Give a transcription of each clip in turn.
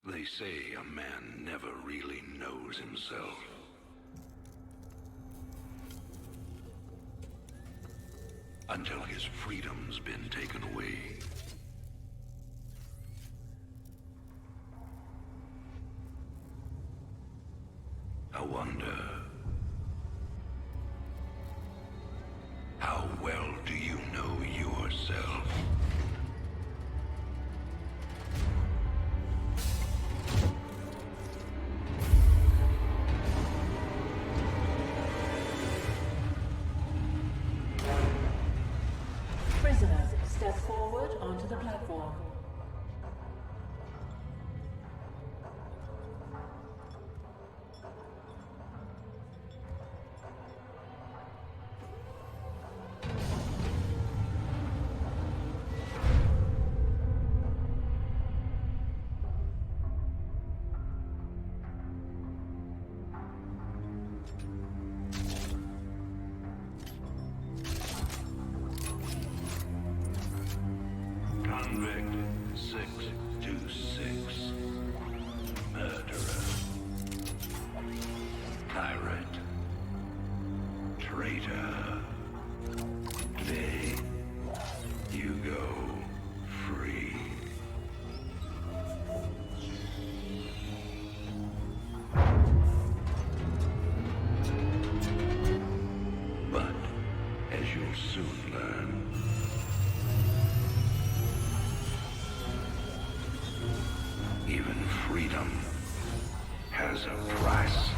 They say a man never really knows himself. Until his freedom's been taken away. I wonder, how well do you know yourself? Prisoners, step forward onto the platform. Convict 626. Murderer. Pirate. Traitor. Today, you go free. But, as you'll soon learn, even freedom has a price.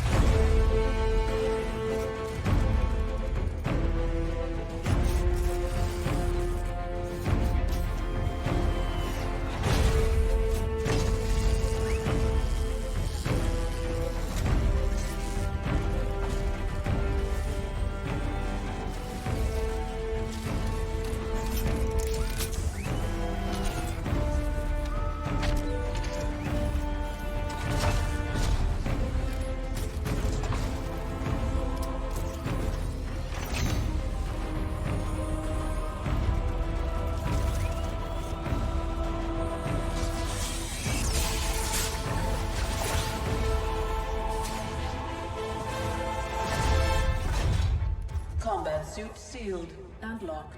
Combat suit sealed and locked.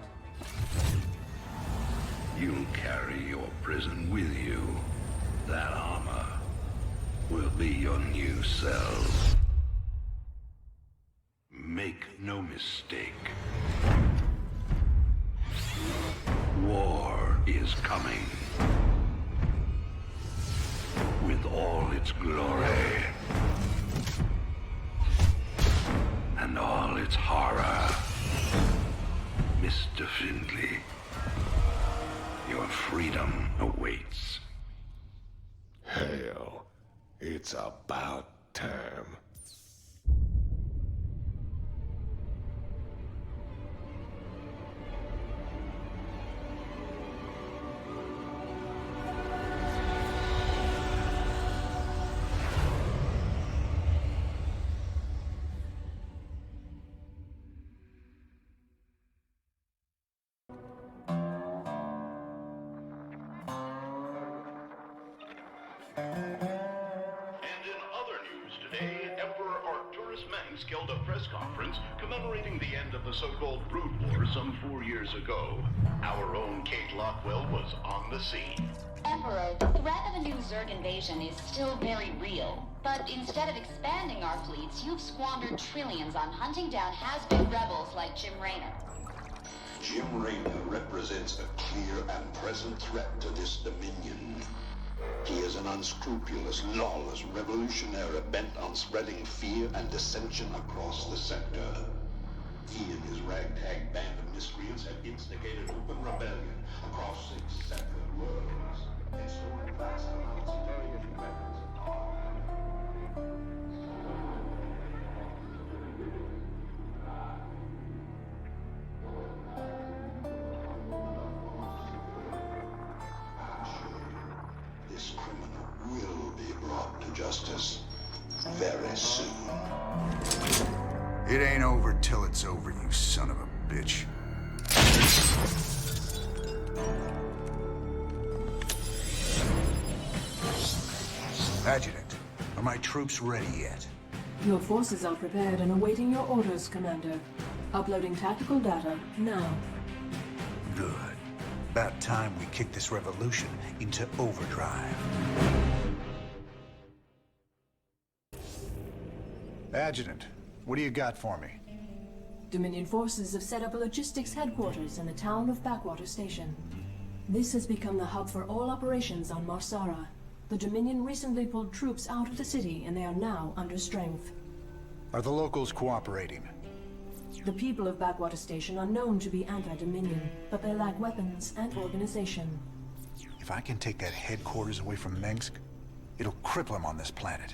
You'll carry your prison with you. That armor will be your new cell. Make no mistake. War is coming. With all its glory. And all its horror. Mr. Findley, your freedom awaits. Hell, it's about time. Held a press conference commemorating the end of the so-called Brood War some 4 years ago. Our own Kate Lockwell was on the scene. Emperor, the threat of a new Zerg invasion is still very real. But instead of expanding our fleets, you've squandered trillions on hunting down has-been rebels like Jim Raynor. Jim Raynor represents a clear and present threat to this dominion. He is an unscrupulous, lawless revolutionary bent on spreading fear and dissension across the sector. He and his ragtag band of miscreants have instigated open rebellion across 6 separate worlds and stolen vast amounts of alien weapons and armor. This criminal will be brought to justice very soon. It ain't over till it's over, you son of a bitch. Adjutant, are my troops ready yet? Your forces are prepared and awaiting your orders, Commander. Uploading tactical data now. Good. About time we kick this revolution into overdrive. Adjutant, what do you got for me? Dominion forces have set up a logistics headquarters in the town of Backwater Station. This has become the hub for all operations on Marsara. The Dominion recently pulled troops out of the city and they are now under strength. Are the locals cooperating? The people of Backwater Station are known to be anti-Dominion, but they lack weapons and organization. If I can take that headquarters away from Minsk, it'll cripple him on this planet.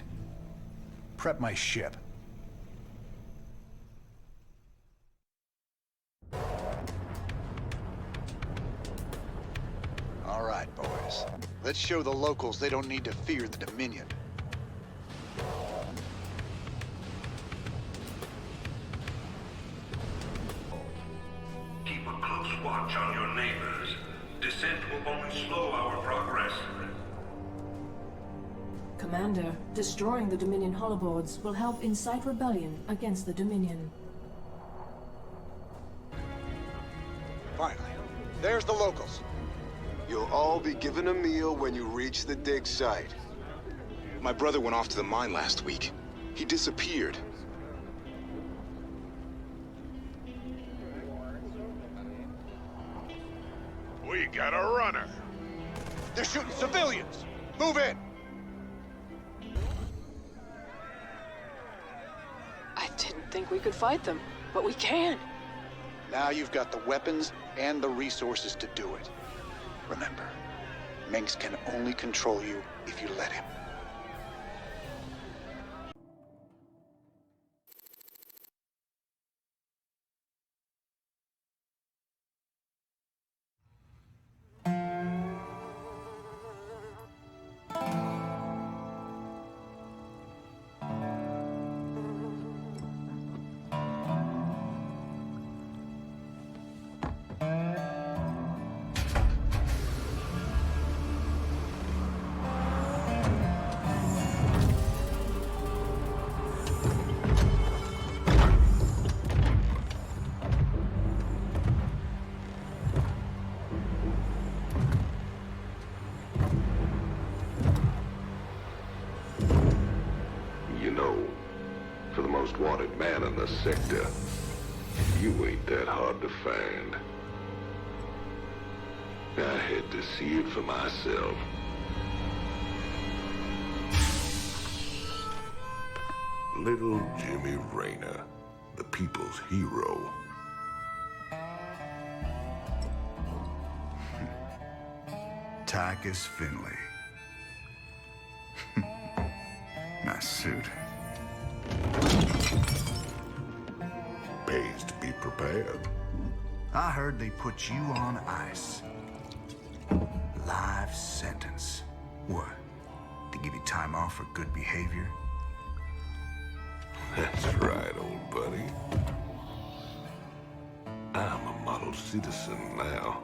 Prep my ship. All right, boys. Let's show the locals they don't need to fear the Dominion. Keep a close watch on your neighbors. Descent will only slow our progress. Commander, destroying the Dominion holoboards will help incite rebellion against the Dominion. Finally, there's the locals. You'll all be given a meal when you reach the dig site. My brother went off to the mine last week. He disappeared. We got a runner. They're shooting civilians! Move in! I didn't think we could fight them, but we can. Now you've got the weapons and the resources to do it. Remember, Minx can only control you if you let him. You know, for the most wanted man in the sector, you ain't that hard to find. I had to see it for myself. Little Jimmy Rayner, the people's hero. Tychus Finley. Nice suit. Pays to be prepared. I heard they put you on ice. Life sentence. What? To give you time off for good behavior? That's right, old buddy. I'm a model citizen now.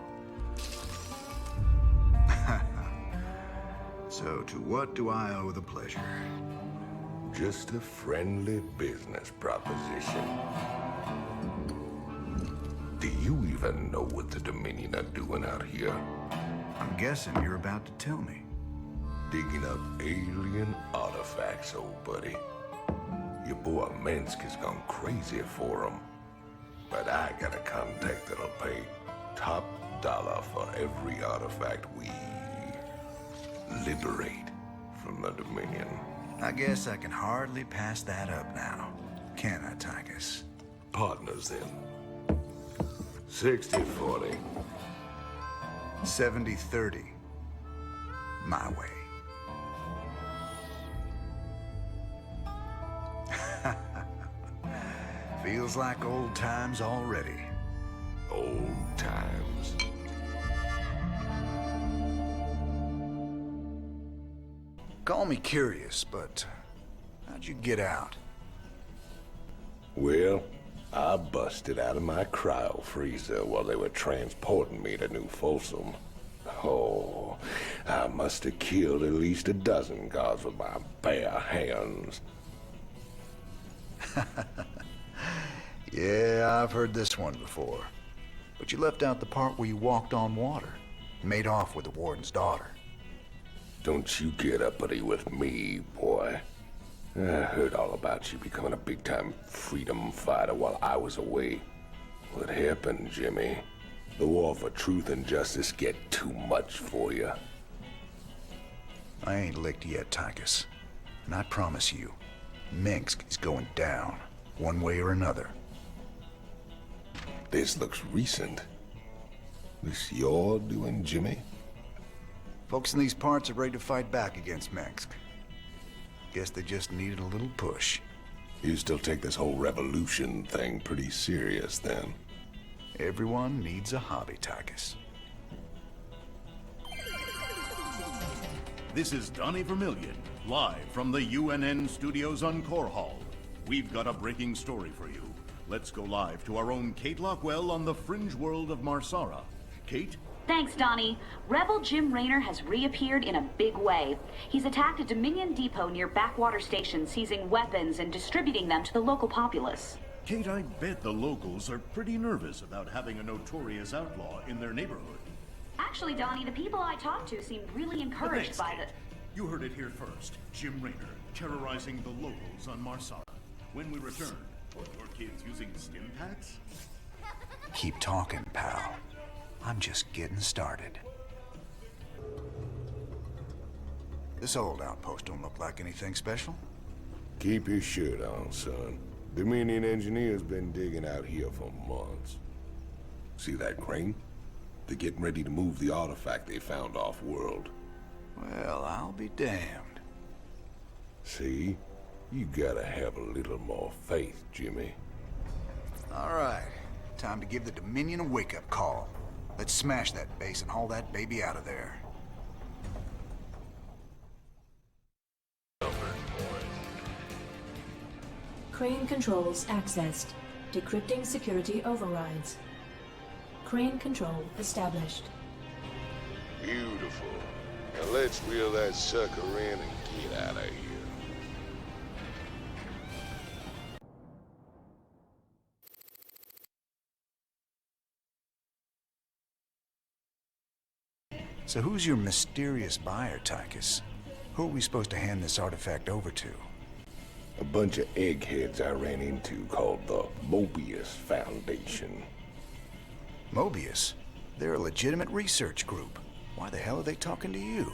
So to what do I owe the pleasure? Just a friendly business proposition. Do you even know what the Dominion are doing out here? I'm guessing you're about to tell me. Digging up alien artifacts, old buddy. Your boy Minsk has gone crazy for them. But I got a contact that'll pay top dollar for every artifact we liberate from the Dominion. I guess I can hardly pass that up now. Can I, Tychus? Partners then. 60-40. 70-30. My way. Feels like old times already. Old times. Call me curious, but how'd you get out? Well, I busted out of my cryo freezer while they were transporting me to New Folsom. Oh, I must have killed at least a dozen guards with my bare hands. Yeah, I've heard this one before. But you left out the part where you walked on water, made off with the warden's daughter. Don't you get uppity with me, boy. I heard all about you becoming a big-time freedom fighter while I was away. What happened, Jimmy? The war for truth and justice get too much for you. I ain't licked yet, Tychus. And I promise you, Minsk is going down, one way or another. This looks recent. This your doing, Jimmy? Folks in these parts are ready to fight back against Minsk. Guess they just needed a little push. You still take this whole revolution thing pretty serious, then? Everyone needs a hobby, Tychus. This is Donnie Vermillion, live from the UNN studios on Core Hall. We've got a breaking story for you. Let's go live to our own Kate Lockwell on the fringe world of Marsara. Kate? Thanks, Donnie. Rebel Jim Raynor has reappeared in a big way. He's attacked a Dominion depot near Backwater Station, seizing weapons and distributing them to the local populace. Kate, I bet the locals are pretty nervous about having a notorious outlaw in their neighborhood. Actually, Donnie, the people I talked to seemed really encouraged by Kate. You heard it here first. Jim Raynor terrorizing the locals on Marsara. When we return, your kids using stim packs? Keep talking, pal. I'm just getting started. This old outpost don't look like anything special. Keep your shirt on, son. Dominion engineers been digging out here for months. See that crane? They're getting ready to move the artifact they found off-world. Well, I'll be damned. See? You gotta have a little more faith, Jimmy. All right. Time to give the Dominion a wake-up call. Let's smash that base and haul that baby out of there. Crane controls accessed. Decrypting security overrides. Crane control established. Beautiful. Now let's reel that sucker in and get out of here. So who's your mysterious buyer, Tychus? Who are we supposed to hand this artifact over to? A bunch of eggheads I ran into called the Mobius Foundation. Mobius? They're a legitimate research group. Why the hell are they talking to you?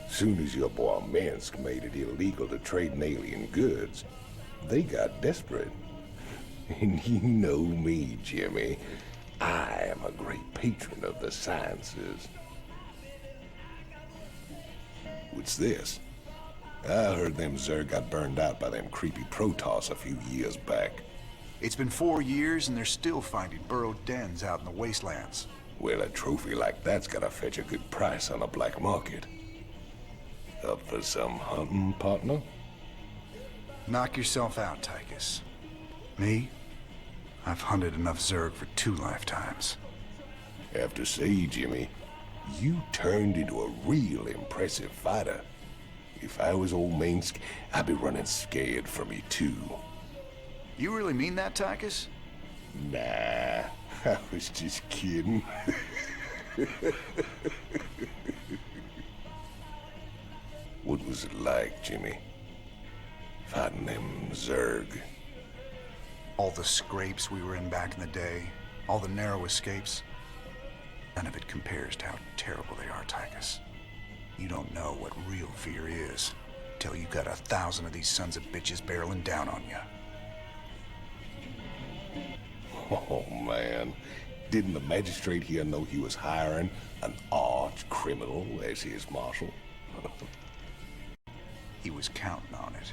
Soon as your boy Minsk made it illegal to trade in alien goods, they got desperate. And you know me, Jimmy. I am a great patron of the sciences. What's this? I heard them Zerg got burned out by them creepy Protoss a few years back. It's been 4 years and they're still finding burrowed dens out in the wastelands. Well, a trophy like that's gotta fetch a good price on the black market. Up for some hunting, partner? Knock yourself out, Tychus. Me? I've hunted enough Zerg for 2 lifetimes. Have to say, Jimmy, you turned into a real impressive fighter. If I was old Minsk, I'd be running scared for me too. You really mean that, Tychus? Nah, I was just kidding. What was it like, Jimmy? Fighting them Zerg? All the scrapes we were in back in the day, all the narrow escapes, none of it compares to how terrible they are, Tychus. You don't know what real fear is till you got 1,000 of these sons of bitches barreling down on you. Oh, man. Didn't the magistrate here know he was hiring an arch criminal as his marshal? He was counting on it.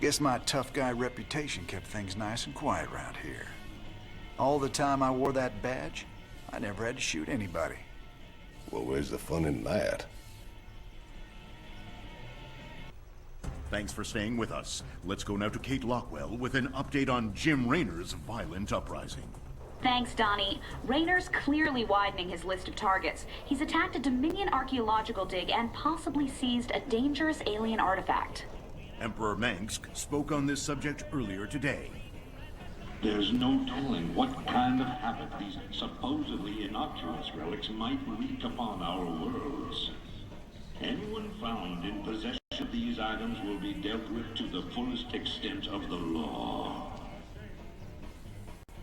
Guess my tough guy reputation kept things nice and quiet around here. All the time I wore that badge, I never had to shoot anybody. Well, where's the fun in that? Thanks for staying with us. Let's go now to Kate Lockwell with an update on Jim Raynor's violent uprising. Thanks, Donnie. Raynor's clearly widening his list of targets. He's attacked a Dominion archaeological dig and possibly seized a dangerous alien artifact. Emperor Mengsk spoke on this subject earlier today. There's no telling what kind of havoc these supposedly innocuous relics might wreak upon our worlds. Anyone found in possession of these items will be dealt with to the fullest extent of the law.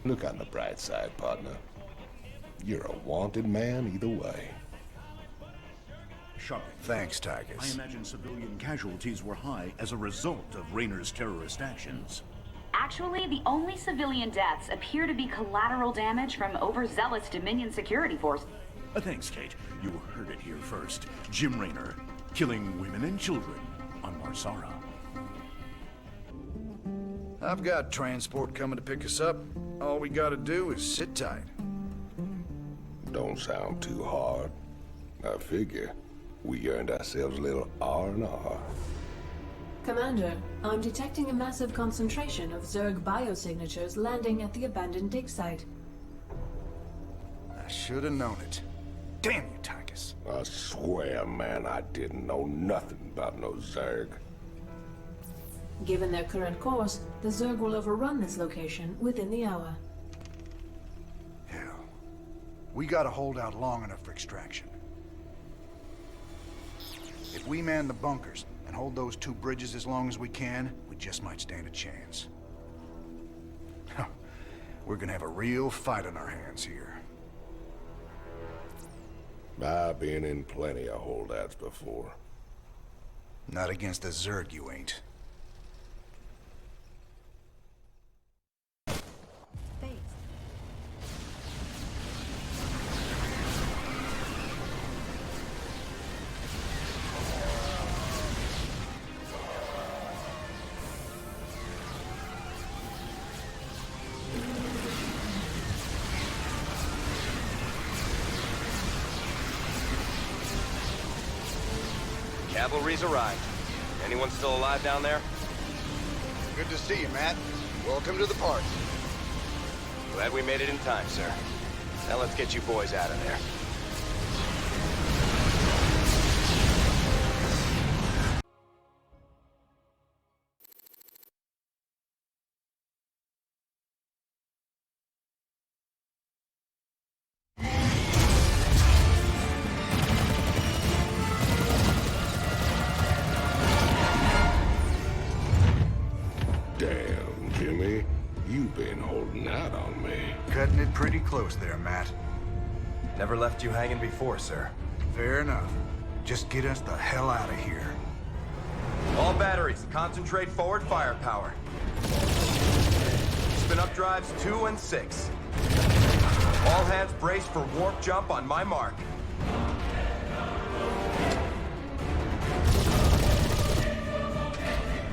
Look on the bright side, partner. You're a wanted man either way. Shocking. Thanks, I Tigers. imagine civilian casualties were high as a result of Raynor's terrorist actions. Actually, the only civilian deaths appear to be collateral damage from overzealous Dominion security force. Thanks, Kate. You heard it here first. Jim Raynor, killing women and children on Marsara. I've got transport coming to pick us up. All we gotta do is sit tight. Don't sound too hard. I figure we earned ourselves a little R&R. Commander, I'm detecting a massive concentration of Zerg biosignatures landing at the abandoned dig site. I should have known it. Damn you, Tigers. I swear, man, I didn't know nothing about no Zerg. Given their current course, the Zerg will overrun this location within the hour. Hell. We gotta hold out long enough for extraction. If we man the bunkers and hold those two bridges as long as we can, we just might stand a chance. We're gonna have a real fight on our hands here. I've been in plenty of holdouts before. Not against the Zerg, you ain't. Cavalry's arrived. Anyone still alive down there? Good to see you, Matt. Welcome to the party. Glad we made it in time, sir. Now let's get you boys out of there. Damn, Jimmy. You've been holding out on me. Cutting it pretty close there, Matt. Never left you hanging before, sir. Fair enough. Just get us the hell out of here. All batteries, concentrate forward firepower. Spin up drives 2 and 6. All hands brace for warp jump on my mark.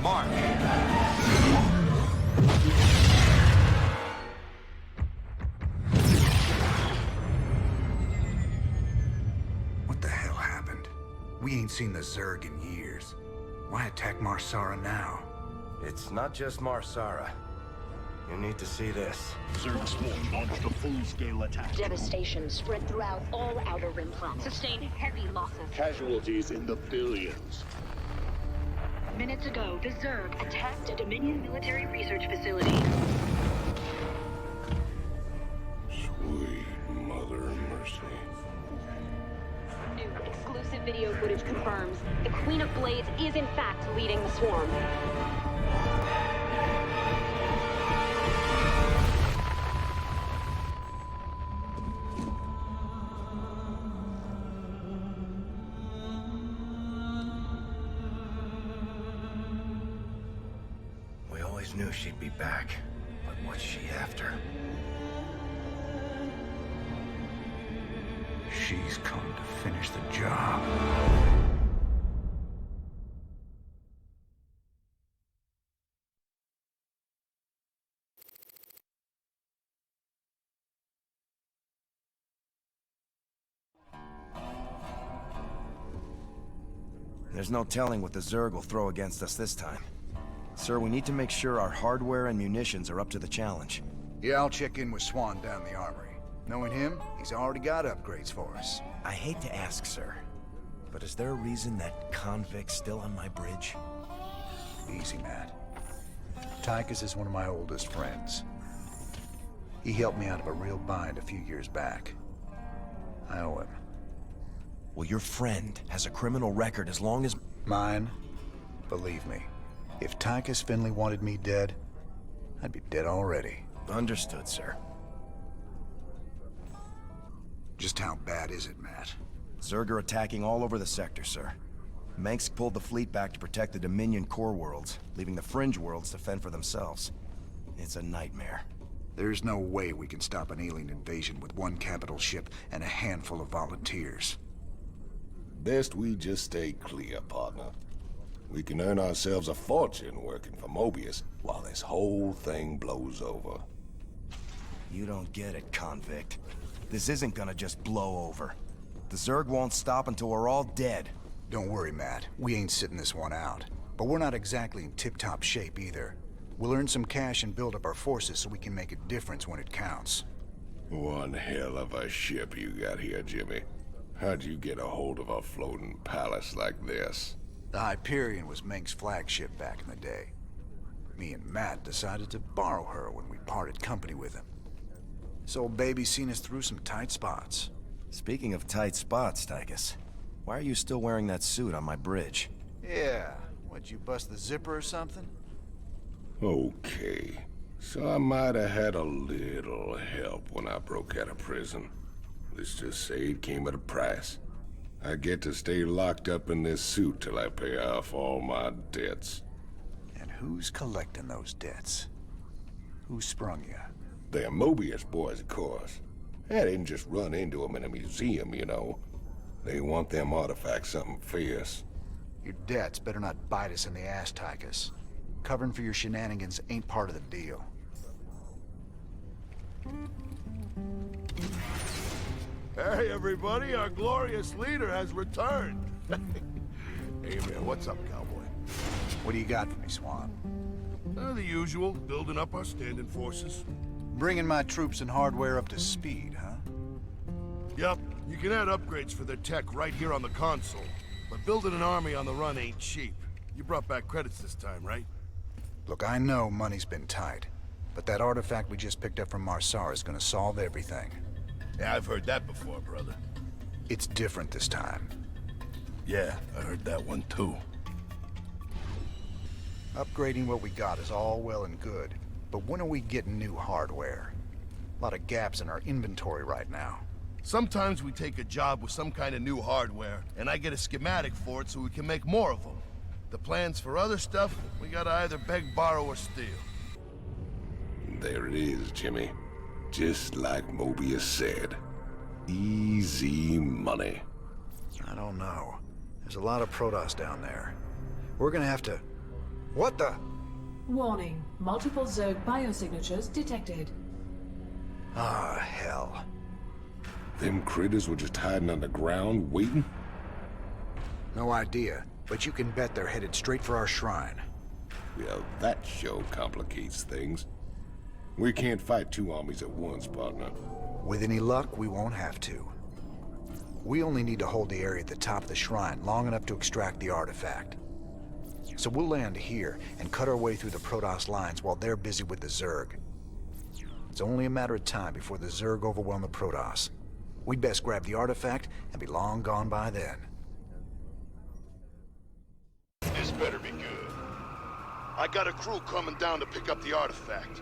Mark. What the hell happened? We ain't seen the Zerg in years. Why attack Marsara now? It's not just Marsara. You need to see this. Zerg Swarm launched a full-scale attack. Devastation spread throughout all Outer Rim planets. Sustained heavy losses. Casualties in the billions. Minutes ago, the Zerg attacked a Dominion military research facility. Sweet mother of mercy. New exclusive video footage confirms the Queen of Blades is in fact leading the swarm. We always knew she'd be back, but what's she after? She's come to finish the job. There's no telling what the Zerg will throw against us this time. Sir, we need to make sure our hardware and munitions are up to the challenge. Yeah, I'll check in with Swan down the armory. Knowing him, he's already got upgrades for us. I hate to ask, sir, but is there a reason that convict's still on my bridge? Easy, Matt. Tychus is one of my oldest friends. He helped me out of a real bind a few years back. I owe him. Well, your friend has a criminal record as long as... Mine? Believe me, if Tychus Finley wanted me dead, I'd be dead already. Understood, sir. Just how bad is it, Matt? Zerg are attacking all over the sector, sir. Mengsk pulled the fleet back to protect the Dominion core worlds, leaving the fringe worlds to fend for themselves. It's a nightmare. There's no way we can stop an alien invasion with one capital ship and a handful of volunteers. Best we just stay clear, partner. We can earn ourselves a fortune working for Mobius while this whole thing blows over. You don't get it, convict. This isn't gonna just blow over. The Zerg won't stop until we're all dead. Don't worry, Matt. We ain't sitting this one out. But we're not exactly in tip-top shape either. We'll earn some cash and build up our forces so we can make a difference when it counts. One hell of a ship you got here, Jimmy. How'd you get a hold of a floating palace like this? The Hyperion was Meng's flagship back in the day. Me and Matt decided to borrow her when we parted company with him. This old baby's seen us through some tight spots. Speaking of tight spots, Tychus, why are you still wearing that suit on my bridge? Yeah, what'd you bust the zipper or something? Okay, so I might have had a little help when I broke out of prison. Let's just say it came at a price. I get to stay locked up in this suit till I pay off all my debts. And who's collecting those debts? Who sprung you? They're Mobius boys, of course. I didn't just run into them in a museum, you know. They want them artifacts something fierce. Your debts better not bite us in the ass, Tychus. Covering for your shenanigans ain't part of the deal. Hey, everybody, our glorious leader has returned. Hey, man, what's up, cowboy? What do you got for me, Swan? The usual, building up our standing forces. Bringing my troops and hardware up to speed, huh? Yup, you can add upgrades for their tech right here on the console. But building an army on the run ain't cheap. You brought back credits this time, right? Look, I know money's been tight, but that artifact we just picked up from Marsara is gonna solve everything. Yeah, I've heard that before, brother. It's different this time. Yeah, I heard that one too. Upgrading what we got is all well and good, but when are we getting new hardware? A lot of gaps in our inventory right now. Sometimes we take a job with some kind of new hardware, and I get a schematic for it so we can make more of them. The plans for other stuff, we gotta either beg, borrow, or steal. There it is, Jimmy. Just like Mobius said. Easy money. I don't know. There's a lot of Protoss down there. We're gonna have to... What the? Warning. Multiple Zerg biosignatures detected. Ah, hell. Them critters were just hiding underground, waiting? No idea, but you can bet they're headed straight for our shrine. Well, that sure complicates things. We can't fight two armies at once, partner. With any luck, we won't have to. We only need to hold the area at the top of the shrine long enough to extract the artifact. So we'll land here and cut our way through the Protoss lines while they're busy with the Zerg. It's only a matter of time before the Zerg overwhelm the Protoss. We'd best grab the artifact and be long gone by then. This better be good. I got a crew coming down to pick up the artifact.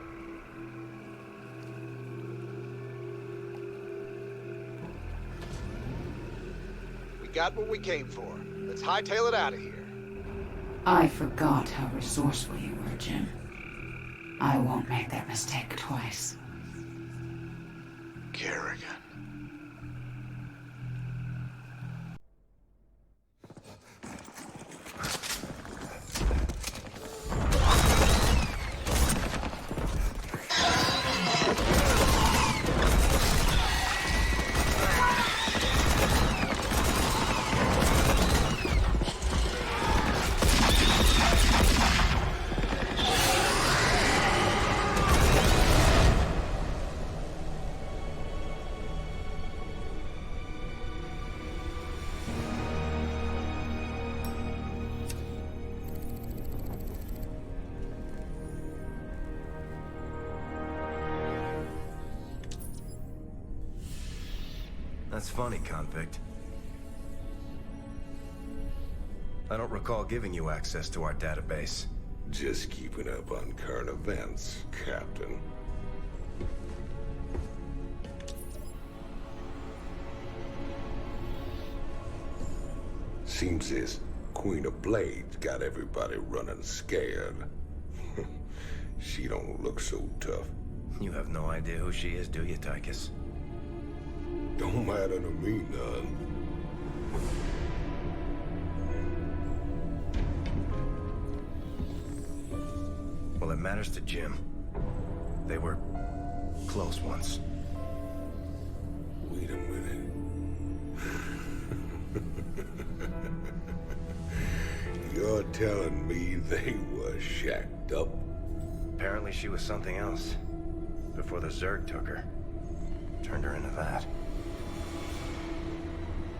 We got what we came for. Let's hightail it out of here. I forgot how resourceful you were, Jim. I won't make that mistake twice. Kerrigan. That's funny, convict. I don't recall giving you access to our database. Just keeping up on current events, Captain. Seems this Queen of Blades got everybody running scared. She don't look so tough. You have no idea who she is, do you, Tychus? Don't matter to me none. Well, it matters to Jim. They were close once. Wait a minute. You're telling me they were shacked up? Apparently she was something else. Before the Zerg took her. Turned her into that.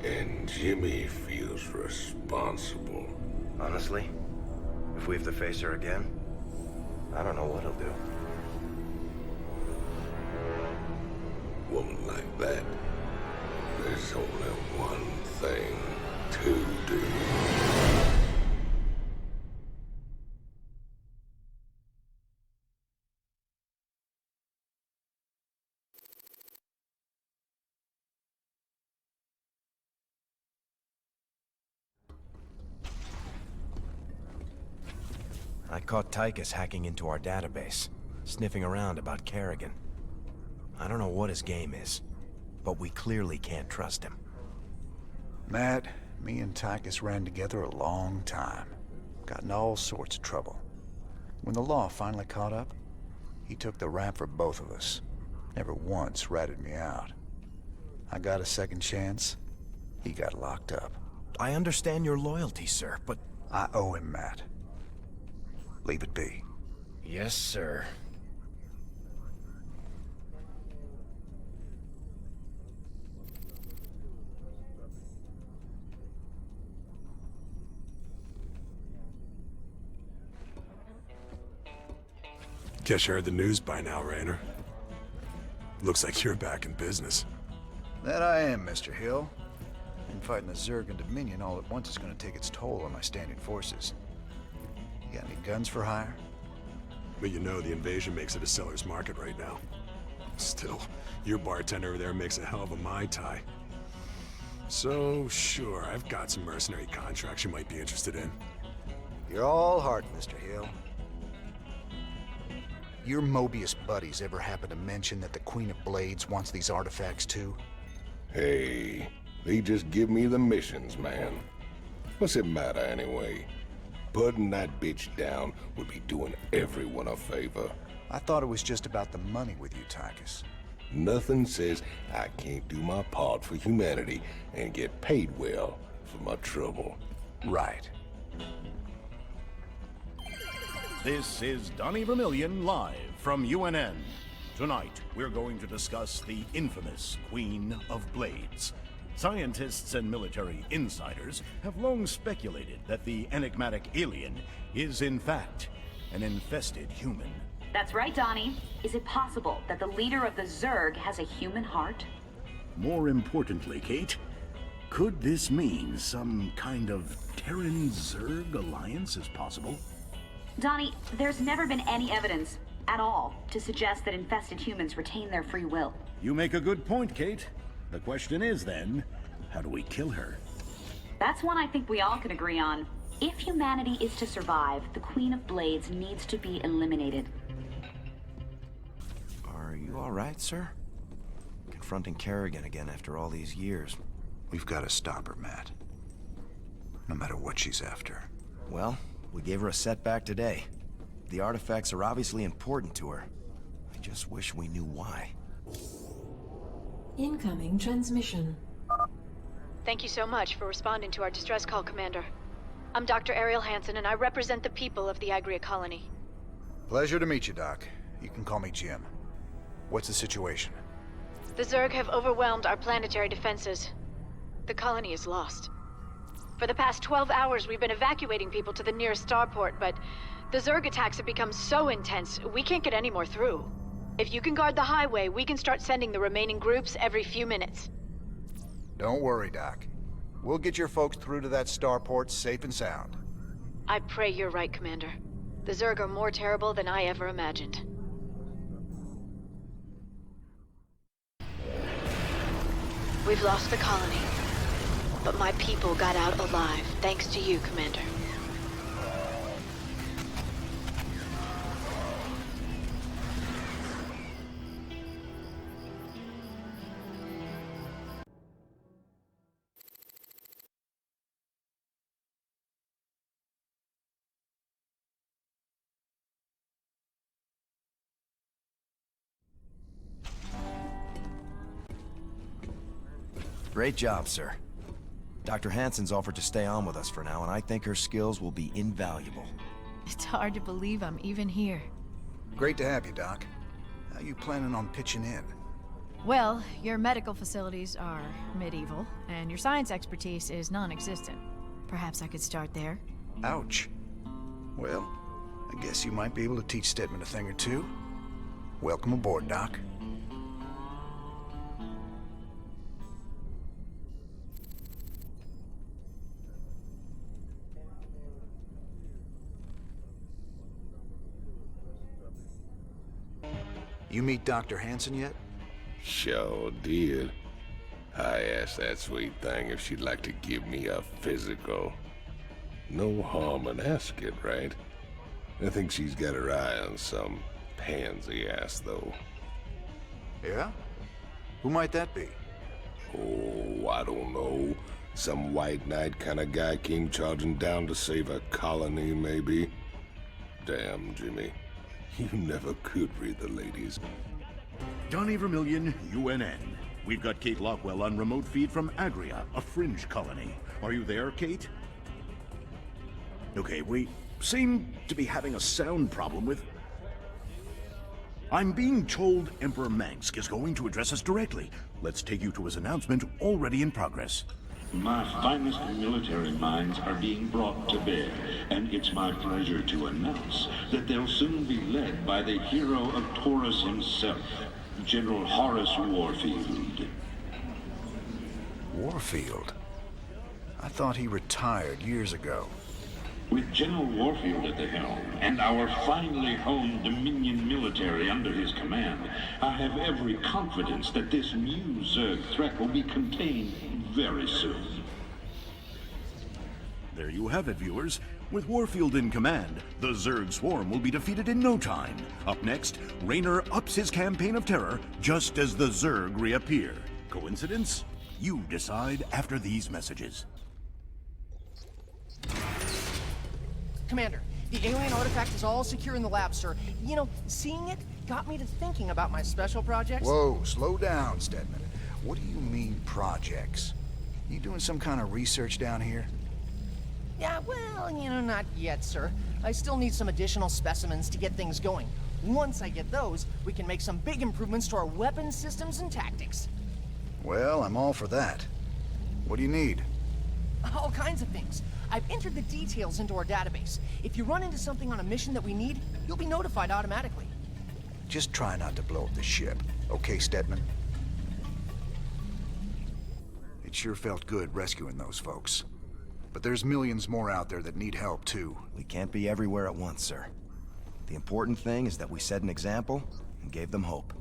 And Jimmy feels responsible. Honestly, if we have to face her again, I don't know what he'll do. Woman like that, there's only one thing to do. I caught Tychus hacking into our database, sniffing around about Kerrigan. I don't know what his game is, but we clearly can't trust him. Matt, me and Tychus ran together a long time. Got in all sorts of trouble. When the law finally caught up, he took the rap for both of us. Never once ratted me out. I got a second chance. He got locked up. I understand your loyalty, sir, but... I owe him, Matt. Leave it be. Yes, sir. Guess you heard the news by now, Raynor. Looks like you're back in business. That I am, Mr. Hill. And fighting the Zerg and Dominion all at once is going to take its toll on my standing forces. You got any guns for hire? But you know the invasion makes it a seller's market right now. Still, your bartender over there makes a hell of a Mai Tai. So, sure, I've got some mercenary contracts you might be interested in. You're all heart, Mr. Hill. Your Mobius buddies ever happen to mention that the Queen of Blades wants these artifacts too? Hey, they just give me the missions, man. What's it matter anyway? Putting that bitch down would be doing everyone a favor. I thought it was just about the money with you, Tychus. Nothing says I can't do my part for humanity and get paid well for my trouble. Right. This is Donnie Vermillion live from UNN. Tonight, we're going to discuss the infamous Queen of Blades. Scientists and military insiders have long speculated that the enigmatic alien is, in fact, an infested human. That's right, Donnie. Is it possible that the leader of the Zerg has a human heart? More importantly, Kate, could this mean some kind of Terran-Zerg alliance is possible? Donnie, there's never been any evidence at all to suggest that infested humans retain their free will. You make a good point, Kate. The question is then, how do we kill her? That's one I think we all can agree on. If humanity is to survive, the Queen of Blades needs to be eliminated. Are you all right, sir? Confronting Kerrigan again after all these years. We've got to stop her, Matt. No matter what she's after. Well, we gave her a setback today. The artifacts are obviously important to her. I just wish we knew why. Incoming transmission. Thank you so much for responding to our distress call, Commander. I'm Dr. Ariel Hansen, and I represent the people of the Agria colony. Pleasure to meet you, Doc. You can call me Jim. What's the situation? The Zerg have overwhelmed our planetary defenses. The colony is lost. For the past 12 hours, we've been evacuating people to the nearest starport, but the Zerg attacks have become so intense, we can't get any more through. If you can guard the highway, we can start sending the remaining groups every few minutes. Don't worry, Doc. We'll get your folks through to that starport safe and sound. I pray you're right, Commander. The Zerg are more terrible than I ever imagined. We've lost the colony, but my people got out alive, thanks to you, Commander. Great job, sir. Dr. Hansen's offered to stay on with us for now, and I think her skills will be invaluable. It's hard to believe I'm even here. Great to have you, Doc. How you planning on pitching in? Well, your medical facilities are medieval, and your science expertise is non-existent. Perhaps I could start there. Ouch. Well, I guess you might be able to teach Stedman a thing or two. Welcome aboard, Doc. You meet Dr. Hansen yet? Sure did. I asked that sweet thing if she'd like to give me a physical. No harm in asking, right? I think she's got her eye on some pansy ass, though. Yeah? Who might that be? Oh, I don't know. Some white knight kind of guy came charging down to save a colony, maybe? Damn, Jimmy. You never could read the ladies. Donnie Vermillion, UNN. We've got Kate Lockwell on remote feed from Agria, a fringe colony. Are you there, Kate? Okay, we seem to be having a sound problem with... I'm being told Emperor Mengsk is going to address us directly. Let's take you to his announcement, already in progress. My finest military minds are being brought to bear, and it's my pleasure to announce that they'll soon be led by the hero of Taurus himself, General Horace Warfield. Warfield? I thought he retired years ago. With General Warfield at the helm, and our finely honed Dominion military under his command, I have every confidence that this new Zerg threat will be contained very soon. There you have it, viewers. With Warfield in command, the Zerg swarm will be defeated in no time. Up next, Raynor ups his campaign of terror just as the Zerg reappear. Coincidence? You decide after these messages. Commander, the alien artifact is all secure in the lab, sir. You know, seeing it got me to thinking about my special projects. Whoa, slow down, Stedman. What do you mean, projects? You doing some kind of research down here? Yeah, well, you know, not yet, sir. I still need some additional specimens to get things going. Once I get those, we can make some big improvements to our weapon systems and tactics. Well, I'm all for that. What do you need? All kinds of things. I've entered the details into our database. If you run into something on a mission that we need, you'll be notified automatically. Just try not to blow up the ship, okay, Stedman? It sure felt good rescuing those folks. But there's millions more out there that need help, too. We can't be everywhere at once, sir. The important thing is that we set an example and gave them hope.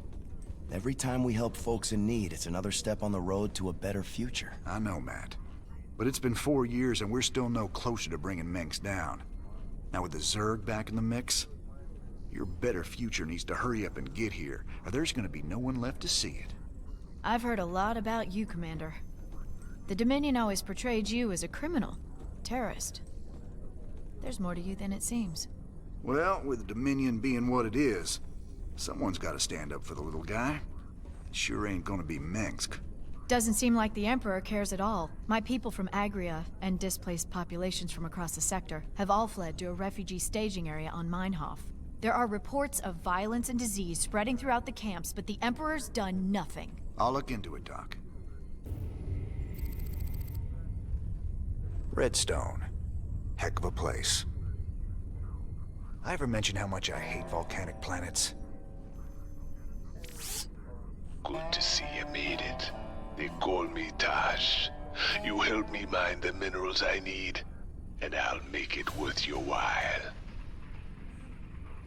Every time we help folks in need, it's another step on the road to a better future. I know, Matt. But it's been 4 years and we're still no closer to bringing Mengsk down. Now with the Zerg back in the mix, your better future needs to hurry up and get here, or there's gonna be no one left to see it. I've heard a lot about you, Commander. The Dominion always portrayed you as a criminal, terrorist. There's more to you than it seems. Well, with the Dominion being what it is, someone's gotta stand up for the little guy. It sure ain't gonna be Mengsk. Doesn't seem like the Emperor cares at all. My people from Agria and displaced populations from across the sector have all fled to a refugee staging area on Meinhof. There are reports of violence and disease spreading throughout the camps, but the Emperor's done nothing. I'll look into it, Doc. Redstone. Heck of a place. I ever mention how much I hate volcanic planets? Good to see you made it. They call me Tosh. You help me mine the minerals I need, and I'll make it worth your while.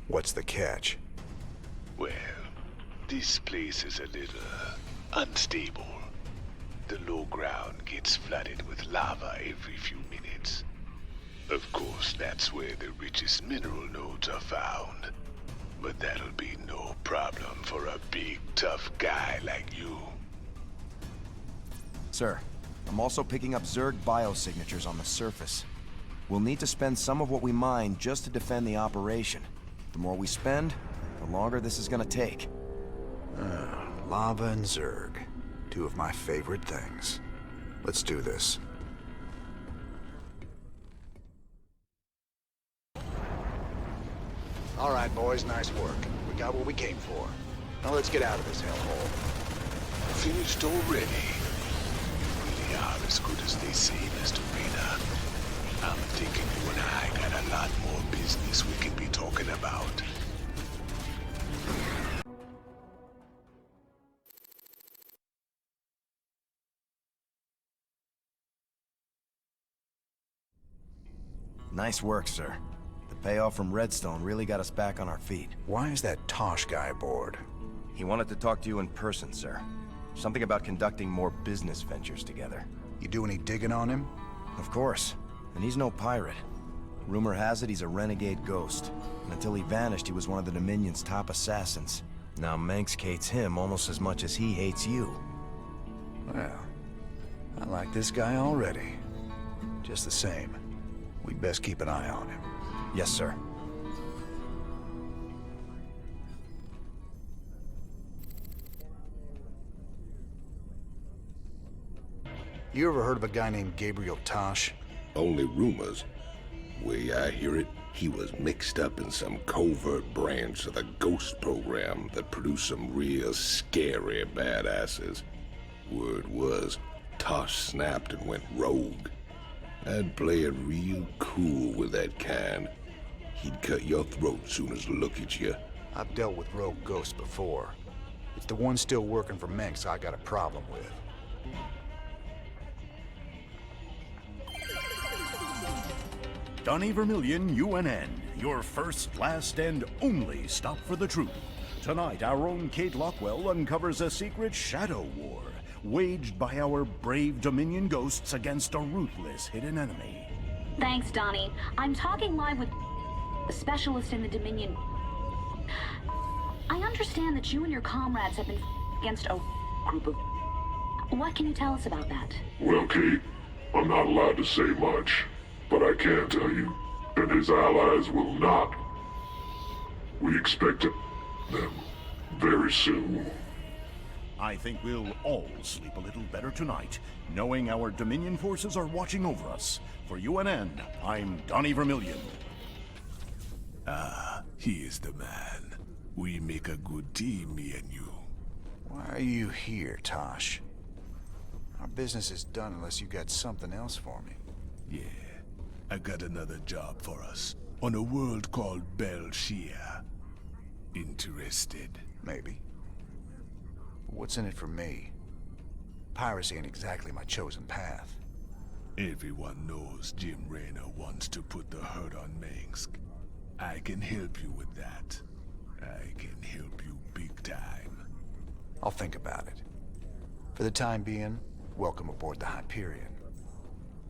What's the catch? Well, this place is a little unstable. The low ground gets flooded with lava every few minutes. Of course, that's where the richest mineral nodes are found. But that'll be no problem for a big, tough guy like you. Sir, I'm also picking up Zerg biosignatures on the surface. We'll need to spend some of what we mine just to defend the operation. The more we spend, the longer this is gonna take. Lava and Zerg. Two of my favorite things. Let's do this. All right, boys, nice work. We got what we came for. Now let's get out of this hellhole. Finished already? You really are as good as they say, Mr. Rayner. I'm thinking you and I got a lot more business we can be talking about. Nice work, sir. The payoff from Redstone really got us back on our feet. Why is that Tosh guy aboard? He wanted to talk to you in person, sir. Something about conducting more business ventures together. You do any digging on him? Of course. And he's no pirate. Rumor has it he's a renegade ghost. And until he vanished, he was one of the Dominion's top assassins. Now Manx hates him almost as much as he hates you. Well, I like this guy already. Just the same, we'd best keep an eye on him. Yes, sir. You ever heard of a guy named Gabriel Tosh? Only rumors. Way I hear it, he was mixed up in some covert branch of the Ghost program that produced some real scary badasses. Word was, Tosh snapped and went rogue. I'd play it real cool with that kind. He'd cut your throat soon as look at you. I've dealt with rogue ghosts before. It's the one still working for Manx I got a problem with. Donnie Vermillion, UNN, your first, last, and only stop for the truth. Tonight, our own Kate Lockwell uncovers a secret shadow war waged by our brave Dominion ghosts against a ruthless hidden enemy. Thanks, Donnie. I'm talking live with a specialist in the Dominion. I understand that you and your comrades have been against a group of... What can you tell us about that? Well, Kate, I'm not allowed to say much, but I can tell you that his allies will not. We expect them very soon. I think we'll all sleep a little better tonight, knowing our Dominion forces are watching over us. For UNN, I'm Donnie Vermillion. Ah, he is the man. We make a good team, me and you. Why are you here, Tosh? Our business is done unless you got something else for me. Yeah, I got another job for us on a world called Belshia. Interested? Maybe. But what's in it for me? Piracy ain't exactly my chosen path. Everyone knows Jim Raynor wants to put the hurt on Minsk. I can help you with that. I can help you big time. I'll think about it. For the time being, welcome aboard the Hyperion.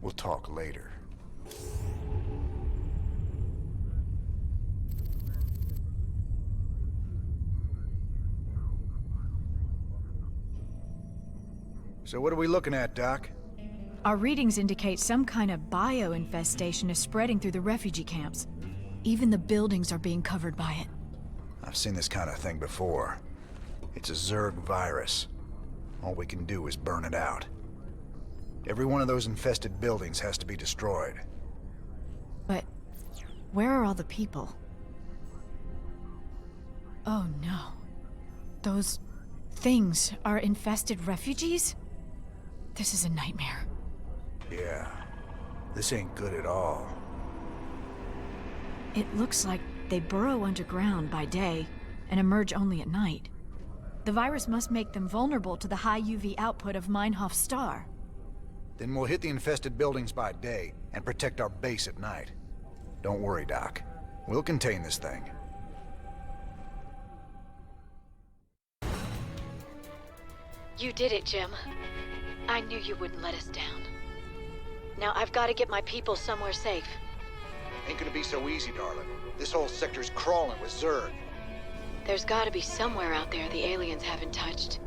We'll talk later. So what are we looking at, Doc? Our readings indicate some kind of bio-infestation is spreading through the refugee camps. Even the buildings are being covered by it. I've seen this kind of thing before. It's a Zerg virus. All we can do is burn it out. Every one of those infested buildings has to be destroyed. But where are all the people? Oh no. Those things are infested refugees? This is a nightmare. Yeah. This ain't good at all. It looks like they burrow underground by day and emerge only at night. The virus must make them vulnerable to the high UV output of Meinhof's star. Then we'll hit the infested buildings by day and protect our base at night. Don't worry, Doc. We'll contain this thing. You did it, Jim. I knew you wouldn't let us down. Now I've got to get my people somewhere safe. Ain't gonna be so easy, darling. This whole sector's crawling with Zerg. There's got to be somewhere out there the aliens haven't touched.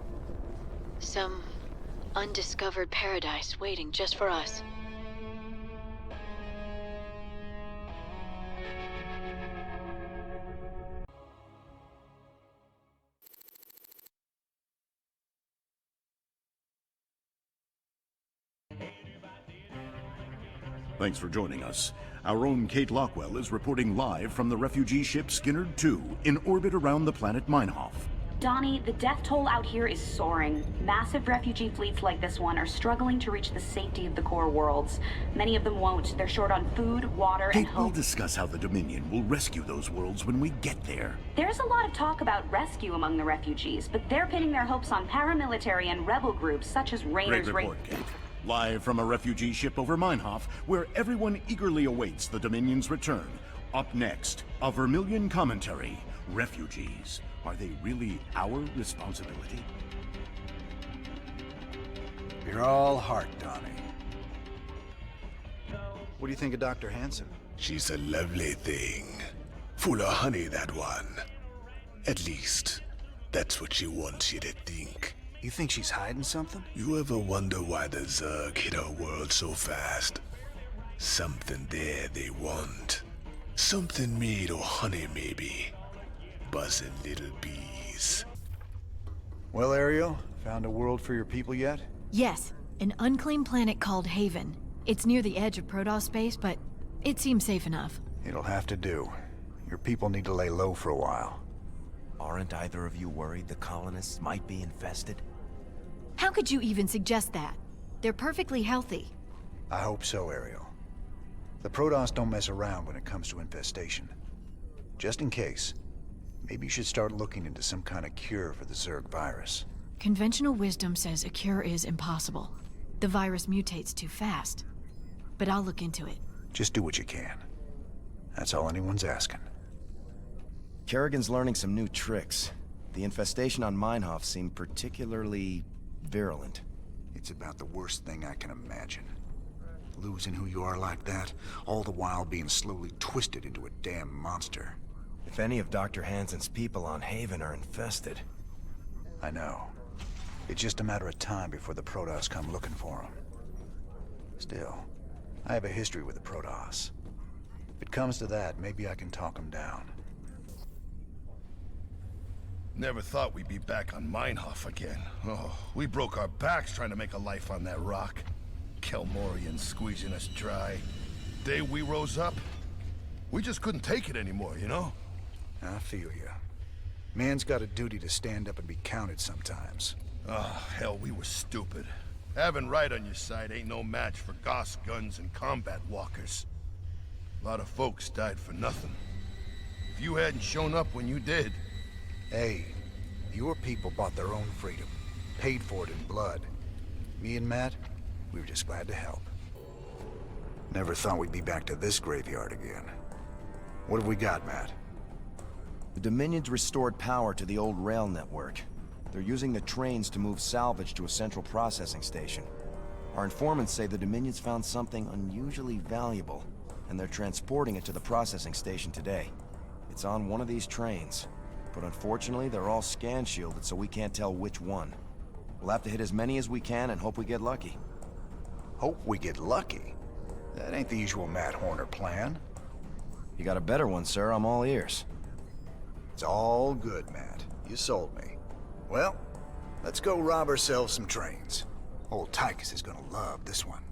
Some undiscovered paradise waiting just for us. Thanks for joining us. Our own Kate Lockwell is reporting live from the refugee ship Skinnerd 2 in orbit around the planet Meinhof. Donnie, the death toll out here is soaring. Massive refugee fleets like this one are struggling to reach the safety of the core worlds. Many of them won't. They're short on food, water, and Kate, hope. we'll discuss how the Dominion will rescue those worlds when we get there. There's a lot of talk about rescue among the refugees, but they're pinning their hopes on paramilitary and rebel groups such as Raiders. Great report, Kate. Live from a refugee ship over Meinhof, where everyone eagerly awaits the Dominion's return. Up next, a Vermilion commentary. Refugees. Are they really our responsibility? You're all heart, Donnie. What do you think of Dr. Hansen? She's a lovely thing. Full of honey, that one. At least, that's what she wants you to think. You think she's hiding something? You ever wonder why the Zerg hit our world so fast? Something there they want. Something made of honey, maybe. Buzzing little bees. Well, Ariel, found a world for your people yet? Yes, an unclean planet called Haven. It's near the edge of Protoss space, but it seems safe enough. It'll have to do. Your people need to lay low for a while. Aren't either of you worried the colonists might be infested? How could you even suggest that? They're perfectly healthy. I hope so, Ariel. The Protoss don't mess around when it comes to infestation. Just in case, maybe you should start looking into some kind of cure for the Zerg virus. Conventional wisdom says a cure is impossible. The virus mutates too fast. But I'll look into it. Just do what you can. That's all anyone's asking. Kerrigan's learning some new tricks. The infestation on Meinhof seemed particularly virulent. It's about the worst thing I can imagine. Losing who you are like that, all the while being slowly twisted into a damn monster. If any of Dr. Hansen's people on Haven are infested... I know. It's just a matter of time before the Protoss come looking for them. Still, I have a history with the Protoss. If it comes to that, maybe I can talk them down. Never thought we'd be back on Meinhof again. Oh, we broke our backs trying to make a life on that rock. Kelmorians squeezing us dry. Day we rose up, we just couldn't take it anymore, you know? I feel you. Man's got a duty to stand up and be counted sometimes. Oh, hell, we were stupid. Having right on your side ain't no match for Gauss guns and combat walkers. A lot of folks died for nothing. If you hadn't shown up when you did... Hey, your people bought their own freedom. Paid for it in blood. Me and Matt, we were just glad to help. Never thought we'd be back to this graveyard again. What have we got, Matt? The Dominion's restored power to the old rail network. They're using the trains to move salvage to a central processing station. Our informants say the Dominion's found something unusually valuable, and they're transporting it to the processing station today. It's on one of these trains, but unfortunately they're all scan-shielded, so we can't tell which one. We'll have to hit as many as we can and hope we get lucky. Hope we get lucky? That ain't the usual Matt Horner plan. You got a better one, sir. I'm all ears. It's all good, Matt. You sold me. Well, let's go rob ourselves some trains. Old Tychus is gonna love this one.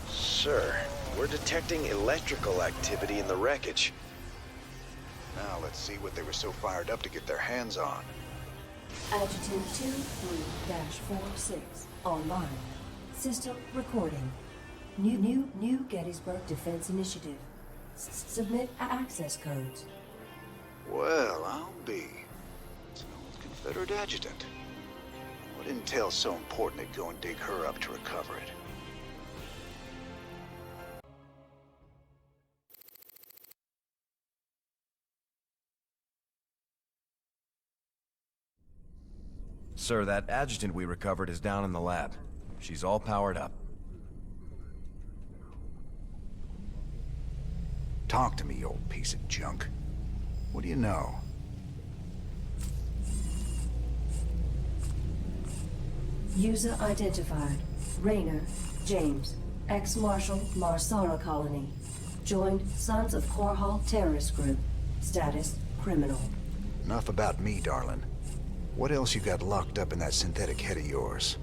Sir, we're detecting electrical activity in the wreckage. Now let's see what they were so fired up to get their hands on. Adjutant 23-46 online. System recording. New Gettysburg Defense Initiative. Submit access codes. Well, I'll be. It's an old Confederate adjutant. What intel's so important they'd go and dig her up to recover it? Sir, that adjutant we recovered is down in the lab. She's all powered up. Talk to me, you old piece of junk. What do you know? User identified. Raynor, James. Ex-Marshal, Marsara Colony. Joined Sons of Korhal Terrorist Group. Status, criminal. Enough about me, darling. What else you got locked up in that synthetic head of yours?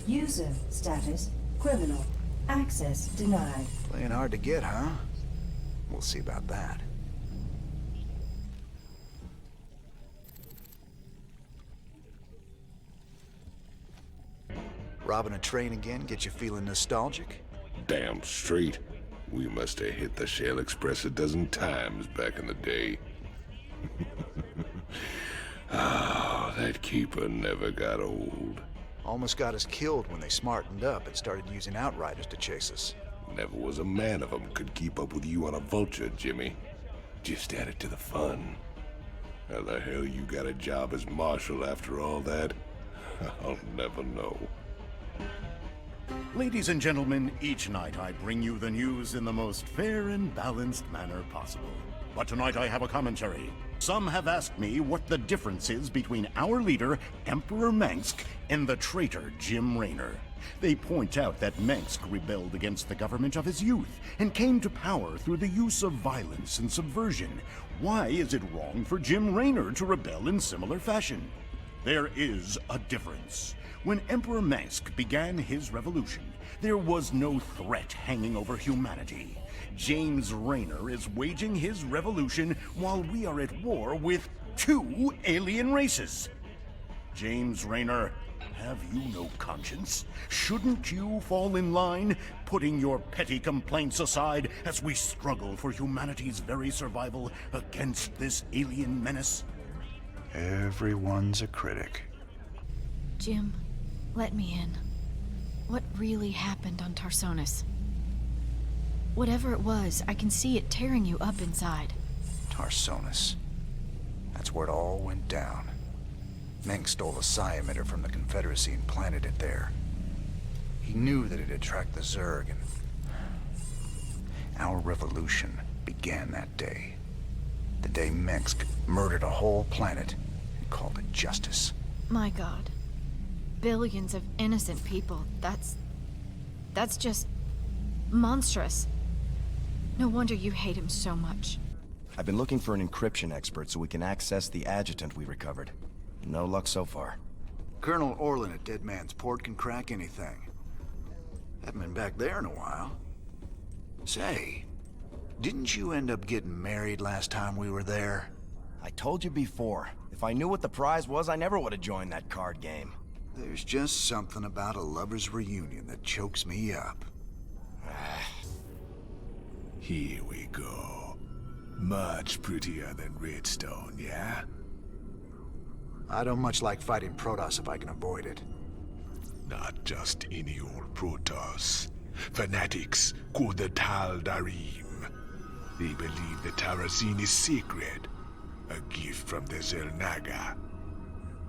User status, criminal. Access denied. Playing hard to get, huh? We'll see about that. Robbing a train again get you feeling nostalgic? Damn straight. We must have hit the Shell Express a dozen times back in the day. Ah, that keeper never got old. Almost got us killed when they smartened up and started using outriders to chase us. Never was a man of them could keep up with you on a vulture, Jimmy. Just added to the fun. How the hell you got a job as marshal after all that? I'll never know. Ladies and gentlemen, each night I bring you the news in the most fair and balanced manner possible. But tonight I have a commentary. Some have asked me what the difference is between our leader, Emperor Mengsk, and the traitor Jim Raynor. They point out that Mengsk rebelled against the government of his youth and came to power through the use of violence and subversion. Why is it wrong for Jim Raynor to rebel in similar fashion? There is a difference. When Emperor Mengsk began his revolution, there was no threat hanging over humanity. James Raynor is waging his revolution while we are at war with 2 alien races. James Raynor, have you no conscience? Shouldn't you fall in line, putting your petty complaints aside as we struggle for humanity's very survival against this alien menace? Everyone's a critic. Jim, let me in. What really happened on Tarsonis? Whatever it was, I can see it tearing you up inside. Tarsonis. That's where it all went down. Mengsk stole a psi emitter from the Confederacy and planted it there. He knew that it'd attract the Zerg, and our revolution began that day. The day Mengsk murdered a whole planet and called it justice. My God. Billions of innocent people. That's just monstrous. No wonder you hate him so much. I've been looking for an encryption expert so we can access the adjutant we recovered. No luck so far. Colonel Orlin at Dead Man's Port can crack anything. Haven't been back there in a while. Say, didn't you end up getting married last time we were there? I told you before. If I knew what the prize was, I never would have joined that card game. There's just something about a lover's reunion that chokes me up. Here we go. Much prettier than Redstone, yeah? I don't much like fighting Protoss if I can avoid it. Not just any old Protoss. Fanatics called the Tal Darim. They believe the Tarazine is sacred. A gift from the Zelnaga.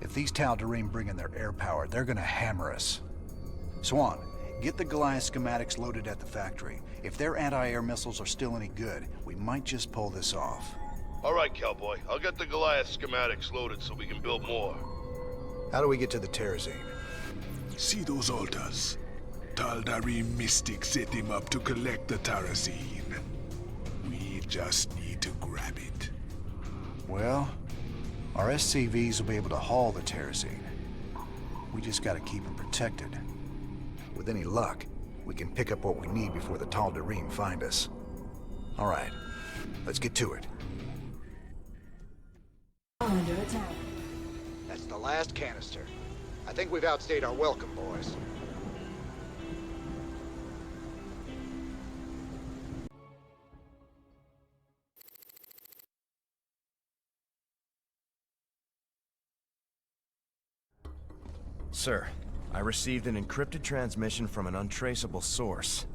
If these Tal Darim bring in their air power, they're gonna hammer us. Swan, get the Goliath schematics loaded at the factory. If their anti-air missiles are still any good, we might just pull this off. All right, cowboy. I'll get the Goliath schematics loaded so we can build more. How do we get to the Terrazine? See those altars? Tal Darim mystics set them up to collect the Tarazine. We just need to grab it. Well, our SCVs will be able to haul the Terrazine. We just gotta keep them protected. With any luck, we can pick up what we need before the Tal Darim find us. All right, let's get to it. Under attack. That's the last canister. I think we've outstayed our welcome, boys. Sir, I received an encrypted transmission from an untraceable source.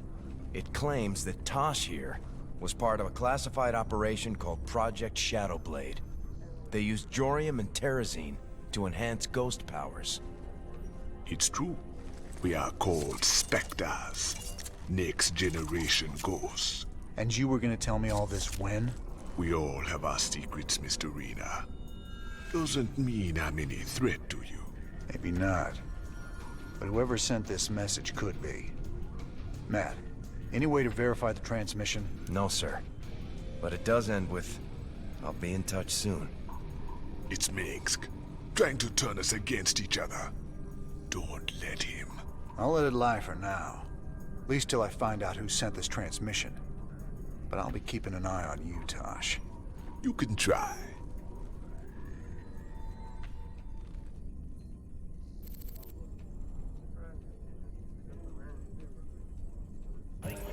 It claims that Tosh here was part of a classified operation called Project Shadowblade. They used Jorium and Terrazine to enhance ghost powers. It's true. We are called Spectres. Next generation ghosts. And you were gonna tell me all this when? We all have our secrets, Mr. Rena. Doesn't mean I'm any threat to you. Maybe not. But whoever sent this message could be. Matt, any way to verify the transmission? No, sir. But it does end with, I'll be in touch soon. It's Minsk, trying to turn us against each other. Don't let him. I'll let it lie for now. At least till I find out who sent this transmission. But I'll be keeping an eye on you, Tosh. You can try.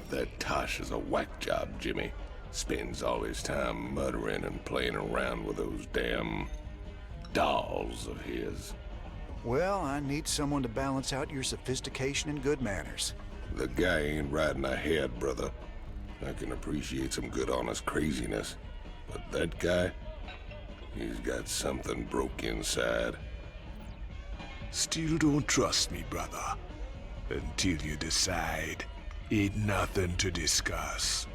That Tosh is a whack job, Jimmy. Spends all his time muttering and playing around with those damn dolls of his. Well, I need someone to balance out your sophistication and good manners. The guy ain't riding ahead, brother. I can appreciate some good honest craziness. But that guy, he's got something broke inside. Still don't trust me, brother. Until you decide, ain't nothing to discuss.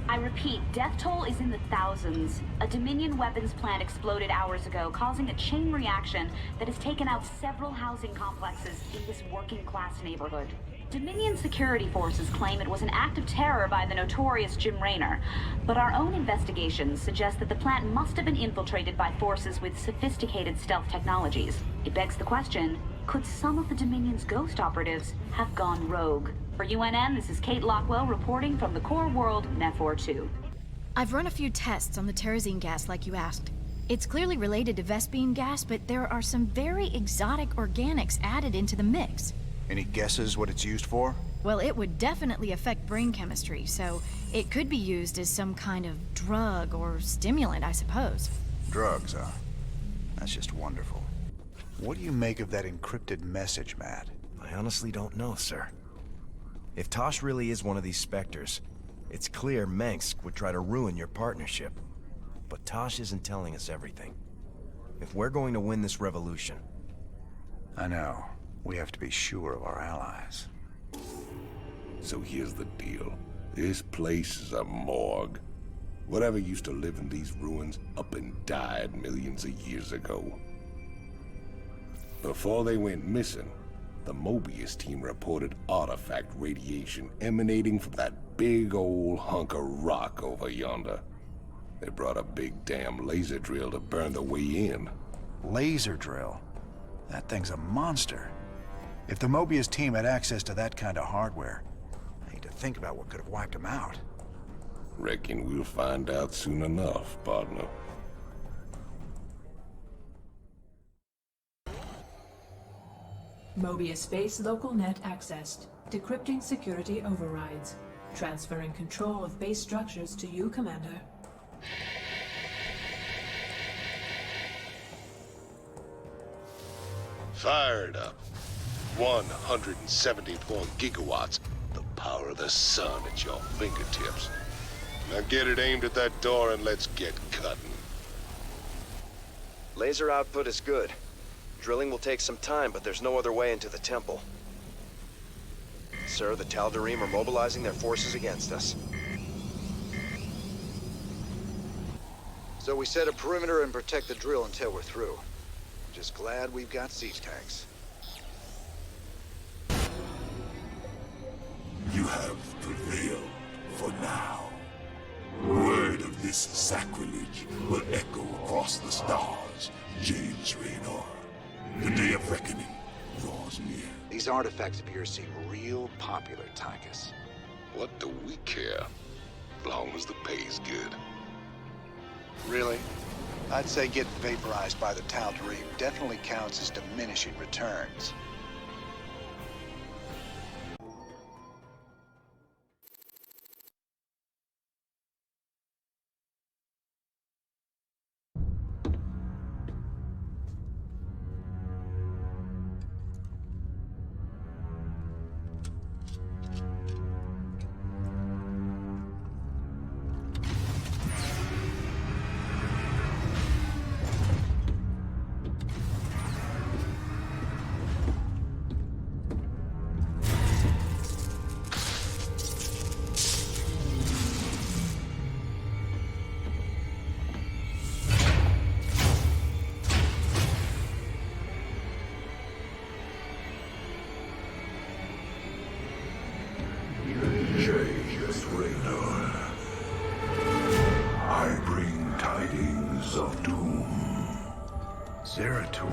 I repeat, death toll is in the thousands. A Dominion weapons plant exploded hours ago, causing a chain reaction that has taken out several housing complexes in this working-class neighborhood. Dominion security forces claim it was an act of terror by the notorious Jim Raynor, but our own investigations suggest that the plant must have been infiltrated by forces with sophisticated stealth technologies. It begs the question, could some of the Dominion's ghost operatives have gone rogue? For UNN, this is Kate Lockwell reporting from the core world, Nefor 2. I've run a few tests on the terrazine gas like you asked. It's clearly related to Vespine gas, but there are some very exotic organics added into the mix. Any guesses what it's used for? Well, it would definitely affect brain chemistry, so it could be used as some kind of drug or stimulant, I suppose. Drugs, huh? That's just wonderful. What do you make of that encrypted message, Matt? I honestly don't know, sir. If Tosh really is one of these Spectres, it's clear Mengsk would try to ruin your partnership. But Tosh isn't telling us everything. If we're going to win this revolution... I know. We have to be sure of our allies. So here's the deal. This place is a morgue. Whatever used to live in these ruins up and died millions of years ago. Before they went missing, the Mobius team reported artifact radiation emanating from that big old hunk of rock over yonder. They brought a big damn laser drill to burn the way in. Laser drill? That thing's a monster. If the Mobius team had access to that kind of hardware, I need to think about what could have wiped them out. Reckon we'll find out soon enough, partner. Mobius base local net accessed. Decrypting security overrides. Transferring control of base structures to you, Commander. Fired up. 174 gigawatts. The power of the sun at your fingertips. Now get it aimed at that door and let's get cutting. Laser output is good. Drilling will take some time, but there's no other way into the temple. Sir, the Tal'Darim are mobilizing their forces against us. So we set a perimeter and protect the drill until we're through. Just glad we've got siege tanks. You have prevailed for now. Word of this sacrilege will echo across the stars, James Raynor. The day of reckoning draws near. These artifacts appear to seem real popular, Tychus. What do we care? As long as the pay's good. Really? I'd say getting vaporized by the Tal'Darim definitely counts as diminishing returns. Zeratul.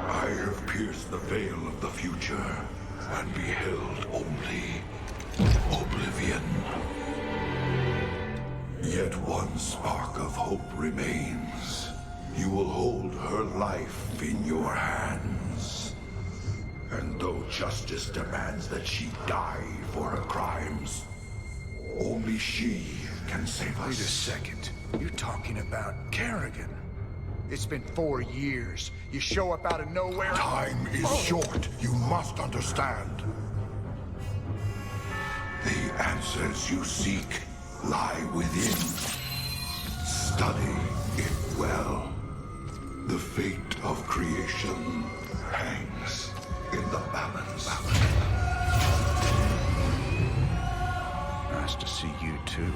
I have pierced the veil of the future and beheld only oblivion. Yet one spark of hope remains. You will hold her life in your hands. And though justice demands that she die for her crimes, only she can save us. Wait a second. You're talking about Kerrigan. It's been 4 years. You show up out of nowhere. Time is short. You must understand. The answers you seek lie within. Study it well. The fate of creation hangs in the balance. Nice to see you too.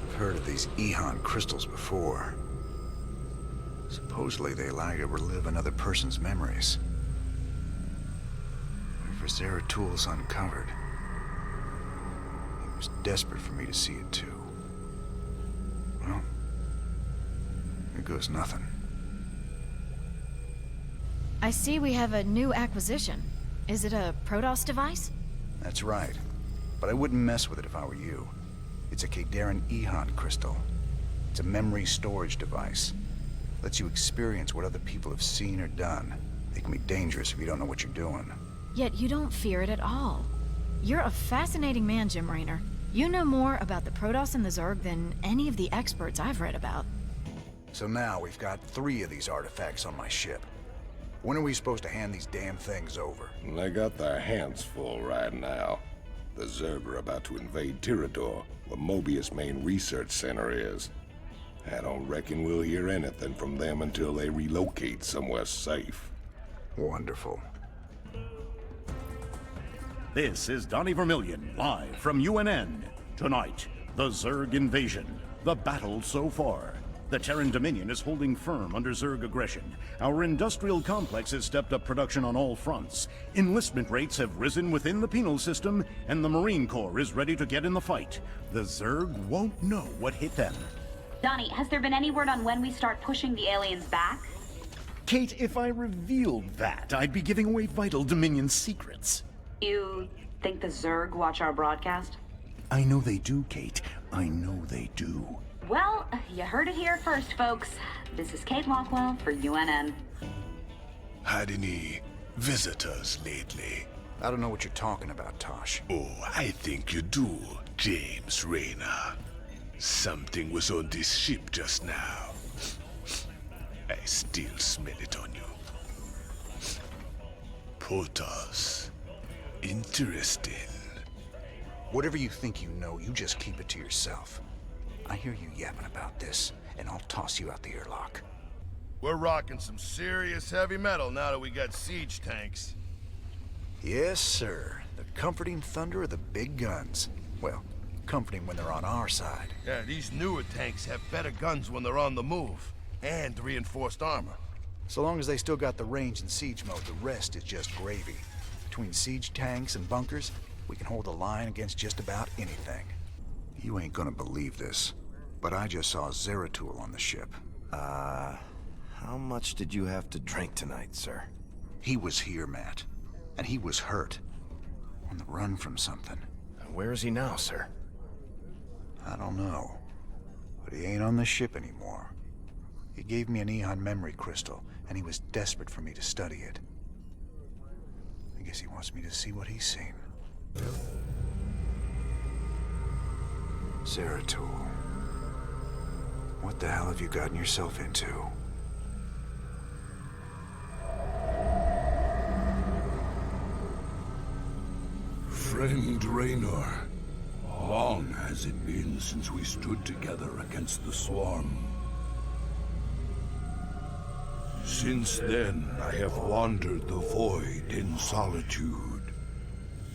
I've heard of these Ehon crystals before. Supposedly they allow you to relive another person's memories. Whatever Zeratul's uncovered, he was desperate for me to see it too. Well, here goes nothing. I see we have a new acquisition. Is it a Protoss device? That's right. But I wouldn't mess with it if I were you. It's a Kadaran Ehon crystal. It's a memory storage device. Lets you experience what other people have seen or done. It can be dangerous if you don't know what you're doing. Yet you don't fear it at all. You're a fascinating man, Jim Raynor. You know more about the Protoss and the Zerg than any of the experts I've read about. So now we've got 3 of these artifacts on my ship. When are we supposed to hand these damn things over? They got their hands full right now. The Zerg are about to invade Tirador, where Mobius' main research center is. I don't reckon we'll hear anything from them until they relocate somewhere safe. Wonderful. This is Donnie Vermillion, live from UNN. Tonight, the Zerg invasion. The battle so far. The Terran Dominion is holding firm under Zerg aggression. Our industrial complex has stepped up production on all fronts. Enlistment rates have risen within the penal system, and the Marine Corps is ready to get in the fight. The Zerg won't know what hit them. Donnie, has there been any word on when we start pushing the aliens back? Kate, if I revealed that, I'd be giving away vital Dominion secrets. You think the Zerg watch our broadcast? I know they do, Kate. I know they do. Well, you heard it here first, folks. This is Kate Lockwell for UNN. Had any visitors lately? I don't know what you're talking about, Tosh. Oh, I think you do, James Raynor. Something was on this ship just now. I still smell it on you. Protoss. Interesting. Whatever you think you know, you just keep it to yourself. I hear you yapping about this, and I'll toss you out the airlock. We're rocking some serious heavy metal now that we got siege tanks. Yes, sir. The comforting thunder of the big guns. Well, comforting when they're on our side. Yeah, these newer tanks have better guns when they're on the move, and reinforced armor. So long as they still got the range in siege mode, the rest is just gravy. Between siege tanks and bunkers, we can hold the line against just about anything. You ain't gonna believe this, but I just saw Zeratul on the ship. How much did you have to drink tonight, sir? He was here, Matt. And he was hurt. On the run from something. Where is he now, sir? I don't know. But he ain't on the ship anymore. He gave me an Ehon memory crystal, and he was desperate for me to study it. I guess he wants me to see what he's seen. Zeratul. What the hell have you gotten yourself into? Friend Raynor, long has it been since we stood together against the Swarm. Since then, I have wandered the void in solitude,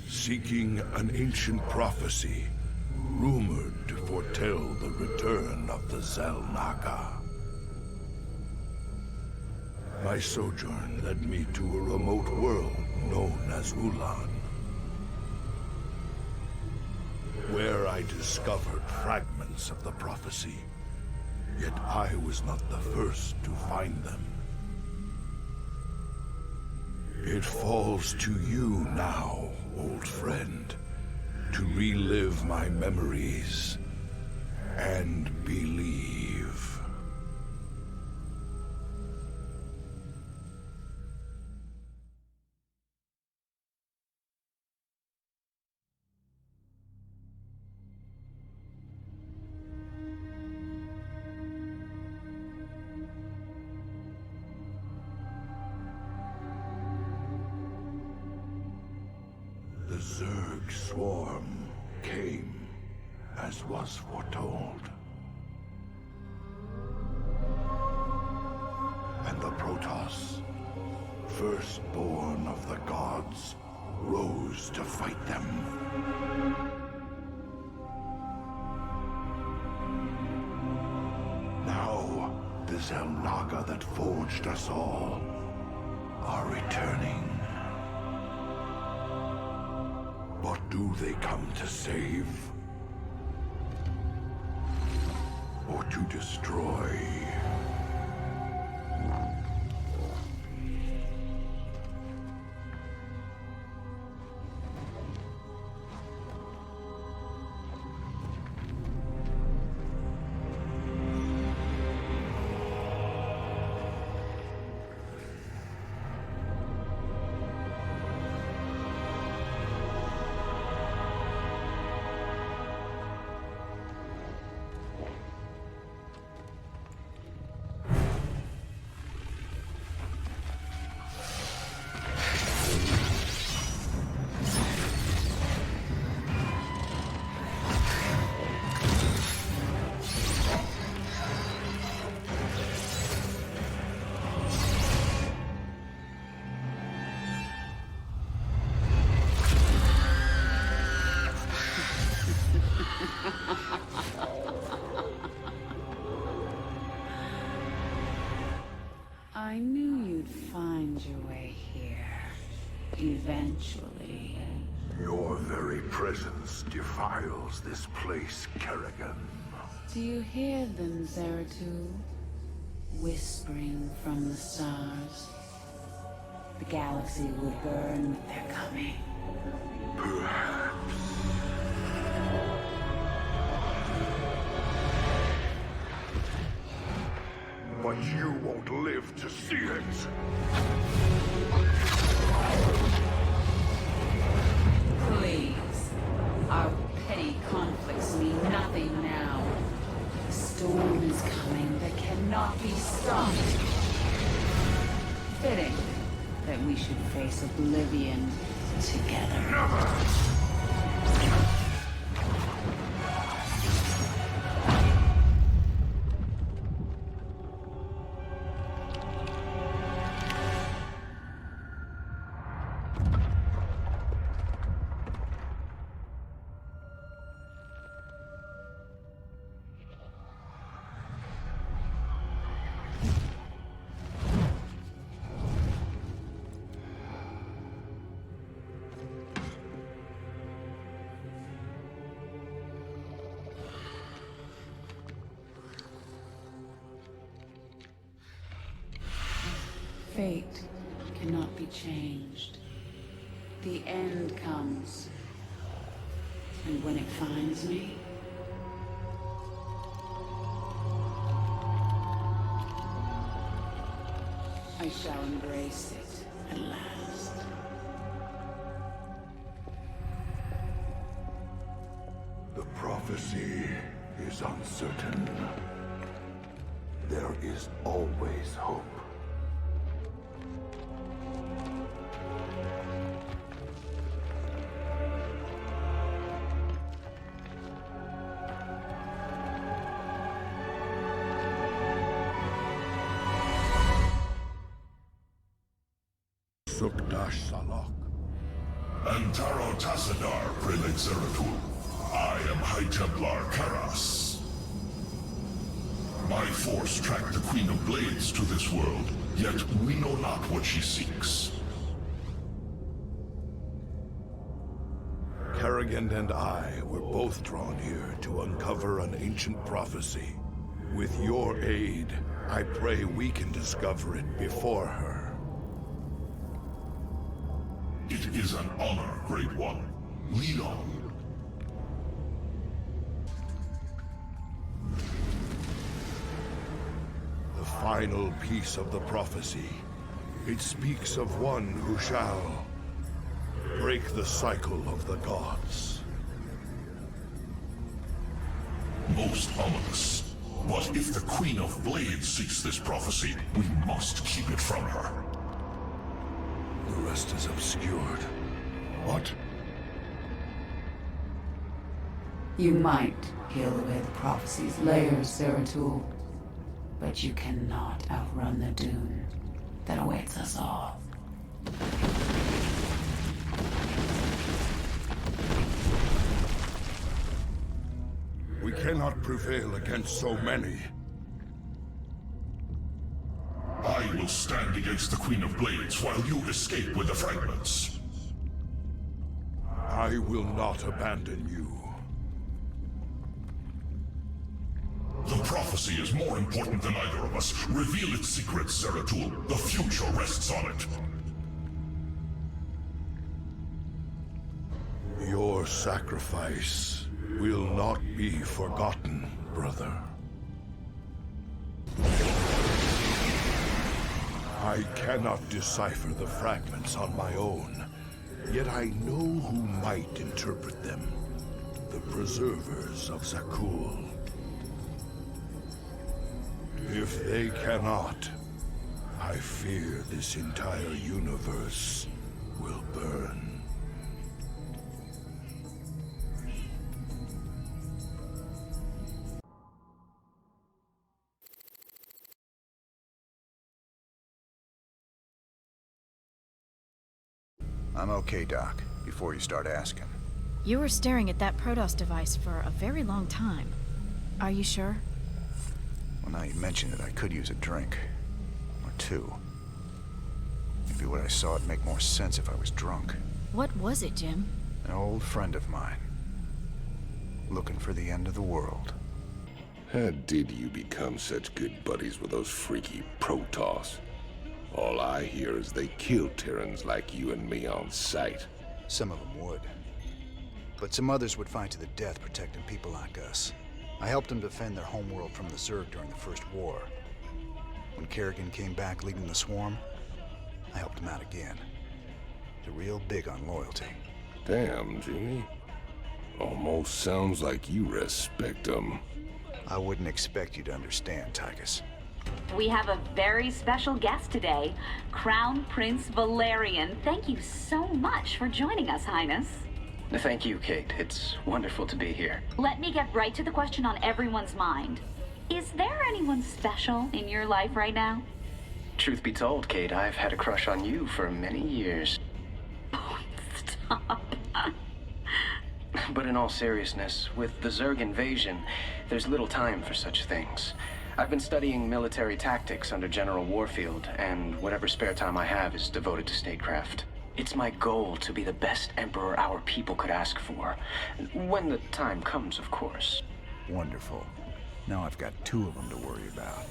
seeking an ancient prophecy, rumored to foretell the return of the Zelnaga. My sojourn led me to a remote world known as Ulan. where I discovered fragments of the prophecy. Yet I was not the first to find them. It falls to you now, old friend, to relive my memories and believe. The Zerg swarm came as was foretold. And the Protoss, firstborn of the gods, rose to fight them. Now, the Xel'Naga that forged us all are returning. What do they come to save? Or to destroy? I knew you'd find your way here. Eventually. Your very presence defiles this place, Kerrigan. Do you hear them, Zeratul? Whispering from the stars. The galaxy will burn with their coming. Perhaps. But you won't live to see it. Please. Our petty conflicts mean nothing now. The storm is coming that cannot be stopped. Fitting that we should face oblivion together. Never! Fate cannot be changed. The end comes. And when it finds me, I shall embrace it at last. The prophecy is uncertain. There is always hope. Sukdash Salak. Antaro Tassadar, Prelate Zeratul. I am High Templar Karas. My force tracked the Queen of Blades to this world, yet we know not what she seeks. Kerrigan and I were both drawn here to uncover an ancient prophecy. With your aid, I pray we can discover it before her. It is an honor, Great One. Lead on. The final piece of the prophecy. It speaks of one who shall break the cycle of the gods. Most ominous. But if the Queen of Blades seeks this prophecy, we must keep it from her. The rest is obscured. What? You might peel away the prophecy's layers, Zeratul, but you cannot outrun the doom that awaits us all. We cannot prevail against so many. I will stand against the Queen of Blades while you escape with the fragments. I will not abandon you. The prophecy is more important than either of us. Reveal its secrets, Zeratul. The future rests on it. Your sacrifice will not be forgotten, brother. I cannot decipher the fragments on my own, yet I know who might interpret them. The preservers of Zakul. If they cannot, I fear this entire universe will burn. I'm okay, Doc, before you start asking. You were staring at that Protoss device for a very long time. Are you sure? Well, now you mention it, I could use a drink. Or two. Maybe what I saw would make more sense if I was drunk. What was it, Jim? An old friend of mine. Looking for the end of the world. How did you become such good buddies with those freaky Protoss? All I hear is they kill Terrans like you and me on sight. Some of them would. But some others would fight to the death protecting people like us. I helped them defend their homeworld from the Zerg during the First War. When Kerrigan came back leading the swarm, I helped him out again. They're real big on loyalty. Damn, Jimmy. Almost sounds like you respect them. I wouldn't expect you to understand, Tychus. We have a very special guest today, Crown Prince Valerian. Thank you so much for joining us, Highness. Thank you, Kate. It's wonderful to be here. Let me get right to the question on everyone's mind. Is there anyone special in your life right now? Truth be told, Kate, I've had a crush on you for many years. Oh, stop. But in all seriousness, with the Zerg invasion, there's little time for such things. I've been studying military tactics under General Warfield, and whatever spare time I have is devoted to statecraft. It's my goal to be the best emperor our people could ask for. When the time comes, of course. Wonderful. Now I've got two of them to worry about.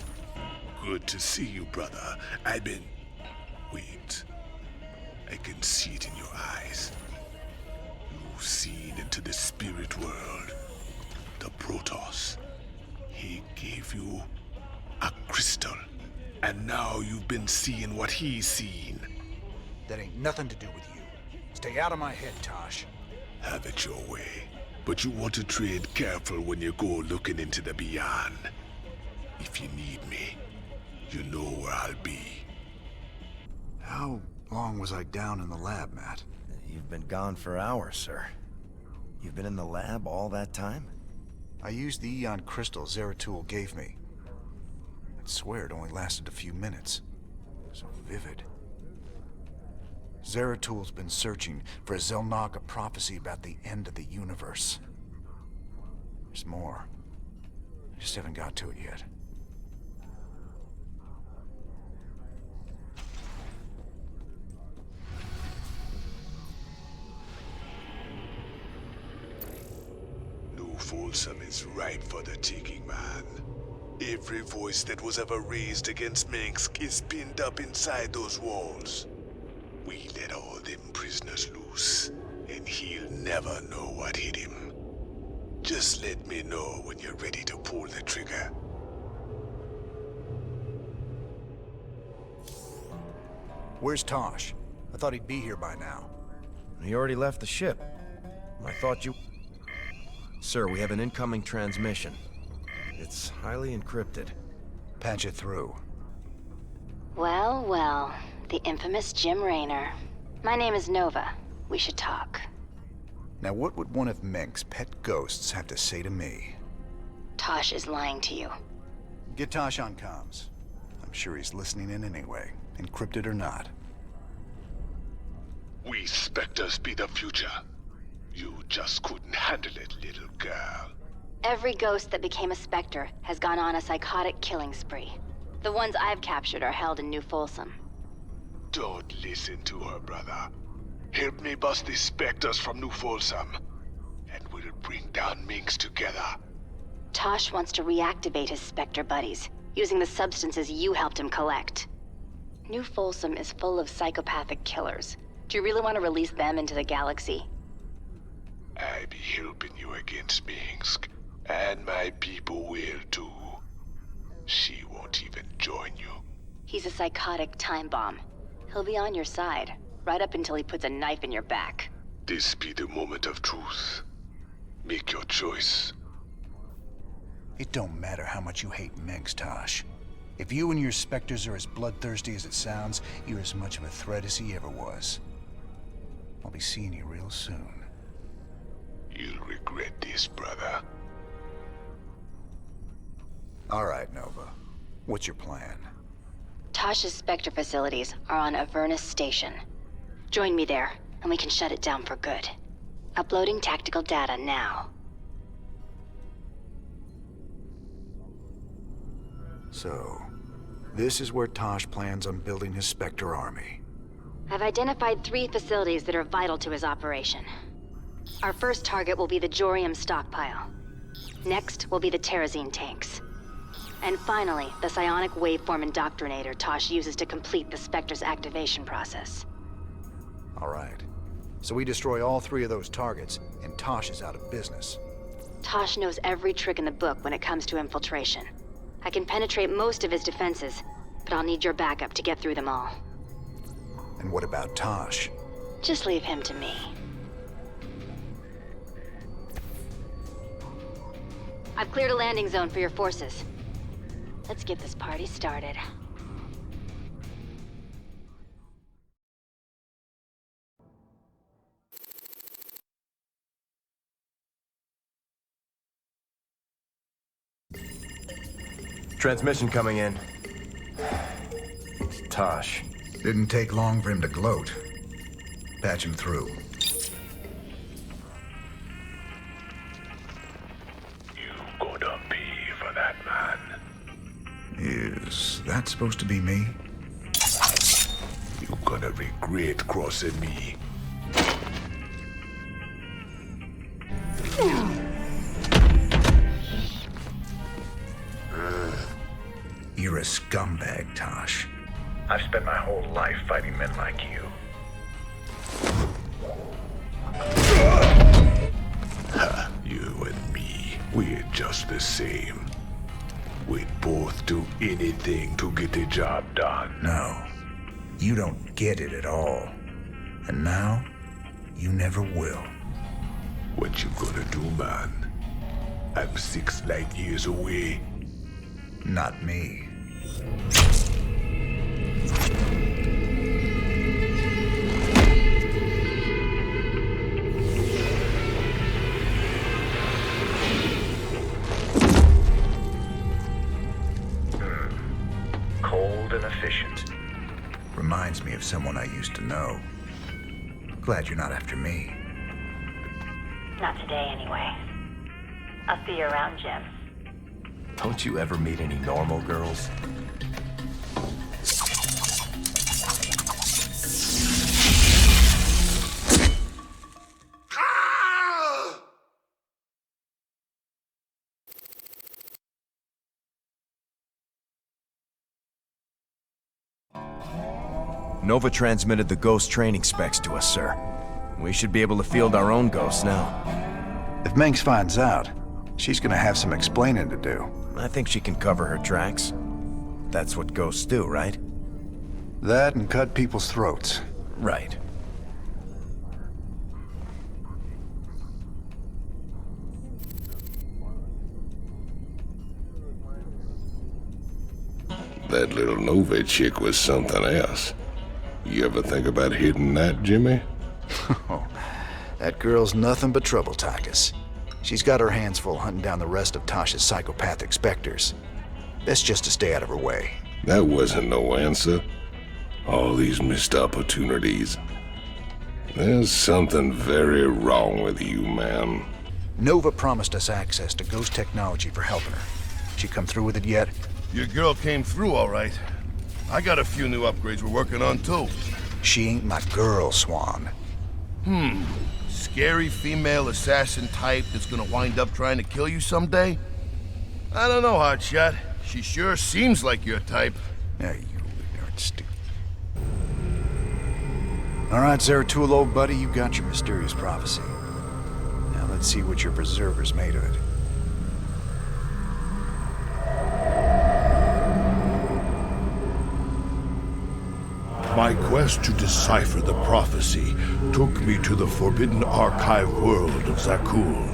Good to see you, brother. Wait. I can see it in your eyes. You've seen into the spirit world. The Protoss. He gave you a crystal. And now you've been seeing what he's seen. That ain't nothing to do with you. Stay out of my head, Tosh. Have it your way. But you want to tread careful when you go looking into the beyond. If you need me, you know where I'll be. How long was I down in the lab, Matt? You've been gone for hours, sir. You've been in the lab all that time? I used the Eon crystal Zeratul gave me. I'd swear it only lasted a few minutes. So vivid. Zeratul's been searching for a Zelnaga prophecy about the end of the universe. There's more. I just haven't got to it yet. Folsom is ripe for the taking, man. Every voice that was ever raised against Minsk is pinned up inside those walls. We let all them prisoners loose, and he'll never know what hit him. Just let me know when you're ready to pull the trigger. Where's Tosh? I thought he'd be here by now. He already left the ship. I thought you... Sir, we have an incoming transmission. It's highly encrypted. Patch it through. Well, well. The infamous Jim Raynor. My name is Nova. We should talk. Now what would one of Mink's pet ghosts have to say to me? Tosh is lying to you. Get Tosh on comms. I'm sure he's listening in anyway, encrypted or not. We Spectres be the future. You just couldn't handle it, little girl. Every ghost that became a Spectre has gone on a psychotic killing spree. The ones I've captured are held in New Folsom. Don't listen to her, brother. Help me bust these Spectres from New Folsom, and we'll bring down Minx together. Tosh wants to reactivate his Spectre buddies, using the substances you helped him collect. New Folsom is full of psychopathic killers. Do you really want to release them into the galaxy? I be helping you against Minsk, and my people will too. She won't even join you. He's a psychotic time bomb. He'll be on your side, right up until he puts a knife in your back. This be the moment of truth. Make your choice. It don't matter how much you hate Minx, Tosh. If you and your Spectres are as bloodthirsty as it sounds, you're as much of a threat as he ever was. I'll be seeing you real soon. You'll regret this, brother. All right, Nova. What's your plan? Tosh's Spectre facilities are on Avernus Station. Join me there, and we can shut it down for good. Uploading tactical data now. So, this is where Tosh plans on building his Spectre army. I've identified 3 facilities that are vital to his operation. Our first target will be the Jorium stockpile. Next will be the Terrazine tanks. And finally, the psionic waveform indoctrinator Tosh uses to complete the Spectre's activation process. All right. So we destroy all 3 of those targets, and Tosh is out of business. Tosh knows every trick in the book when it comes to infiltration. I can penetrate most of his defenses, but I'll need your backup to get through them all. And what about Tosh? Just leave him to me. I've cleared a landing zone for your forces. Let's get this party started. Transmission coming in. It's Tosh. Didn't take long for him to gloat. Patch him through. Gonna pay for that, man. Is that supposed to be me? You're gonna regret crossing me. You're a scumbag, Tosh. I've spent my whole life fighting men like you. Ha, you and me, we're just the same. We'd both do anything to get the job done. No, you don't get it at all. And now, you never will. What you gonna do, man? I'm 6 light years away. Not me. Cold and efficient. Reminds me of someone I used to know. Glad you're not after me. Not today, anyway. I'll see you around, Jim. Don't you ever meet any normal girls? Nova transmitted the Ghost training specs to us, sir. We should be able to field our own Ghosts now. If Mengsk finds out, she's gonna have some explaining to do. I think she can cover her tracks. That's what Ghosts do, right? That and cut people's throats. Right. That little Nova chick was something else. You ever think about hitting that, Jimmy? Oh, that girl's nothing but trouble, Tychus. She's got her hands full hunting down the rest of Tasha's psychopathic specters. Best just to stay out of her way. That wasn't no answer. All these missed opportunities. There's something very wrong with you, man. Nova promised us access to Ghost technology for helping her. She come through with it yet? Your girl came through all right. I got a few new upgrades we're working on too. She ain't my girl, Swan. Scary female assassin type that's gonna wind up trying to kill you someday? I don't know, Hotshot. She sure seems like your type. Yeah, you ignorant stupid. All right, Zeratul, old buddy, you got your mysterious prophecy. Now let's see what your preserver's made of it. My quest to decipher the prophecy took me to the forbidden archive world of Zakul.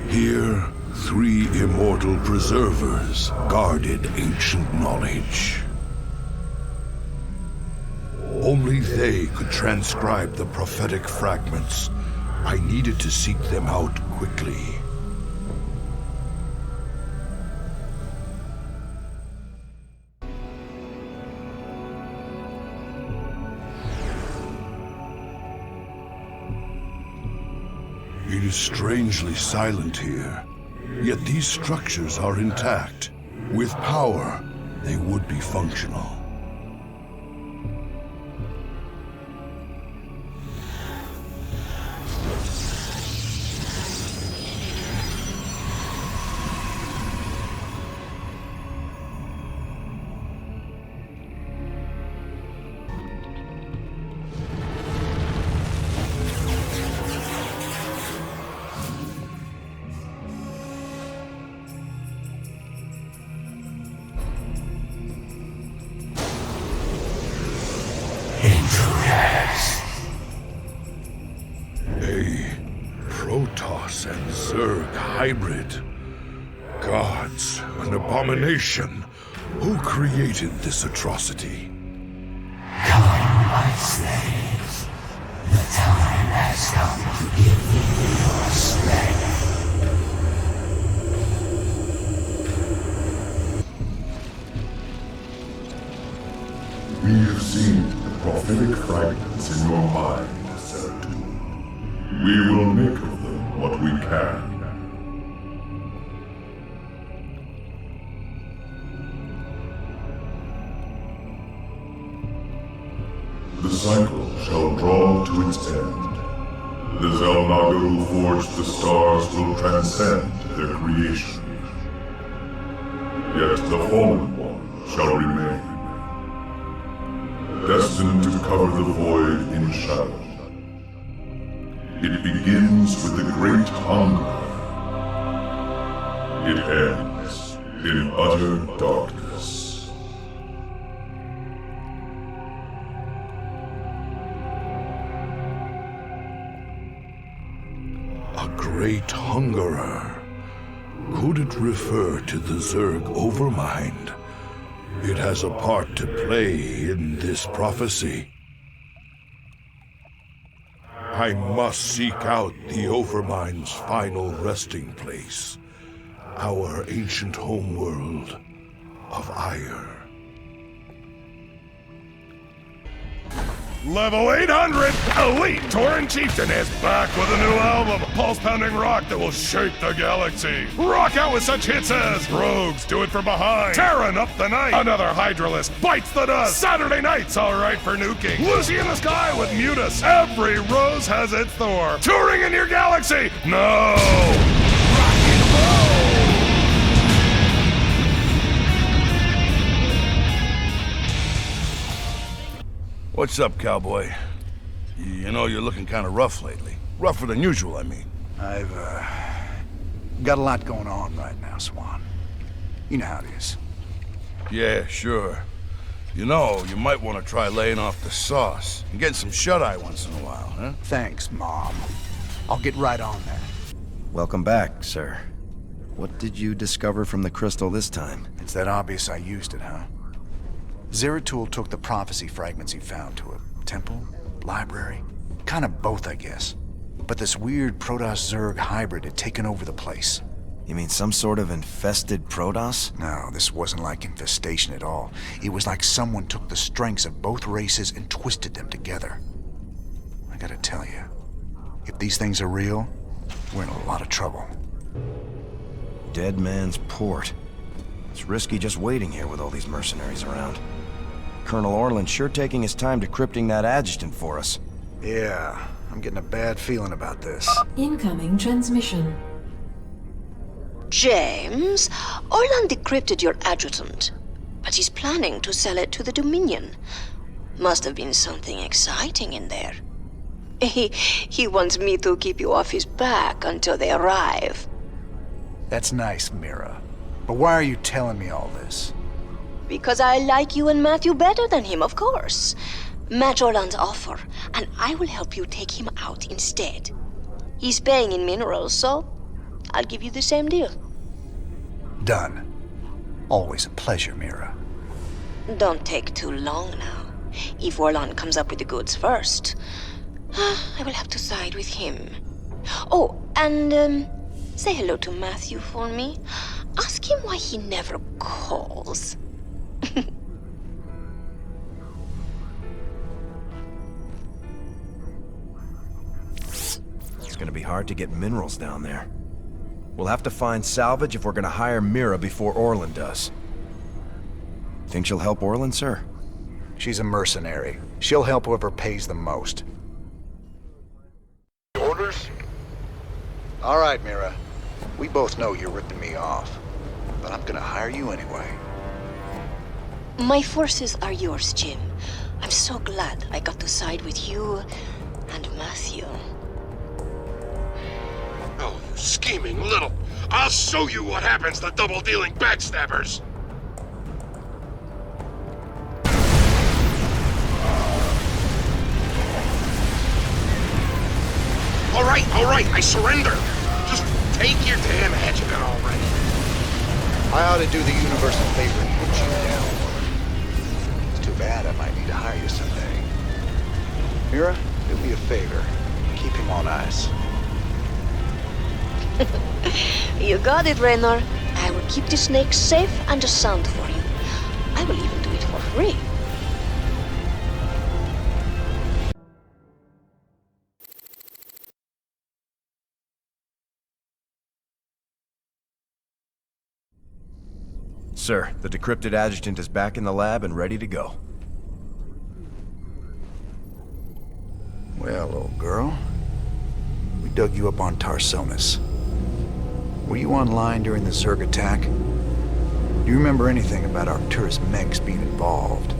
Here, 3 immortal preservers guarded ancient knowledge. Only they could transcribe the prophetic fragments. I needed to seek them out quickly. It is strangely silent here, yet these structures are intact. With power, they would be functional. Protoss and Zerg hybrid. Gods, an abomination. Who created this atrocity? Come, my slaves. The time has come to give you your strength. We have seen the prophetic fragments in your mind, Zeratul. We will make of them what we can. The cycle shall draw to its end. The Zelnaga who forged the stars will transcend their creation. Yet the Fallen One shall remain, destined to cover the void in shadow. It begins with the Great Hunger. It ends in utter darkness. A great hungerer. Could it refer to the Zerg Overmind? It has a part to play in this prophecy. I must seek out the Overmind's final resting place. Our ancient homeworld of Ire. Level 800! Elite Tauren Chieftain is back with a new album, pulse-pounding rock that will shake the galaxy. Rock out with such hits as Rogues Do It From Behind, Terran Up the Night, Another Hydralisk Bites the Dust, Saturday Night's Alright for Nuking, Lucy in the Sky with Mutus, Every Rose Has Its Thorn, Touring in Your Galaxy! No! Rock and roll! What's up, cowboy? You know, you're looking kind of rough lately. Rougher than usual, I mean. I've, got a lot going on right now, Swan. You know how it is. Yeah, sure. You know, you might want to try laying off the sauce and getting some shut-eye once in a while, huh? Thanks, Mom. I'll get right on that. Welcome back, sir. What did you discover from the crystal this time? It's that obvious I used it, huh? Zeratul took the prophecy fragments he found to a temple, library, kind of both, I guess. But this weird Protoss-Zerg hybrid had taken over the place. You mean some sort of infested Protoss? No, this wasn't like infestation at all. It was like someone took the strengths of both races and twisted them together. I gotta tell you, if these things are real, we're in a lot of trouble. Dead Man's Port. It's risky just waiting here with all these mercenaries around. Colonel Orland's sure taking his time decrypting that adjutant for us. Yeah, I'm getting a bad feeling about this. Incoming transmission. James, Orland decrypted your adjutant, but he's planning to sell it to the Dominion. Must have been something exciting in there. He wants me to keep you off his back until they arrive. That's nice, Mira. But why are you telling me all this? Because I like you and Matthew better than him, of course. Match Orland's offer, and I will help you take him out instead. He's paying in minerals, so I'll give you the same deal. Done. Always a pleasure, Mira. Don't take too long now. If Orland comes up with the goods first, I will have to side with him. Oh, and say hello to Matthew for me. Ask him why he never calls. It's gonna be hard to get minerals down there. We'll have to find salvage if we're gonna hire Mira before Orland does. Think she'll help Orland, sir? She's a mercenary. She'll help whoever pays the most. Orders? All right, Mira. We both know you're ripping me off, but I'm gonna hire you anyway. My forces are yours, Jim. I'm so glad I got to side with you and Matthew. Oh, you scheming little... I'll show you what happens to double-dealing backstabbers! All right, I surrender. Just take your damn adjutant already. I ought to do the universe a favor and put you down. It's too bad I might need to hire you someday. Mira, do me a favor. Keep him on ice. You got it, Raynor. I will keep the snake safe and sound for you. I will even do it for free. Sir, the decrypted adjutant is back in the lab and ready to go. Well, old girl, we dug you up on Tarsonis. Were you online during the Zerg attack? Do you remember anything about Arcturus Mengs being involved?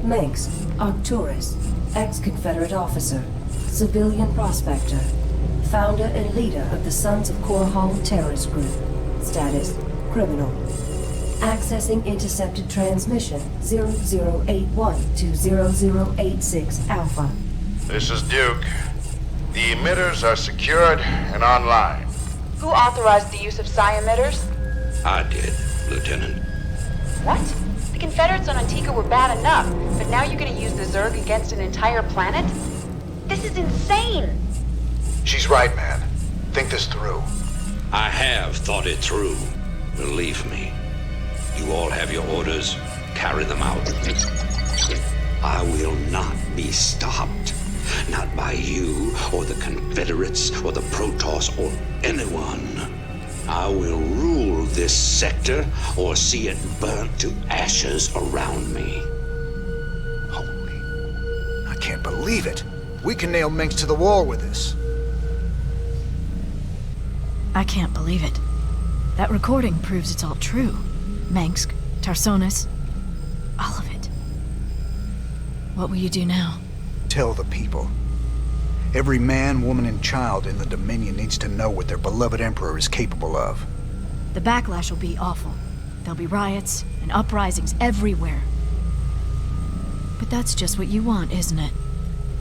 Mengs, Arcturus, ex-Confederate officer, civilian prospector, founder and leader of the Sons of Korhal terrorist group. Status, criminal. Accessing intercepted transmission 0081 to 0086 Alpha. This is Duke. The emitters are secured and online. Who authorized the use of psi emitters? I did, Lieutenant. What? The Confederates on Antigua were bad enough, but now you're gonna use the Zerg against an entire planet? This is insane! She's right, man. Think this through. I have thought it through. Believe me. You all have your orders. Carry them out. I will not be stopped. Not by you, or the Confederates, or the Protoss, or anyone. I will rule this sector, or see it burnt to ashes around me. I can't believe it. We can nail Mengs to the wall with this. I can't believe it. That recording proves it's all true. Mengs, Tarsonis, all of it. What will you do now? Tell the people. Every man, woman, and child in the Dominion needs to know what their beloved Emperor is capable of. The backlash will be awful. There'll be riots and uprisings everywhere. But that's just what you want, isn't it?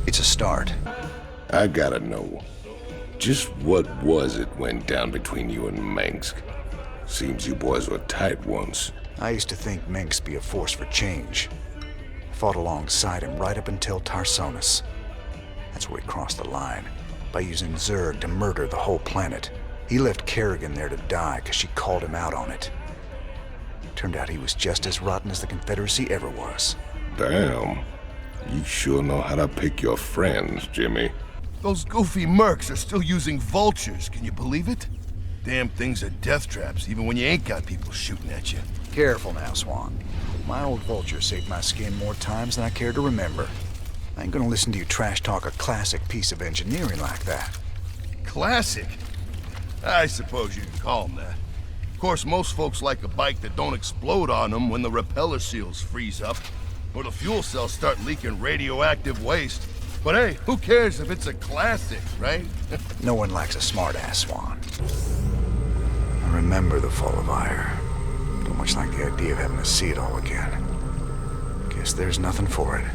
It's a start. I gotta know. Just what was it went down between you and Mengsk? Seems you boys were tight once. I used to think Mengsk be a force for change. Fought alongside him right up until Tarsonis. That's where he crossed the line, by using Zerg to murder the whole planet. He left Kerrigan there to die because she called him out on it. Turned out he was just as rotten as the Confederacy ever was. Damn. You sure know how to pick your friends, Jimmy. Those goofy mercs are still using vultures, can you believe it? Damn things are death traps, even when you ain't got people shooting at you. Careful now, Swan. My old vulture saved my skin more times than I care to remember. I ain't gonna listen to you trash talk a classic piece of engineering like that. Classic? I suppose you can call them that. Of course, most folks like a bike that don't explode on them when the repeller seals freeze up, or the fuel cells start leaking radioactive waste. But hey, who cares if it's a classic, right? No one likes a smart-ass, Swan. I remember the Fall of Ire. Don't much like the idea of having to see it all again. Guess there's nothing for it.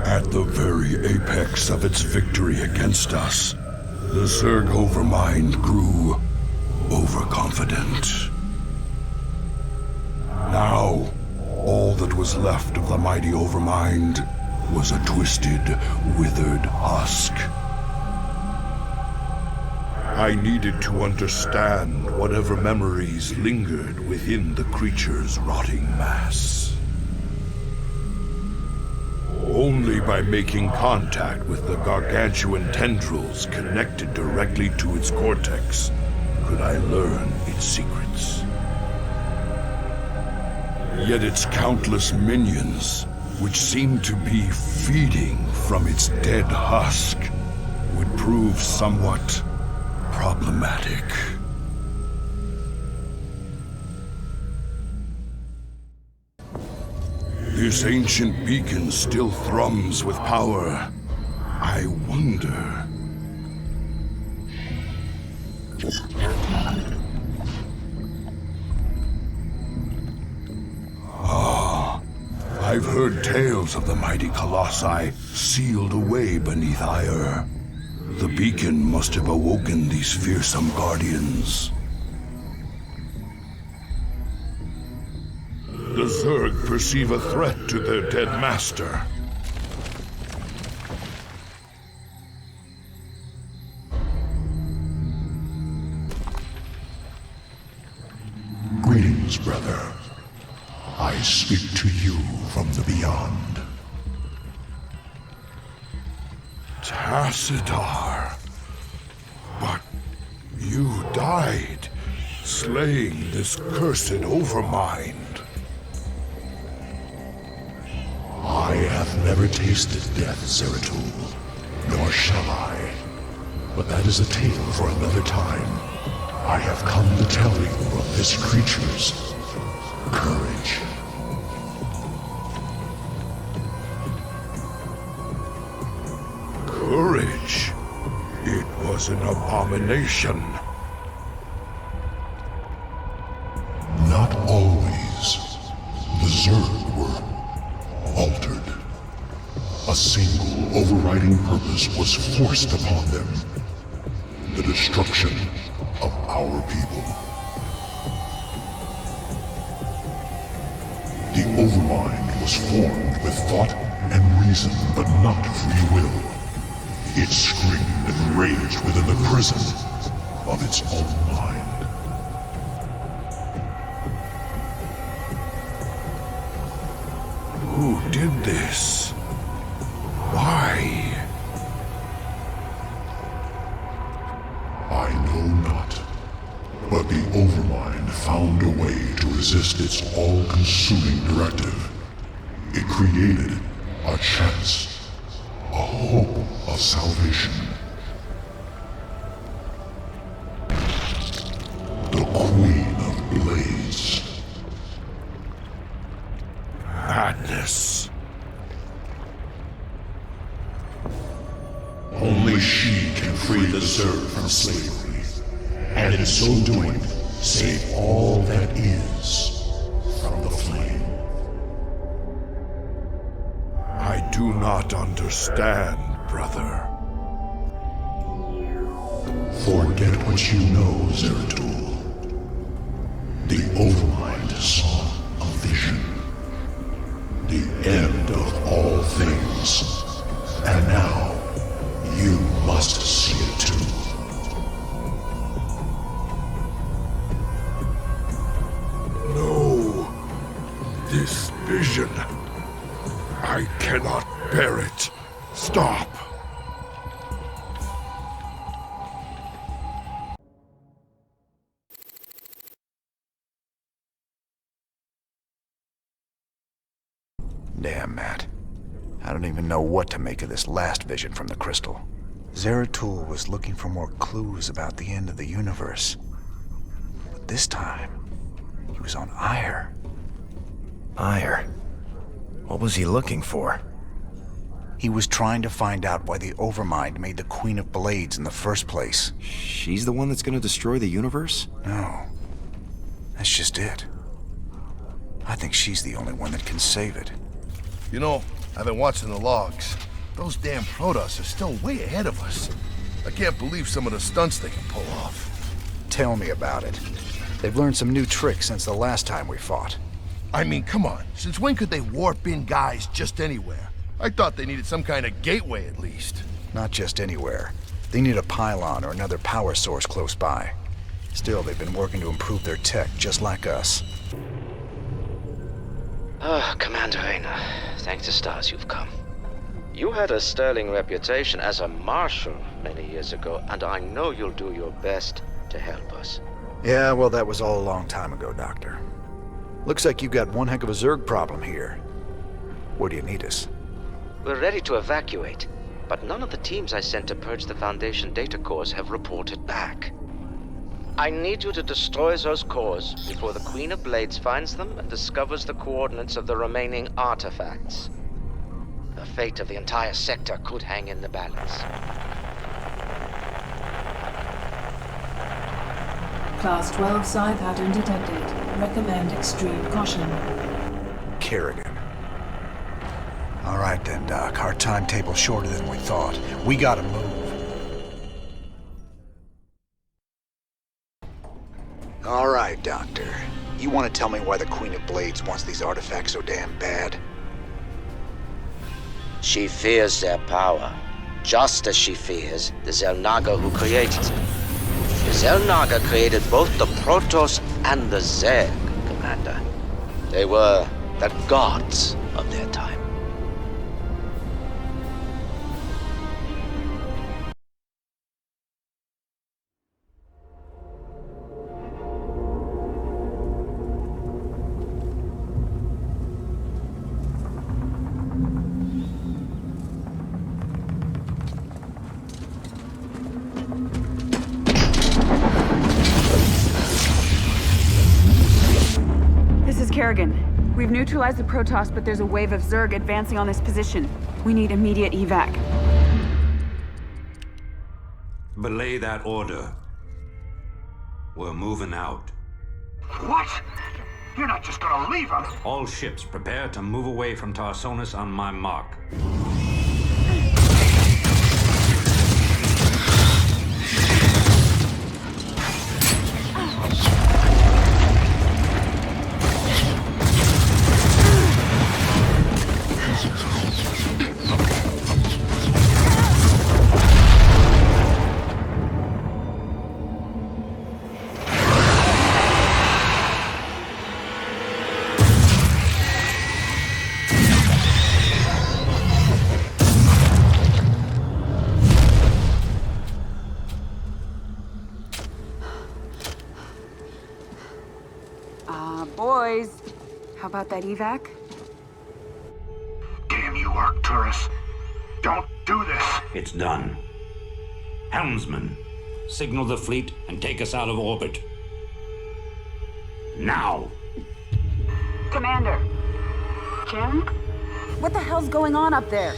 At the very apex of its victory against us, the Zerg Overmind grew overconfident. Now, all that was left of the mighty Overmind was a twisted, withered husk. I needed to understand whatever memories lingered within the creature's rotting mass. Only by making contact with the gargantuan tendrils connected directly to its cortex could I learn its secrets. Yet its countless minions, which seemed to be feeding from its dead husk, would prove somewhat problematic. This ancient beacon still thrums with power. I wonder... I've heard tales of the mighty colossi sealed away beneath ire. The beacon must have awoken these fearsome guardians. The Zerg perceive a threat to their dead master. Greetings, brother. I speak to you from the beyond. Tassadar. But you died, slaying this cursed Overmind. I have never tasted death, Zeratul, nor shall I. But that is a tale for another time. I have come to tell you of this creature's courage. Courage? It was an abomination. Not always. The Zerg were altered. A single overriding purpose was forced upon them. The destruction of our people. The Overmind was formed with thought and reason, but not free will. It screamed and raged within the prison of its own mind. Who did this? Why? I know not. But the Overmind found a way to resist its all-consuming directive. It created a chance, a hope of salvation. The Queen Only she can free the Zerg from slavery, and in so doing, save all that is from the flame. I do not understand, brother. Forget what you know, Zeratul. The Overmind saw a vision. The end of all things. And now, you must see it too. No. This vision. I cannot bear it. Stop. Damn, Matt. I don't even know what to make of this last vision from the crystal. Zeratul was looking for more clues about the end of the universe. But this time, he was on Ire. Ire? What was he looking for? He was trying to find out why the Overmind made the Queen of Blades in the first place. She's the one that's gonna destroy the universe? No. That's just it. I think she's the only one that can save it. You know, I've been watching the logs. Those damn Protoss are still way ahead of us. I can't believe some of the stunts they can pull off. Tell me about it. They've learned some new tricks since the last time we fought. I mean, come on. Since when could they warp in guys just anywhere? I thought they needed some kind of gateway at least. Not just anywhere. They need a pylon or another power source close by. Still, they've been working to improve their tech just like us. Commander Rayner, thank the stars you've come. You had a sterling reputation as a marshal many years ago, and I know you'll do your best to help us. Yeah, well, that was all a long time ago, Doctor. Looks like you've got one heck of a Zerg problem here. Where do you need us? We're ready to evacuate, but none of the teams I sent to purge the Foundation data cores have reported back. I need you to destroy those cores before the Queen of Blades finds them and discovers the coordinates of the remaining artifacts. The fate of the entire sector could hang in the balance. Class 12 psi pattern detected. Recommend extreme caution. Kerrigan. All right then, Doc. Our timetable's shorter than we thought. We gotta move. All right, Doctor. You want to tell me why the Queen of Blades wants these artifacts so damn bad? She fears their power, just as she fears the Xel'Naga who created them. The Xel'Naga created both the Protoss and the Zerg, Commander. They were the gods of their time. Kerrigan, we've neutralized the Protoss, but there's a wave of Zerg advancing on this position. We need immediate evac. Belay that order. We're moving out. What? You're not just gonna leave us? All ships prepare to move away from Tarsonis on my mark. Boys, how about that evac? Damn you, Arcturus. Don't do this. It's done. Helmsman, signal the fleet and take us out of orbit. Now! Commander. Jim? What the hell's going on up there?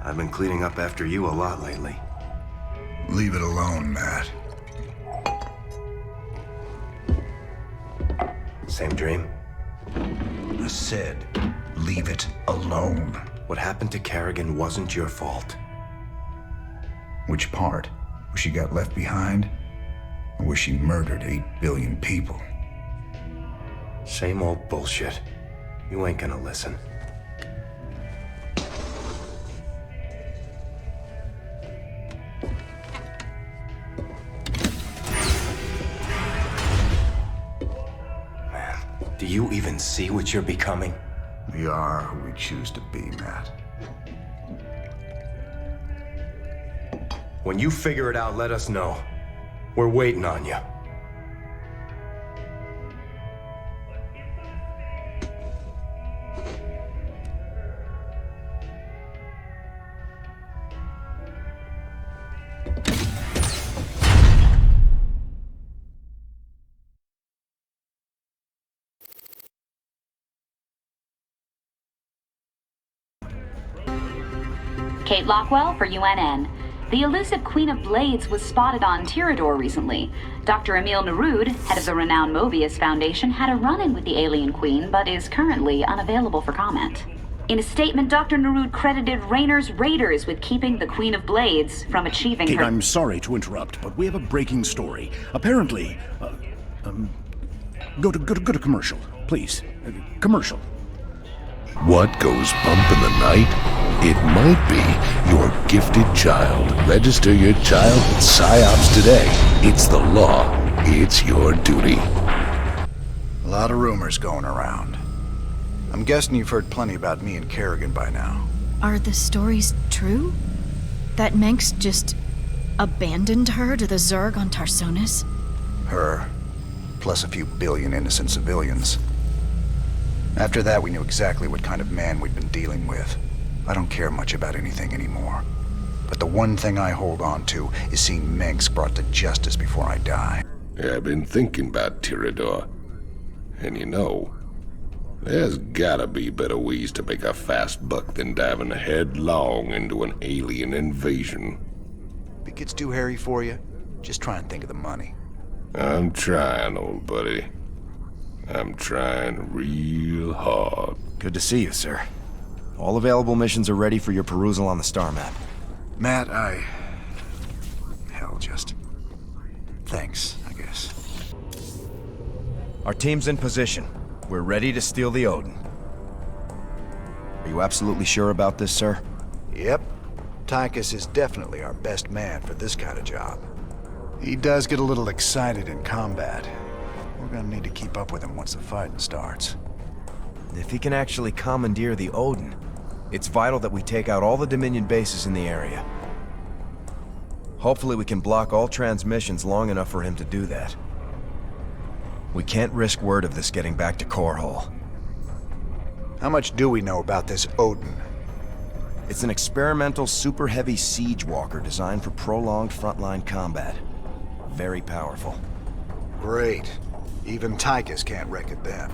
I've been cleaning up after you a lot lately. Leave it alone, Matt. Same dream? I said, leave it alone. What happened to Kerrigan wasn't your fault. Which part? Where she got left behind? Or where she murdered 8 billion people? Same old bullshit. You ain't gonna listen. Man, do you even see what you're becoming? We are who we choose to be, Matt. When you figure it out, let us know. We're waiting on you. Kate Lockwell for UNN. The elusive Queen of Blades was spotted on Tirador recently. Dr. Emil Nerud, head of the renowned Mobius Foundation, had a run-in with the alien queen, but is currently unavailable for comment. In a statement, Dr. Nerud credited Raynor's Raiders with keeping the Queen of Blades from achieving Kate, her... I'm sorry to interrupt, but we have a breaking story. Apparently, go to commercial, please. Commercial. What goes bump in the night? It might be your gifted child. Register your child with PsyOps today. It's the law. It's your duty. A lot of rumors going around. I'm guessing you've heard plenty about me and Kerrigan by now. Are the stories true? That Menks just abandoned her to the Zerg on Tarsonis? Her, plus a few billion innocent civilians. After that, we knew exactly what kind of man we'd been dealing with. I don't care much about anything anymore. But the one thing I hold on to is seeing Menks brought to justice before I die. Yeah, I've been thinking about Tirador. And you know, there's gotta be better ways to make a fast buck than diving headlong into an alien invasion. If it gets too hairy for you, just try and think of the money. I'm trying, old buddy. I'm trying real hard. Good to see you, sir. All available missions are ready for your perusal on the star map. Matt, hell, just... thanks, I guess. Our team's in position. We're ready to steal the Odin. Are you absolutely sure about this, sir? Yep. Tychus is definitely our best man for this kind of job. He does get a little excited in combat. We're gonna need to keep up with him once the fighting starts. If he can actually commandeer the Odin, it's vital that we take out all the Dominion bases in the area. Hopefully we can block all transmissions long enough for him to do that. We can't risk word of this getting back to Core Hole. How much do we know about this Odin? It's an experimental super heavy siege walker designed for prolonged frontline combat. Very powerful. Great. Even Tychus can't wreck it then.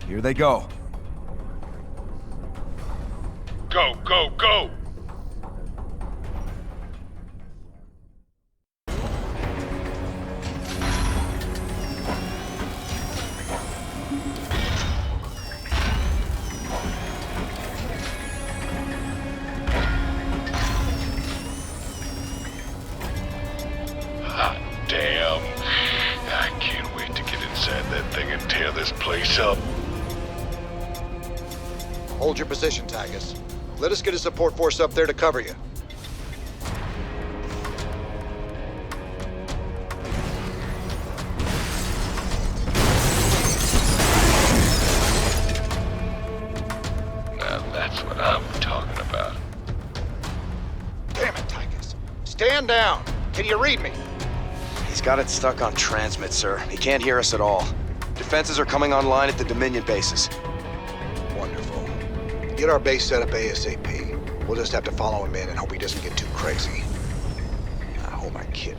Here they go. Go, go, go! Hot damn. I can't wait to get inside that thing and tear this place up. Hold your position, Tychus. Let us get a support force up there to cover you. Now that's what I'm talking about. Damn it, Tychus. Stand down. Can you read me? He's got it stuck on transmit, sir. He can't hear us at all. Defenses are coming online at the Dominion bases. Wonderful. Get our base set up ASAP. We'll just have to follow him in and hope he doesn't get too crazy. Who am I kidding?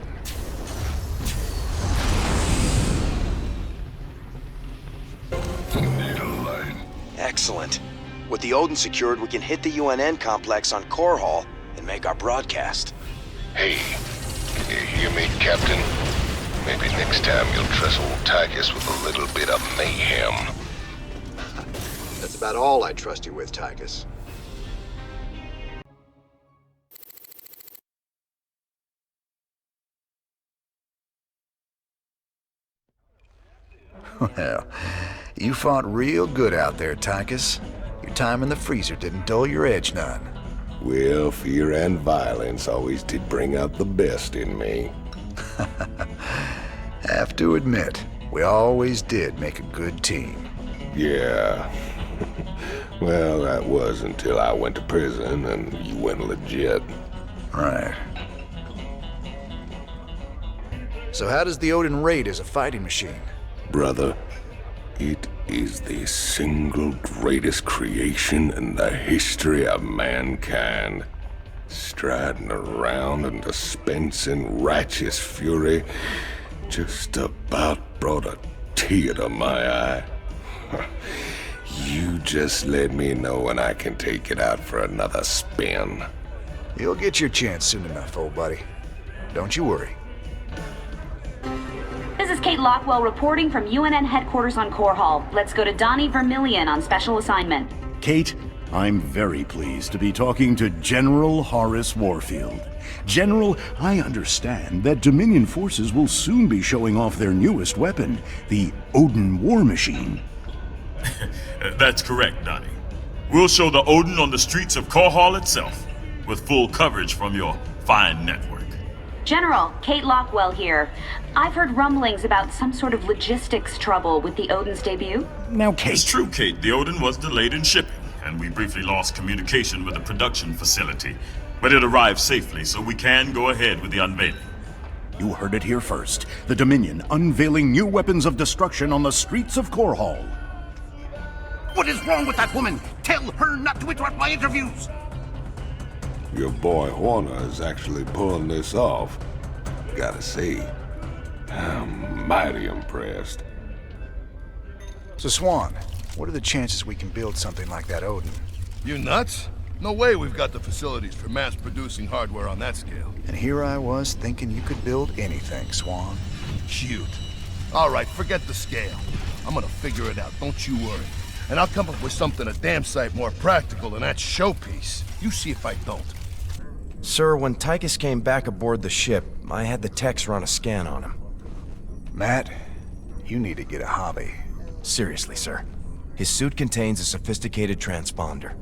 Need a light. Excellent. With the Odin secured, we can hit the UNN complex on Core Hall and make our broadcast. Hey, can you hear me, Captain? Maybe next time you'll trust old Tychus with a little bit of mayhem. That's about all I trust you with, Tychus. Well, you fought real good out there, Tychus. Your time in the freezer didn't dull your edge none. Well, fear and violence always did bring out the best in me. Have to admit, we always did make a good team. Yeah. Well, that was until I went to prison and you went legit. Right. So how does the Odin rate as a fighting machine? Brother, it is the single greatest creation in the history of mankind. Striding around and dispensing righteous fury just about brought a tear to my eye. You just let me know when I can take it out for another spin. You'll get your chance soon enough, old buddy. Don't you worry. This is Kate Lockwell reporting from UNN headquarters on Core Hall. Let's go to Donnie Vermillion on special assignment. Kate, I'm very pleased to be talking to General Horace Warfield. General, I understand that Dominion forces will soon be showing off their newest weapon, the Odin War Machine. That's correct, Donnie. We'll show the Odin on the streets of Core Hall itself, with full coverage from your fine network. General, Kate Lockwell here. I've heard rumblings about some sort of logistics trouble with the Odin's debut. Now, Kate... It's true, Kate. The Odin was delayed in shipping, and we briefly lost communication with the production facility. But it arrived safely, so we can go ahead with the unveiling. You heard it here first. The Dominion unveiling new weapons of destruction on the streets of Core Hall. What is wrong with that woman? Tell her not to interrupt my interviews! Your boy Horner is actually pulling this off. Gotta say, I'm mighty impressed. So Swan, what are the chances we can build something like that Odin? You nuts? No way we've got the facilities for mass-producing hardware on that scale. And here I was thinking you could build anything, Swan. Cute. All right, forget the scale. I'm gonna figure it out, don't you worry. And I'll come up with something a damn sight more practical than that showpiece. You see if I don't. Sir, when Tychus came back aboard the ship, I had the techs run a scan on him. Matt, you need to get a hobby. Seriously, sir. His suit contains a sophisticated transponder.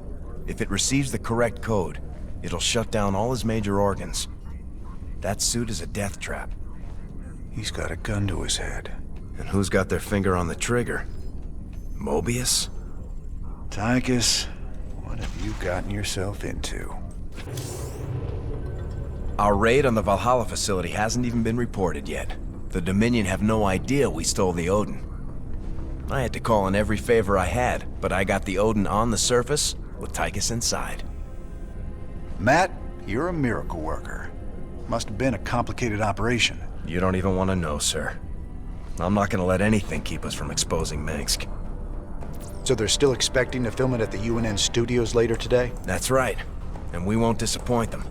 If it receives the correct code, it'll shut down all his major organs. That suit is a death trap. He's got a gun to his head. And who's got their finger on the trigger? Mobius? Tychus, what have you gotten yourself into? Our raid on the Valhalla facility hasn't even been reported yet. The Dominion have no idea we stole the Odin. I had to call in every favor I had, but I got the Odin on the surface with Tychus inside. Matt, you're a miracle worker. Must have been a complicated operation. You don't even want to know, sir. I'm not gonna let anything keep us from exposing Minsk. So they're still expecting to film it at the UNN studios later today? That's right. And we won't disappoint them.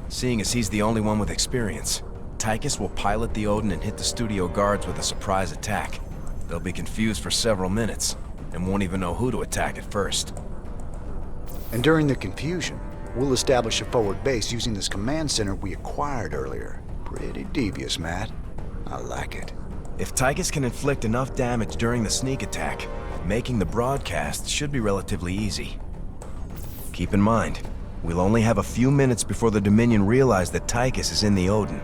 Seeing as he's the only one with experience, Tychus will pilot the Odin and hit the studio guards with a surprise attack. They'll be confused for several minutes, and won't even know who to attack at first. And during the confusion, we'll establish a forward base using this command center we acquired earlier. Pretty devious, Matt. I like it. If Tychus can inflict enough damage during the sneak attack, making the broadcast should be relatively easy. Keep in mind, we'll only have a few minutes before the Dominion realize that Tychus is in the Odin.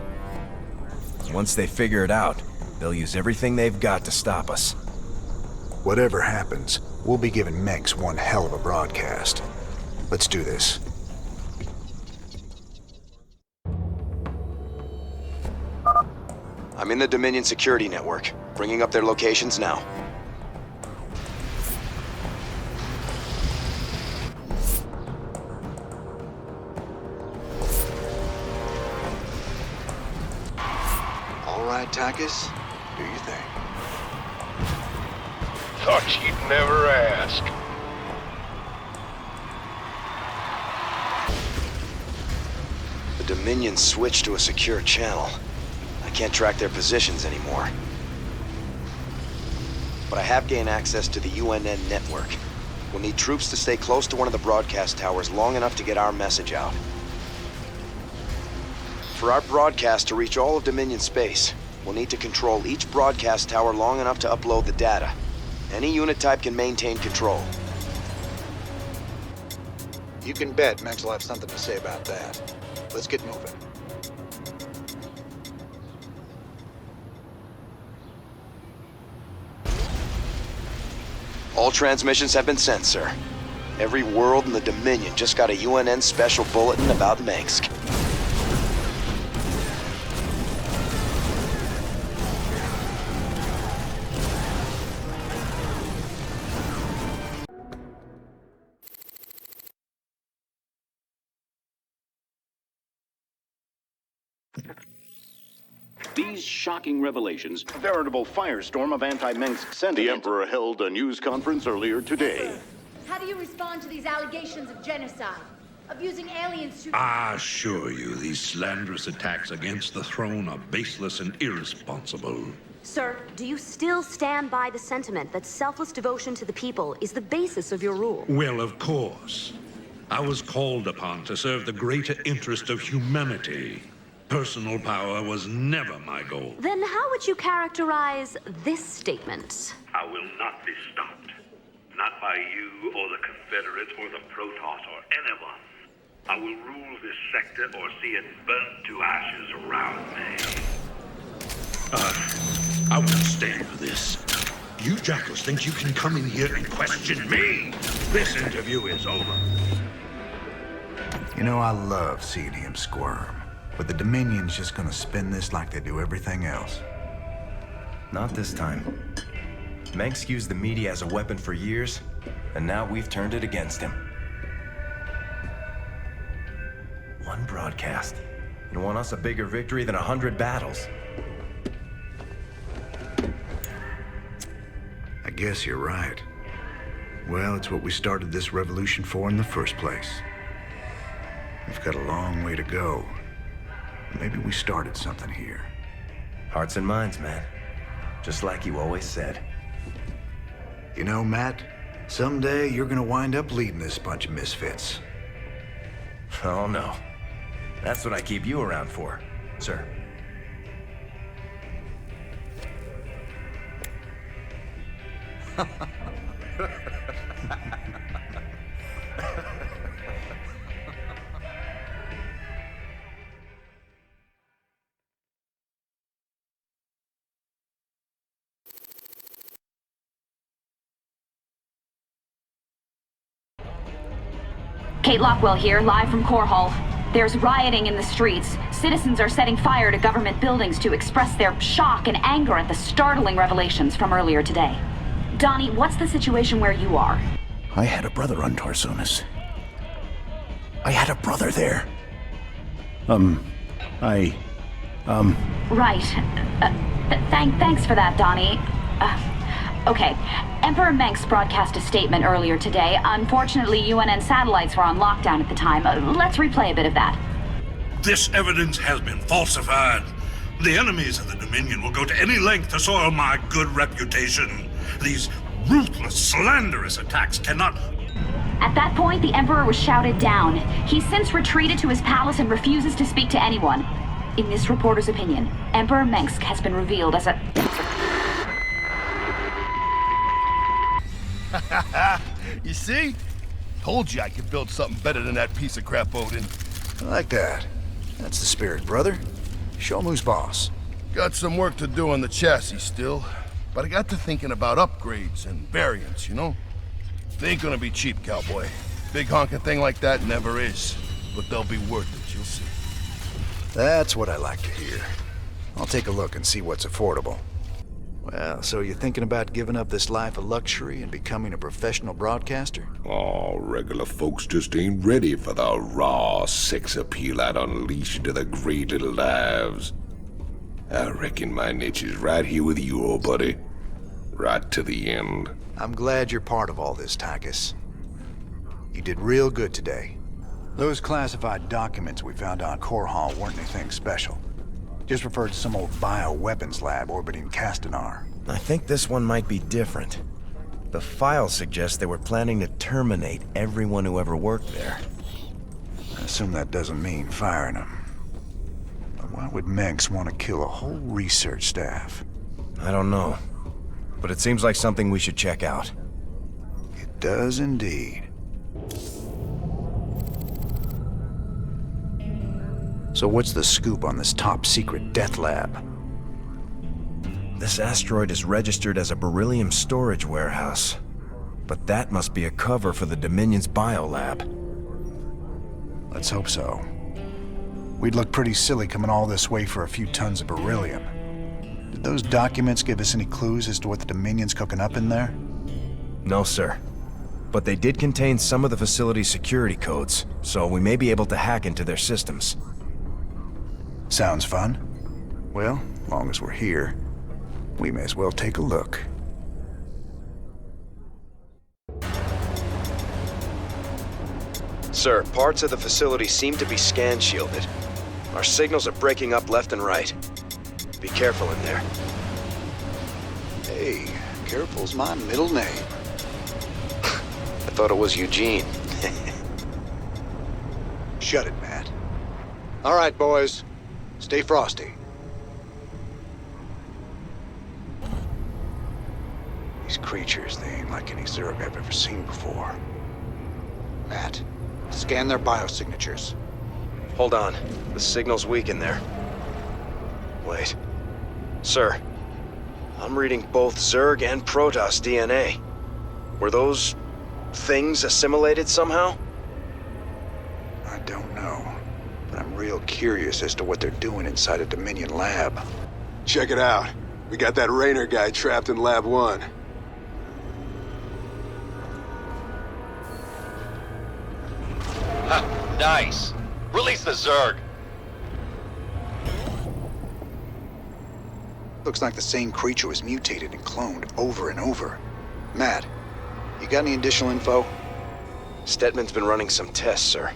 Once they figure it out, they'll use everything they've got to stop us. Whatever happens, we'll be giving Menks one hell of a broadcast. Let's do this. I'm in the Dominion security network, bringing up their locations now. All right, Tychus, do your thing. Thought you'd never ask. Dominion switched to a secure channel. I can't track their positions anymore. But I have gained access to the UNN network. We'll need troops to stay close to one of the broadcast towers long enough to get our message out. For our broadcast to reach all of Dominion space, we'll need to control each broadcast tower long enough to upload the data. Any unit type can maintain control. You can bet Max will have something to say about that. Let's get moving. All transmissions have been sent, sir. Every world in the Dominion just got a UNN special bulletin about Mengsk. These shocking revelations, a veritable firestorm of anti-Mengsk sentiment. The Emperor held a news conference earlier today. How do you respond to these allegations of genocide? Of using aliens to... I assure you, these slanderous attacks against the throne are baseless and irresponsible. Sir, do you still stand by the sentiment that selfless devotion to the people is the basis of your rule? Well, of course. I was called upon to serve the greater interest of humanity. Personal power was never my goal. Then how would you characterize this statement? I will not be stopped. Not by you or the Confederates or the Protoss or anyone. I will rule this sector or see it burnt to ashes around me. I won't stand for this. You jackals think you can come in here and question me? This interview is over. You know, I love seeing him squirm. But the Dominion's just gonna spin this like they do everything else. Not this time. Mengsk used the media as a weapon for years, and now we've turned it against him. One broadcast. You won us a bigger victory than 100 battles. I guess you're right. Well, it's what we started this revolution for in the first place. We've got a long way to go. Maybe we started something here. Hearts and minds, man. Just like you always said. You know, Matt, someday you're gonna wind up leading this bunch of misfits. Oh, no. That's what I keep you around for, sir. Kate Lockwell here, live from Core Hall. There's rioting in the streets. Citizens are setting fire to government buildings to express their shock and anger at the startling revelations from earlier today. Donnie, what's the situation where you are? I had a brother on Tarsonis. I had a brother there. Right. Thanks for that, Donnie. Okay. Emperor Mengsk broadcast a statement earlier today. Unfortunately, UNN satellites were on lockdown at the time. Let's replay a bit of that. This evidence has been falsified. The enemies of the Dominion will go to any length to soil my good reputation. These ruthless, slanderous attacks cannot... At that point, the Emperor was shouted down. He's since retreated to his palace and refuses to speak to anyone. In this reporter's opinion, Emperor Mengsk has been revealed as a... You see? Told you I could build something better than that piece of crap, Odin. I like that. That's the spirit, brother. Show him who's boss. Got some work to do on the chassis still, but I got to thinking about upgrades and variants, you know? They ain't gonna be cheap, cowboy. Big honking thing like that never is, but they'll be worth it, you'll see. That's what I like to hear. I'll take a look and see what's affordable. Well, so you're thinking about giving up this life of luxury and becoming a professional broadcaster? Oh, regular folks just ain't ready for the raw sex appeal I'd unleash into the great little lives. I reckon my niche is right here with you, old buddy. Right to the end. I'm glad you're part of all this, Tychus. You did real good today. Those classified documents we found on Core Hall weren't anything special. Just referred to some old bioweapons lab orbiting Castanar. I think this one might be different. The file suggests they were planning to terminate everyone who ever worked there. I assume that doesn't mean firing them. But why would Mengs want to kill a whole research staff? I don't know. But it seems like something we should check out. It does indeed. So what's the scoop on this top-secret death lab? This asteroid is registered as a beryllium storage warehouse. But that must be a cover for the Dominion's biolab. Let's hope so. We'd look pretty silly coming all this way for a few tons of beryllium. Did those documents give us any clues as to what the Dominion's cooking up in there? No, sir. But they did contain some of the facility's security codes, so we may be able to hack into their systems. Sounds fun. Well, as long as we're here, we may as well take a look. Sir, parts of the facility seem to be scan-shielded. Our signals are breaking up left and right. Be careful in there. Hey, careful's my middle name. I thought it was Eugene. Shut it, Matt. All right, boys. Stay frosty. These creatures, they ain't like any Zerg I've ever seen before. Matt, scan their biosignatures. Hold on. The signal's weak in there. Wait. Sir, I'm reading both Zerg and Protoss DNA. Were those things assimilated somehow? I don't know, but I'm real curious as to what they're doing inside a Dominion lab. Check it out. We got that Raynor guy trapped in Lab 1. Ha! Nice! Release the Zerg! Looks like the same creature was mutated and cloned over and over. Matt, you got any additional info? Stetman's been running some tests, sir.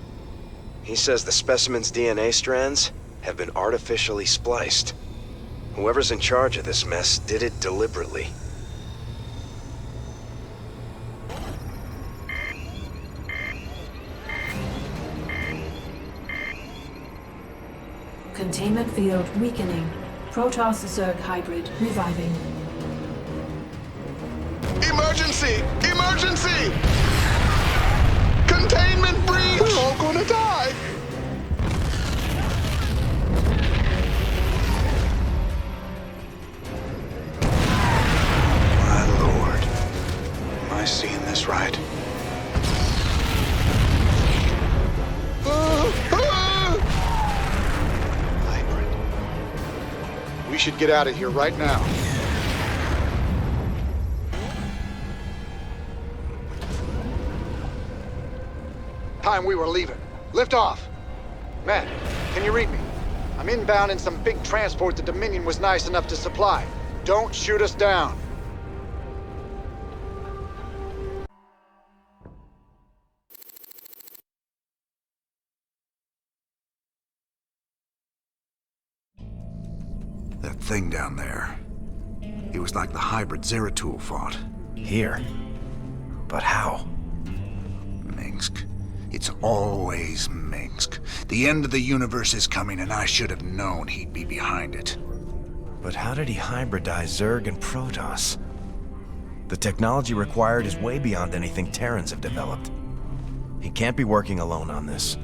He says the specimen's DNA strands have been artificially spliced. Whoever's in charge of this mess did it deliberately. Containment field weakening. Protoss-Zerg hybrid reviving. Emergency! Emergency! Containment breach! We're all gonna die! My lord. Am I seeing this right? We should get out of here right now. Time we were leaving. Lift off. Matt, can you read me? I'm inbound in some big transport the Dominion was nice enough to supply. Don't shoot us down. That thing down there. It was like the hybrid Zeratul fought. Here? But how? Minsk. It's always Minsk. The end of the universe is coming, and I should have known he'd be behind it. But how did he hybridize Zerg and Protoss? The technology required is way beyond anything Terrans have developed. He can't be working alone on this.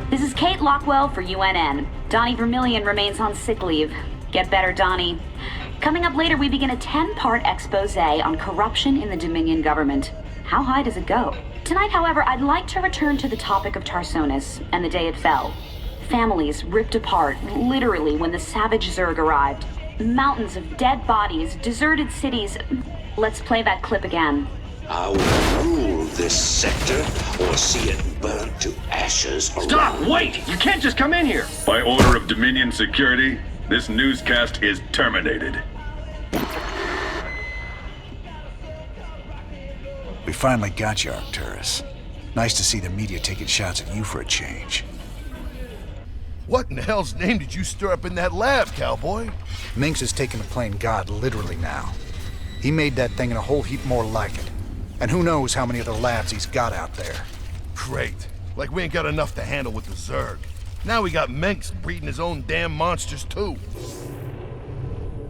This is Kate Lockwell for UNN. Donnie Vermillion remains on sick leave. Get better, Donnie. Coming up later, we begin a 10-part expose on corruption in the Dominion government. How high does it go? Tonight, however, I'd like to return to the topic of Tarsonis and the day it fell. Families ripped apart, literally, when the savage Zerg arrived. Mountains of dead bodies, deserted cities. Let's play that clip again. I will rule this sector or see it burnt to ashes around. Stop! Wait! You can't just come in here! By order of Dominion Security, this newscast is terminated. We finally got you, Arcturus. Nice to see the media taking shots at you for a change. What in the hell's name did you stir up in that lab, cowboy? Minx is taking the plane god literally now. He made that thing and a whole heap more like it. And who knows how many other labs he's got out there. Great. Like we ain't got enough to handle with the Zerg. Now we got Minx breeding his own damn monsters too.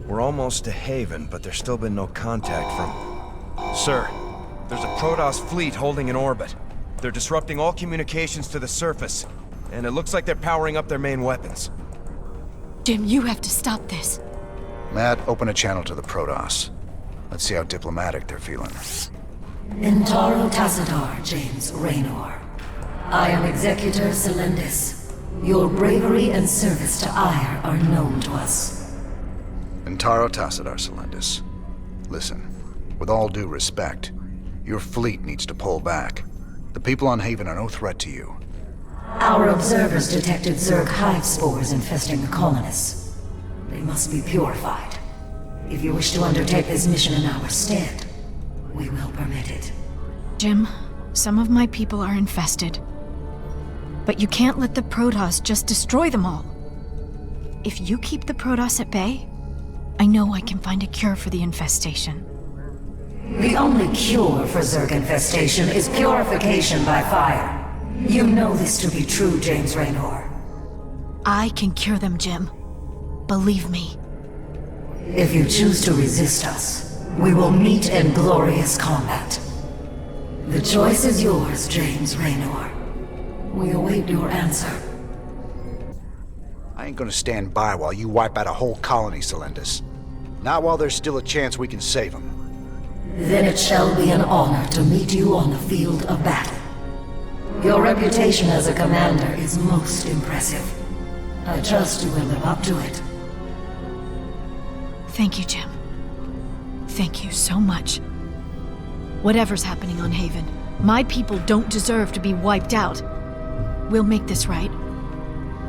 We're almost to Haven, but there's still been no contact from... Sir, there's a Protoss fleet holding in orbit. They're disrupting all communications to the surface, and it looks like they're powering up their main weapons. Jim, you have to stop this. Matt, open a channel to the Protoss. Let's see how diplomatic they're feeling. Intaro Tassadar, James Raynor. I am Executor Celendis. Your bravery and service to Ire are known to us. Intaro Tassadar, Celendis. Listen, with all due respect, your fleet needs to pull back. The people on Haven are no threat to you. Our observers detected Zerg hive spores infesting the colonists. They must be purified. If you wish to undertake this mission in our stead, we will permit it. Jim, some of my people are infested. But you can't let the Protoss just destroy them all. If you keep the Protoss at bay, I know I can find a cure for the infestation. The only cure for Zerg infestation is purification by fire. You know this to be true, James Raynor. I can cure them, Jim. Believe me. If you choose to resist us, we will meet in glorious combat. The choice is yours, James Raynor. We await your answer. I ain't gonna stand by while you wipe out a whole colony, Celendis. Not while there's still a chance we can save them. Then it shall be an honor to meet you on the field of battle. Your reputation as a commander is most impressive. I trust you will live up to it. Thank you, Jim. Thank you so much. Whatever's happening on Haven, my people don't deserve to be wiped out. We'll make this right.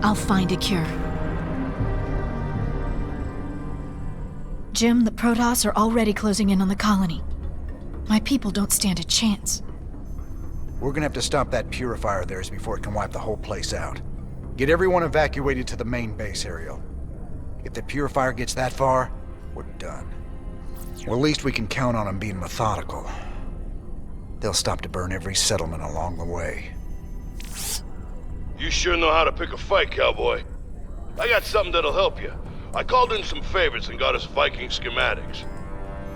I'll find a cure. Jim, the Protoss are already closing in on the colony. My people don't stand a chance. We're gonna have to stop that purifier of theirs before it can wipe the whole place out. Get everyone evacuated to the main base, Ariel. If the purifier gets that far, we're done. Well, at least we can count on them being methodical. They'll stop to burn every settlement along the way. You sure know how to pick a fight, cowboy. I got something that'll help you. I called in some favorites and got us Viking schematics.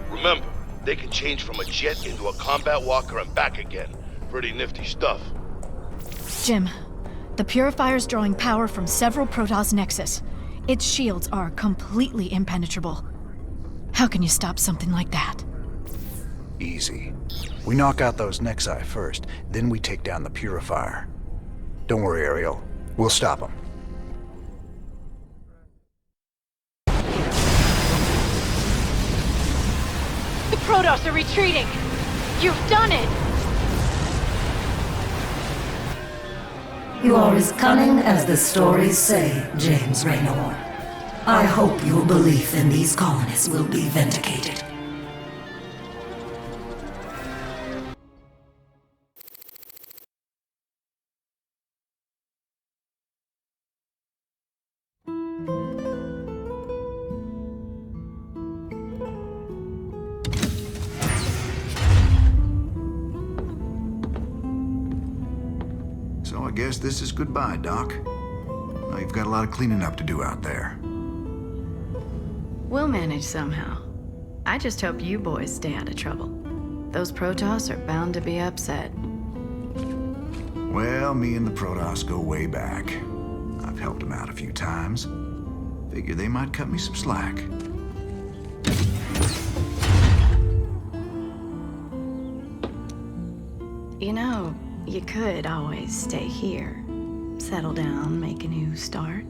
Remember, they can change from a jet into a combat walker and back again. Pretty nifty stuff. Jim, the purifier's drawing power from several Protoss nexus. Its shields are completely impenetrable. How can you stop something like that? Easy. We knock out those Nexi first, then we take down the purifier. Don't worry, Ariel. We'll stop them. The Protoss are retreating! You've done it! You are as cunning as the stories say, James Raynor. I hope your belief in these colonists will be vindicated. So I guess this is goodbye, Doc. Now you've got a lot of cleaning up to do out there. We'll manage somehow. I just hope you boys stay out of trouble. Those Protoss are bound to be upset. Well, me and the Protoss go way back. I've helped them out a few times. Figure they might cut me some slack. You know, you could always stay here. Settle down, make a new start.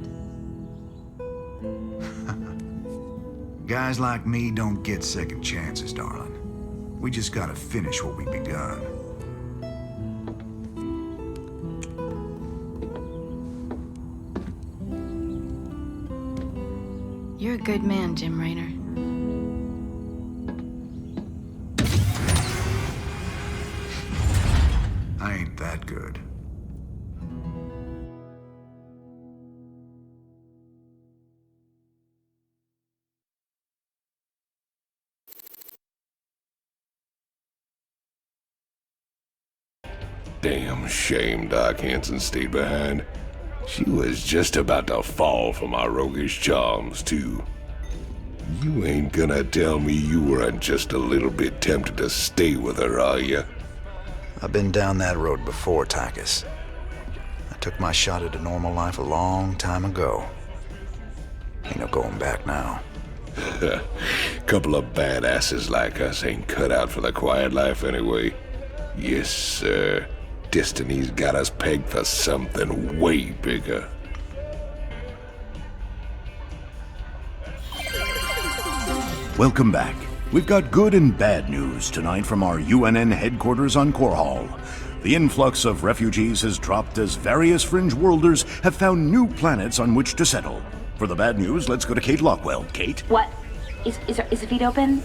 Guys like me don't get second chances, darling. We just gotta finish what we've begun. You're a good man, Jim Raynor. I ain't that good. Damn shame Doc Hanson stayed behind. She was just about to fall for my roguish charms, too. You ain't gonna tell me you weren't just a little bit tempted to stay with her, are you? I've been down that road before, Tychus. I took my shot at a normal life a long time ago. Ain't no going back now. Couple of badasses like us ain't cut out for the quiet life anyway. Yes, sir. Destiny's got us pegged for something way bigger. Welcome back. We've got good and bad news tonight from our UNN headquarters on Korhal. The influx of refugees has dropped as various fringe worlders have found new planets on which to settle. For the bad news, let's go to Kate Lockwell. Kate? What? Is the feed open?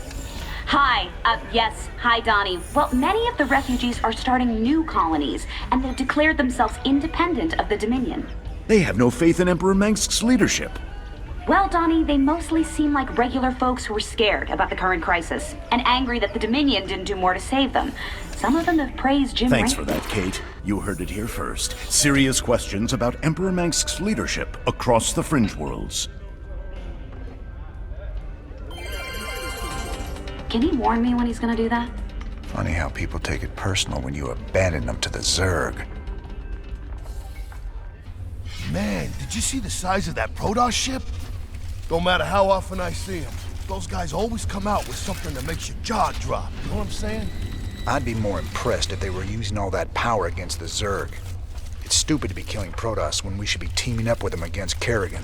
Hi. Yes. Hi, Donnie. Well, many of the refugees are starting new colonies, and they've declared themselves independent of the Dominion. They have no faith in Emperor Mengsk's leadership. Well, Donnie, they mostly seem like regular folks who are scared about the current crisis, and angry that the Dominion didn't do more to save them. Some of them have praised Jim Thanks Raynor. for that, Kate. You heard it here first. Serious questions about Emperor Mengsk's leadership across the fringe worlds. Can he warn me when he's gonna do that? Funny how people take it personal when you abandon them to the Zerg. Man, did you see the size of that Protoss ship? Don't matter how often I see them, those guys always come out with something that makes your jaw drop. You know what I'm saying? I'd be more impressed if they were using all that power against the Zerg. It's stupid to be killing Protoss when we should be teaming up with them against Kerrigan.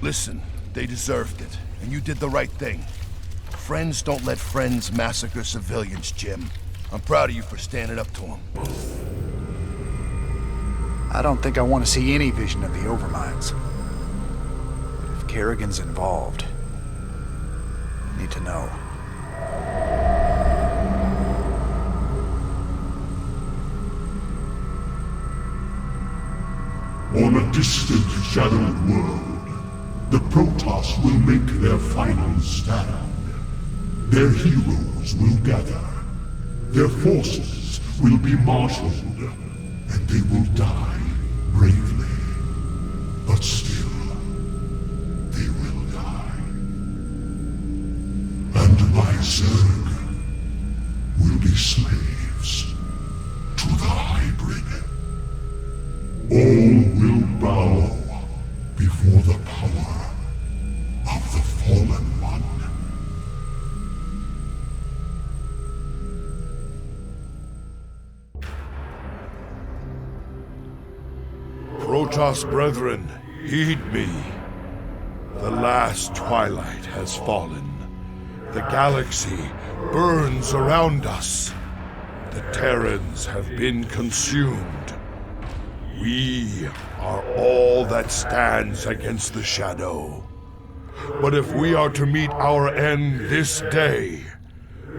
Listen, they deserved it, and you did the right thing. Friends don't let friends massacre civilians, Jim. I'm proud of you for standing up to them. I don't think I want to see any vision of the Overminds. But if Kerrigan's involved, I need to know. On a distant, shadowed world, the Protoss will make their final stand. Their heroes will gather. Their forces will be marshaled, and they will die bravely. But still, they will die. And my Zerg will be slaves to the hybrid. All will bow before the power of the Fallen One. Protoss brethren, heed me. The last twilight has fallen. The galaxy burns around us. The Terrans have been consumed. We are all that stands against the Shadow. But if we are to meet our end this day,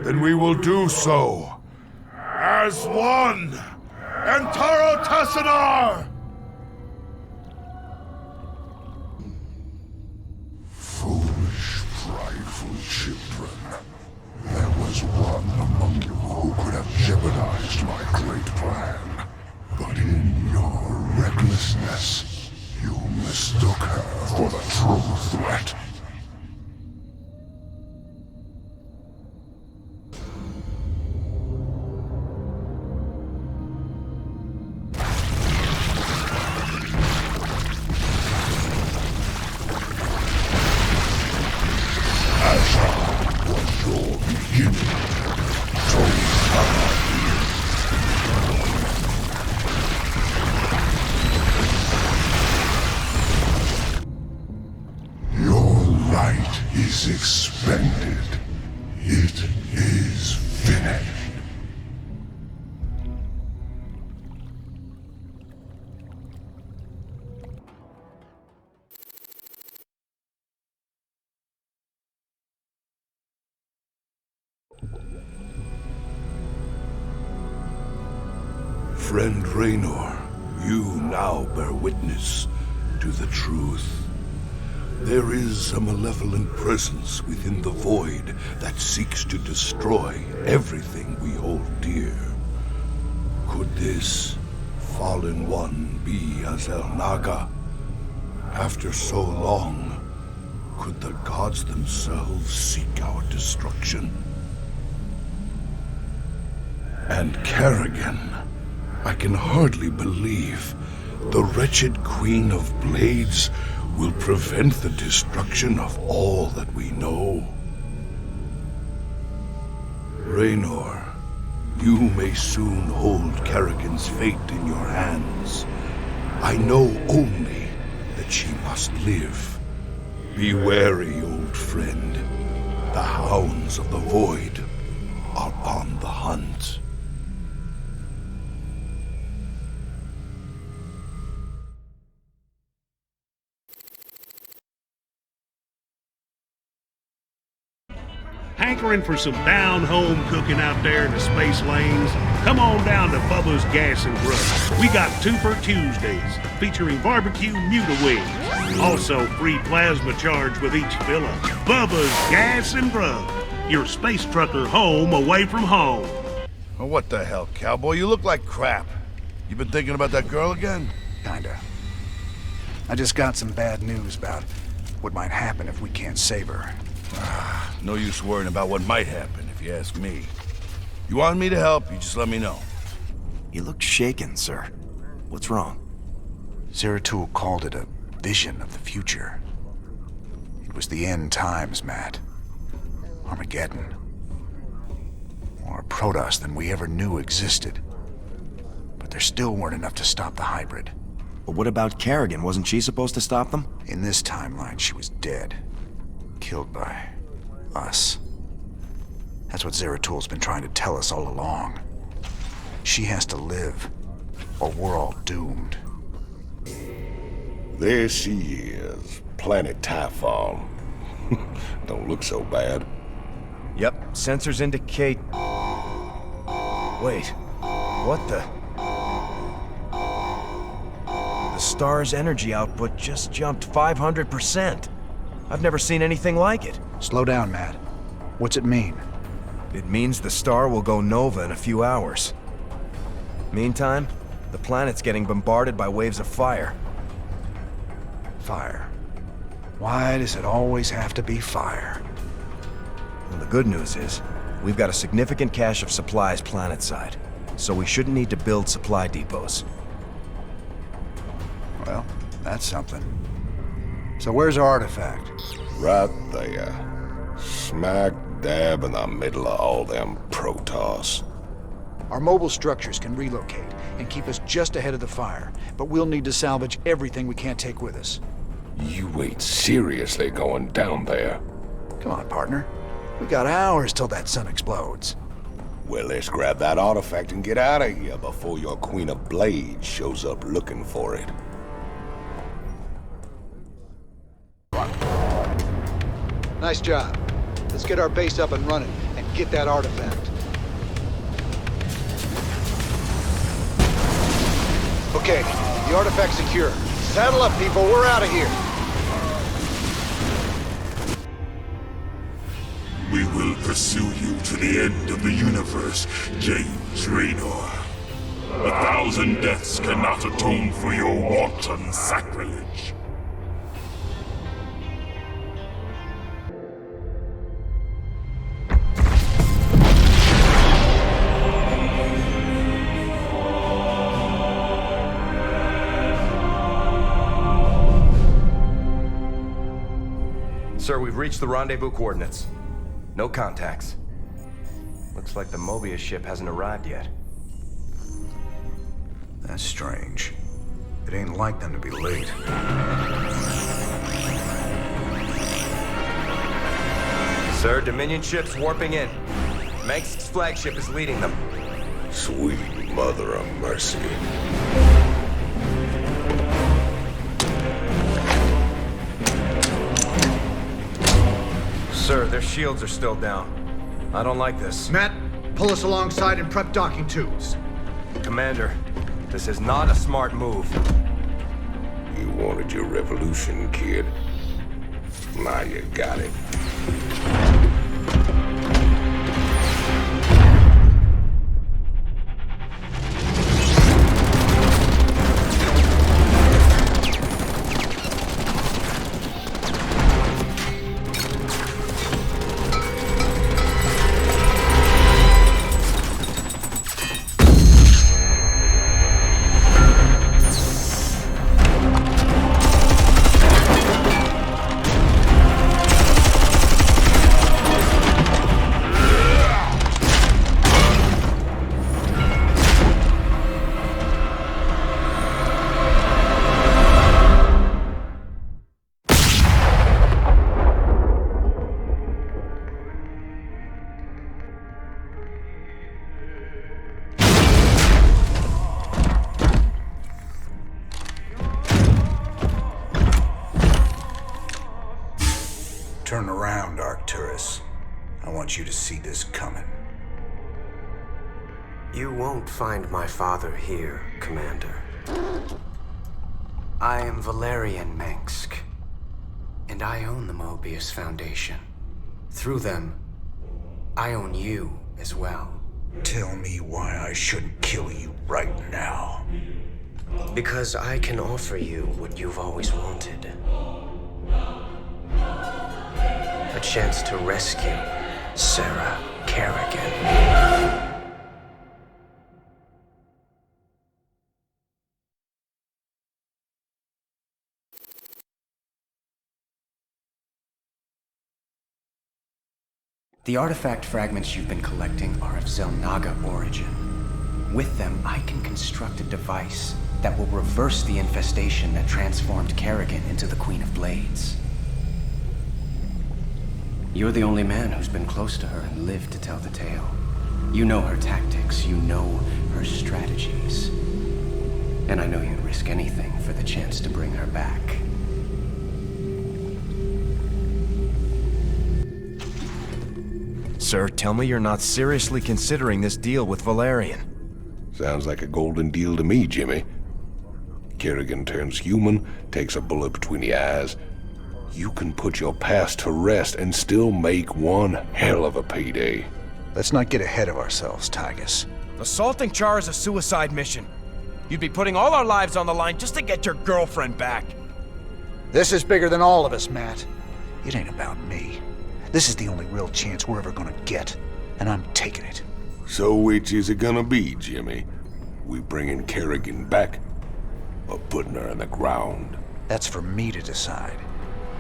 then we will do so as one. Antaro Tassadar! Foolish, prideful children. There was one among you who could have jeopardized my great plan. But in your recklessness, you mistook her for the true threat. Your light is expended. It is finished. Friend Raynor, you now bear witness to the truth. There is a malevolent presence within the void that seeks to destroy everything we hold dear. Could this fallen one be Azel Naga? After so long, could the gods themselves seek our destruction? And Kerrigan, I can hardly believe the wretched Queen of Blades will prevent the destruction of all that we know. Raynor, you may soon hold Kerrigan's fate in your hands. I know only that she must live. Be wary, old friend. The hounds of the void are on the hunt. Hankering for some down-home cooking out there in the space lanes? Come on down to Bubba's Gas and Grub. We got 2 for Tuesdays, featuring barbecue Muta wings. Also, free plasma charge with each fill-up. Bubba's Gas and Grub. Your space trucker home away from home. Oh, what the hell, cowboy? You look like crap. You been thinking about that girl again? Kinda. I just got some bad news about what might happen if we can't save her. No use worrying about what might happen, if you ask me. You want me to help, you just let me know. You look shaken, sir. What's wrong? Zeratul called it a vision of the future. It was the end times, Matt. Armageddon. More Protoss than we ever knew existed. But there still weren't enough to stop the hybrid. But what about Kerrigan? Wasn't she supposed to stop them? In this timeline, she was dead. Killed by us. That's what Zeratul's been trying to tell us all along. She has to live, or we're all doomed. There she is, planet Tifo. Don't look so bad. Yep, sensors indicate... Wait, what the... The star's energy output just jumped 500%. I've never seen anything like it. Slow down, Matt. What's it mean? It means the star will go nova in a few hours. Meantime, the planet's getting bombarded by waves of fire. Fire. Why does it always have to be fire? Well, the good news is, we've got a significant cache of supplies planetside, so we shouldn't need to build supply depots. Well, that's something. So where's our artifact? Right there. Smack dab in the middle of all them Protoss. Our mobile structures can relocate and keep us just ahead of the fire, but we'll need to salvage everything we can't take with us. You ain't seriously going down there. Come on, partner. We got hours till that sun explodes. Well, let's grab that artifact and get out of here before your Queen of Blades shows up looking for it. Nice job. Let's get our base up and running and get that artifact. Okay, the artifact's secure. Saddle up, people. We're out of here. We will pursue you to the end of the universe, James Raynor. 1,000 deaths cannot atone for your wanton sacrilege. Sir, we've reached the rendezvous coordinates. No contacts. Looks like the Mobius ship hasn't arrived yet. That's strange. It ain't like them to be late. Sir, Dominion ships warping in. Mengsk's flagship is leading them. Sweet mother of mercy. Sir, their shields are still down. I don't like this. Matt, pull us alongside and prep docking tubes. Commander, this is not a smart move. You wanted your revolution, kid. Now you got it. Turn around, Arcturus. I want you to see this coming. You won't find my father here, Commander. I am Valerian Mengsk, and I own the Mobius Foundation. Through them, I own you as well. Tell me why I shouldn't kill you right now. Because I can offer you what you've always wanted. A chance to rescue Sarah Kerrigan. The artifact fragments you've been collecting are of Zelnaga origin. With them, I can construct a device that will reverse the infestation that transformed Kerrigan into the Queen of Blades. You're the only man who's been close to her and lived to tell the tale. You know her tactics, you know her strategies. And I know you'd risk anything for the chance to bring her back. Sir, tell me you're not seriously considering this deal with Valerian. Sounds like a golden deal to me, Jimmy. Kerrigan turns human, takes a bullet between the eyes. You can put your past to rest and still make one hell of a payday. Let's not get ahead of ourselves, Tygus. Assaulting Char is a suicide mission. You'd be putting all our lives on the line just to get your girlfriend back. This is bigger than all of us, Matt. It ain't about me. This is the only real chance we're ever gonna get, and I'm taking it. So which is it gonna be, Jimmy? We bringing Kerrigan back, or putting her in the ground? That's for me to decide.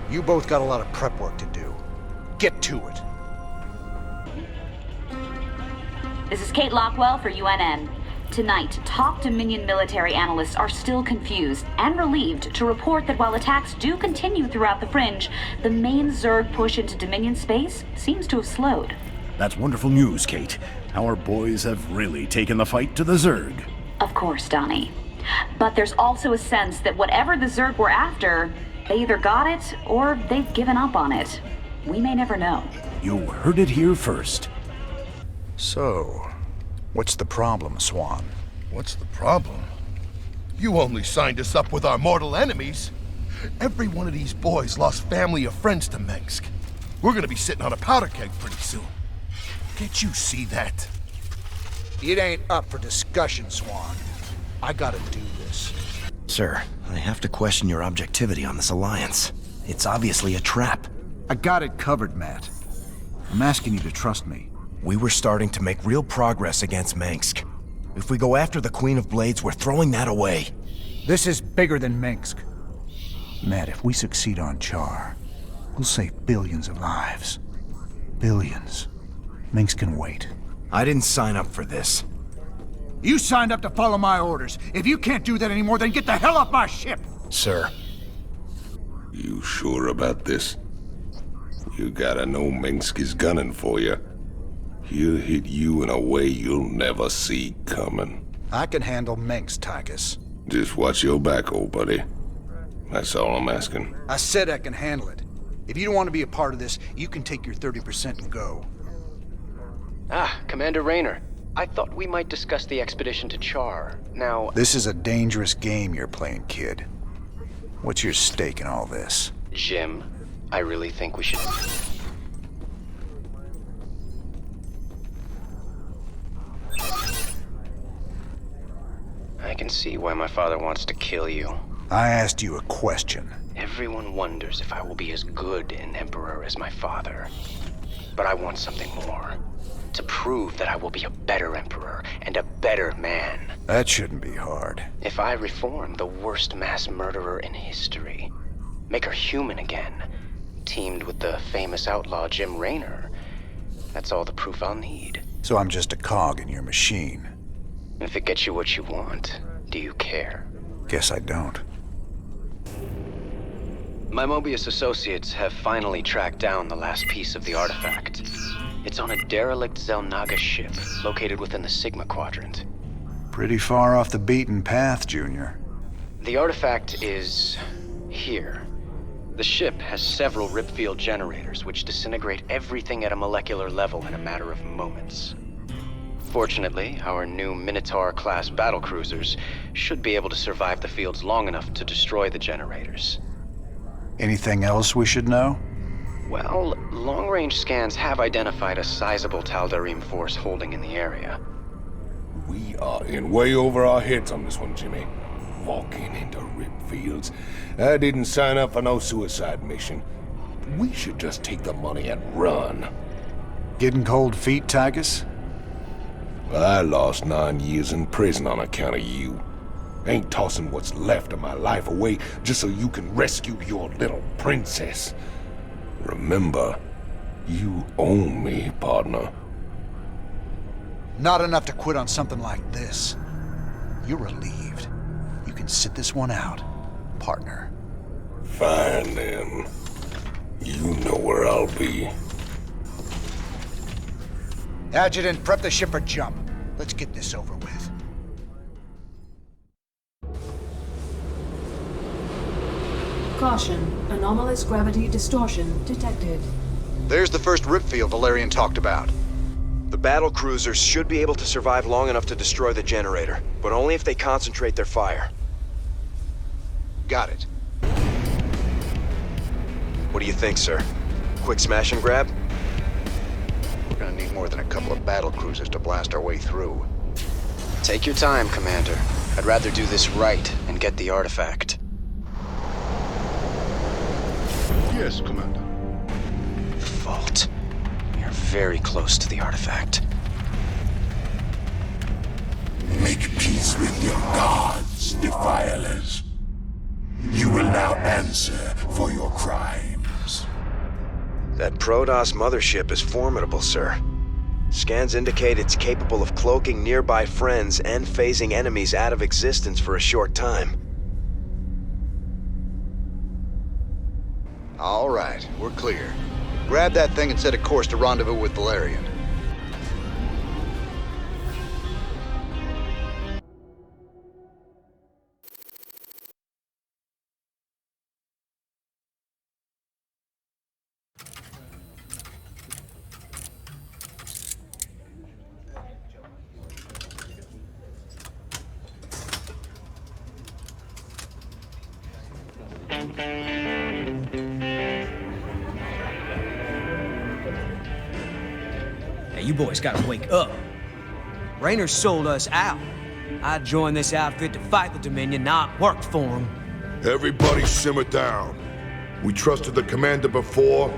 You both got a lot of prep work to do. Get to it. This is Kate Lockwell for UNN. Tonight, top Dominion military analysts are still confused and relieved to report that while attacks do continue throughout the Fringe, the main Zerg push into Dominion space seems to have slowed. That's wonderful news, Kate. Our boys have really taken the fight to the Zerg. Of course, Donnie. But there's also a sense that whatever the Zerg were after, they either got it or they've given up on it. We may never know. You heard it here first. So, what's the problem, Swan? What's the problem? You only signed us up with our mortal enemies. Every one of these boys lost family or friends to Mengsk. We're gonna be sitting on a powder keg pretty soon. Can't you see that? It ain't up for discussion, Swan. I gotta do this. Sir, I have to question your objectivity on this alliance. It's obviously a trap. I got it covered, Matt. I'm asking you to trust me. We were starting to make real progress against Mengsk. If we go after the Queen of Blades, we're throwing that away. This is bigger than Mengsk. Matt, if we succeed on Char, we'll save billions of lives. Billions. Mengsk can wait. I didn't sign up for this. You signed up to follow my orders. If you can't do that anymore, then get the hell off my ship! Sir. You sure about this? You gotta know Mengsk is gunning for you. He'll hit you in a way you'll never see coming. I can handle Mengsk, Tygus. Just watch your back, old buddy. That's all I'm asking. I said I can handle it. If you don't want to be a part of this, you can take your 30% and go. Ah, Commander Raynor. I thought we might discuss the expedition to Char. Now... This is a dangerous game you're playing, kid. What's your stake in all this? Jim, I really think we should... I can see why my father wants to kill you. I asked you a question. Everyone wonders if I will be as good an emperor as my father. But I want something more. To prove that I will be a better emperor and a better man. That shouldn't be hard. If I reform the worst mass murderer in history, make her human again, teamed with the famous outlaw Jim Raynor, that's all the proof I'll need. So I'm just a cog in your machine. If it gets you what you want, do you care? Guess I don't. My Mobius associates have finally tracked down the last piece of the artifact. It's on a derelict Xel'Naga ship located within the Sigma Quadrant. Pretty far off the beaten path, Junior. The artifact is... here. The ship has several ripfield generators which disintegrate everything at a molecular level in a matter of moments. Fortunately, our new Minotaur-class battlecruisers should be able to survive the fields long enough to destroy the generators. Anything else we should know? Well, long-range scans have identified a sizable Tal'Darim force holding in the area. We are in way over our heads on this one, Jimmy. Walking into rip fields. I didn't sign up for no suicide mission. We should just take the money and run. Getting cold feet, Tychus? I lost 9 years in prison on account of you. Ain't tossing what's left of my life away just so you can rescue your little princess. Remember, you own me, partner. Not enough to quit on something like this. You're relieved. You can sit this one out, partner. Fine, then. You know where I'll be. Adjutant, prep the ship for jump. Let's get this over with. Caution. Anomalous gravity distortion detected. There's the first ripfield Valerian talked about. The battle cruisers should be able to survive long enough to destroy the generator, but only if they concentrate their fire. Got it. What do you think, sir? Quick smash and grab? We're gonna need more than a couple of battle cruisers to blast our way through. Take your time, Commander. I'd rather do this right and get the artifact. Yes, Commander. The vault. We are very close to the artifact. Make peace with your gods, defilers. You will now answer for your crimes. That Protoss mothership is formidable, sir. Scans indicate it's capable of cloaking nearby friends and phasing enemies out of existence for a short time. All right, we're clear. Grab that thing and set a course to rendezvous with Valerian. Hey, you boys gotta wake up. Raynor sold us out. I joined this outfit to fight the Dominion, not work for him. Everybody simmer down. We trusted the commander before.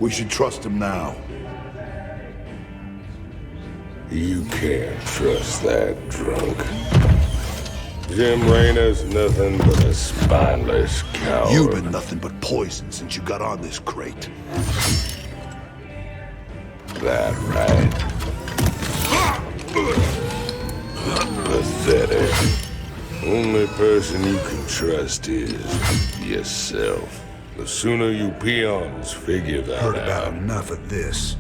We should trust him now. You can't trust that drunk. Jim Raynor's nothing but a spineless coward. You've been nothing but poison since you got on this crate. That right? Pathetic. Only person you can trust is yourself. The sooner you peons figure that Heard out. about enough of this.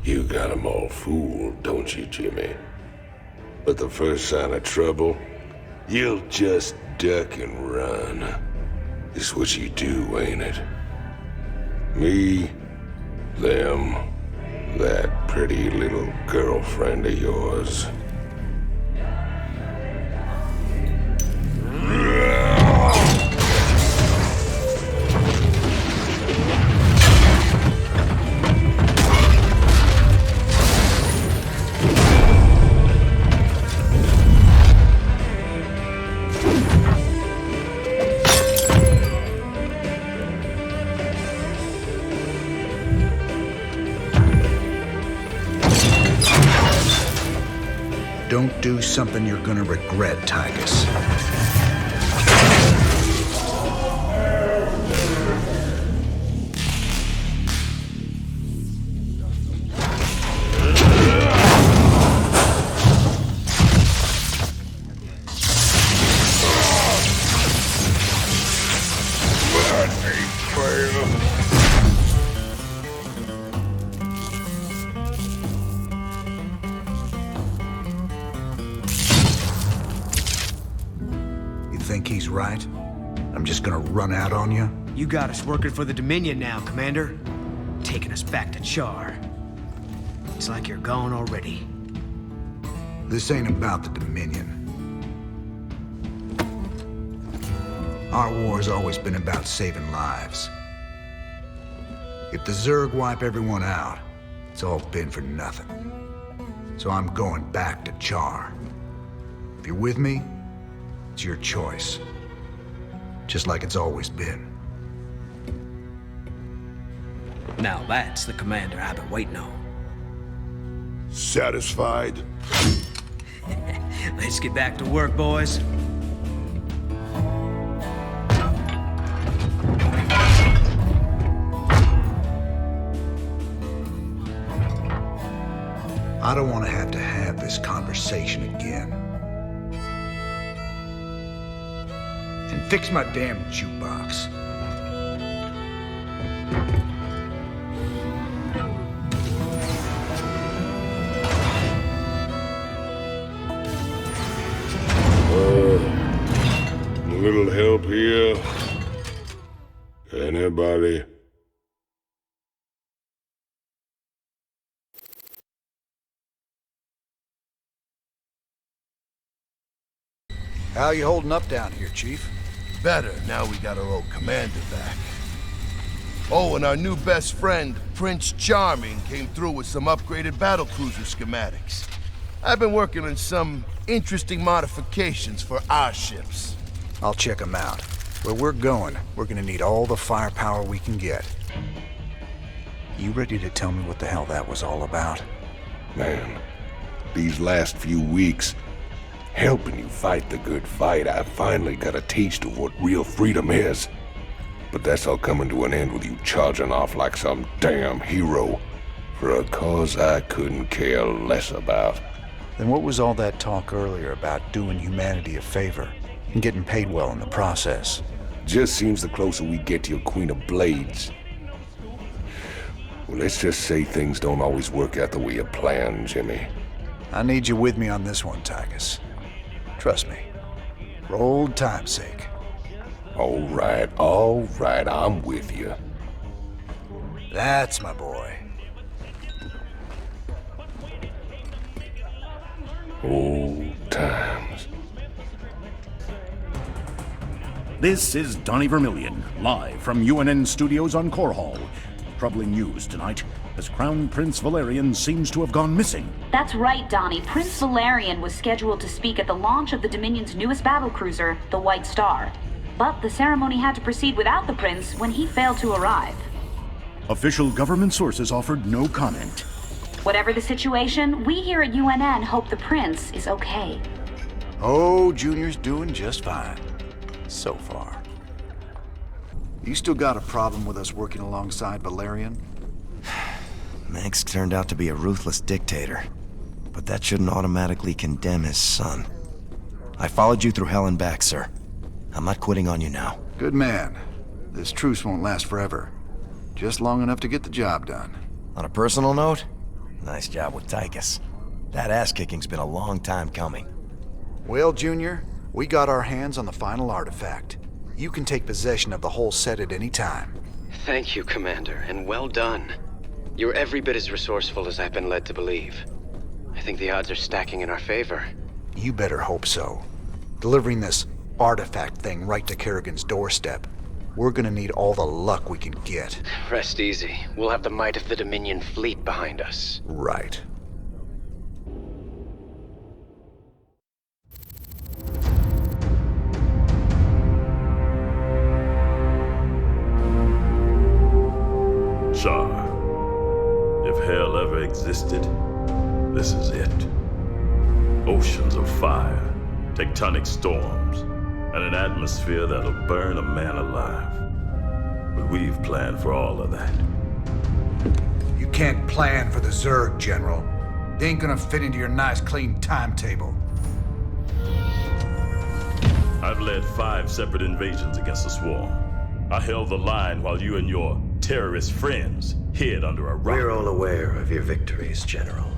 You got 'em all fooled, don't you, Jimmy? But the first sign of trouble, You'll just duck and run. It's what you do, ain't it? Me, them, that pretty little girlfriend of yours. Don't do something you're gonna regret, Tychus. Think he's right? I'm just gonna run out on you? You got us working for the Dominion now, Commander. Taking us back to Char. It's like you're gone already. This ain't about the Dominion. Our war's always been about saving lives. If the Zerg wipe everyone out, it's all been for nothing. So I'm going back to Char. If you're with me, it's your choice. Just like it's always been. Now that's the commander I've been waiting on. Satisfied? Let's get back to work, boys. I don't want to have this conversation again. And fix my damn jukebox. A little help here? Anybody? How you holding up down here, Chief? Better, now we got our old commander back. Oh, and our new best friend, Prince Charming, came through with some upgraded battlecruiser schematics. I've been working on some interesting modifications for our ships. I'll check them out. Where we're going, we're gonna need all the firepower we can get. You ready to tell me what the hell that was all about? Man, these last few weeks, helping you fight the good fight, I finally got a taste of what real freedom is. But that's all coming to an end with you charging off like some damn hero for a cause I couldn't care less about. Then what was all that talk earlier about doing humanity a favor and getting paid well in the process? Just seems the closer we get to your Queen of Blades. Well, let's just say things don't always work out the way you plan, Jimmy. I need you with me on this one, Tychus. Trust me. For old time's sake. All right, I'm with you. That's my boy. Old times. This is Donnie Vermillion, live from UNN Studios on Core Hall. Troubling news tonight, as Crown Prince Valerian seems to have gone missing. That's right, Donnie. Prince Valerian was scheduled to speak at the launch of the Dominion's newest battlecruiser, the White Star. But the ceremony had to proceed without the prince when he failed to arrive. Official government sources offered no comment. Whatever the situation, we here at UNN hope the prince is okay. Oh, Junior's doing just fine. So far. You still got a problem with us working alongside Valerian? Mengsk turned out to be a ruthless dictator, but that shouldn't automatically condemn his son. I followed you through hell and back, sir. I'm not quitting on you now. Good man. This truce won't last forever. Just long enough to get the job done. On a personal note, nice job with Tychus. That ass-kicking's been a long time coming. Well, Junior, We got our hands on the final artifact. You can take possession of the whole set at any time. Thank you, Commander, and well done. You're every bit as resourceful as I've been led to believe. I think the odds are stacking in our favor. You better hope so. Delivering this artifact thing right to Kerrigan's doorstep. We're gonna need all the luck we can get. Rest easy. We'll have the might of the Dominion fleet behind us. Right. Char, if hell ever existed, this is it. Oceans of fire, tectonic storms, and an atmosphere that'll burn a man alive. But we've planned for all of that. You can't plan for the Zerg, General. They ain't gonna fit into your nice, clean timetable. I've led 5 separate invasions against the Swarm. I held the line while you and your terrorist friends hid under a rock. We're all aware of your victories, General.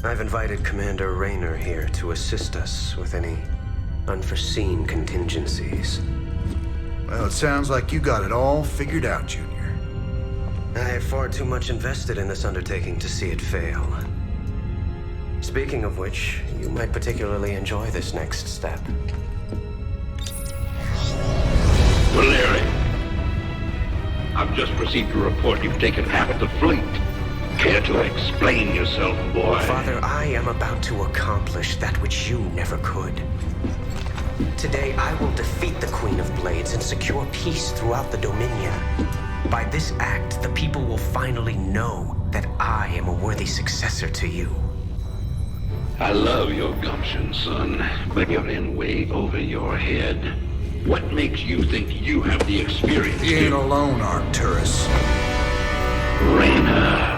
I've invited Commander Raynor here to assist us with any unforeseen contingencies. Well, it sounds like you got it all figured out, Junior. I have far too much invested in this undertaking to see it fail. Speaking of which, you might particularly enjoy this next step. Valeri, I've just received a report you've taken half the fleet. Care to explain yourself, boy? Father, I am about to accomplish that which you never could. Today, I will defeat the Queen of Blades and secure peace throughout the Dominion. By this act, the people will finally know that I am a worthy successor to you. I love your gumption, son, but you're in way over your head. What makes you think you have the experience He ain't alone, Arcturus. Raynor.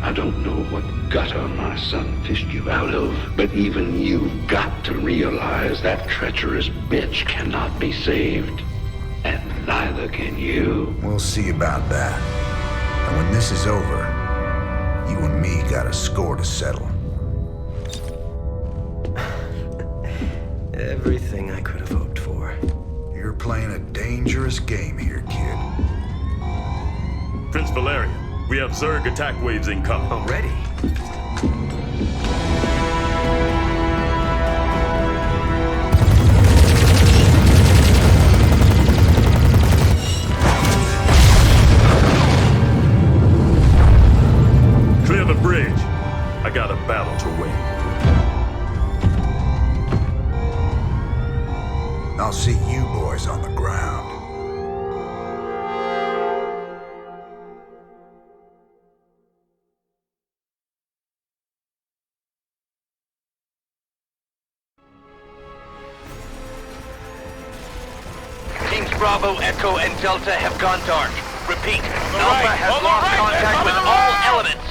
I don't know what gutter my son fished you out of, but even you've got to realize that treacherous bitch cannot be saved. And neither can you. We'll see about that. And when this is over, you and me got a score to settle. Everything I could have hoped for. You're playing a dangerous game here, kid. Prince Valerian, we have Zerg attack waves incoming. Already? Clear the bridge. I got a battle to win. I'll see you boys on the ground. Teams Bravo, Echo, and Delta have gone dark. Repeat, Alpha has lost contact with all elements.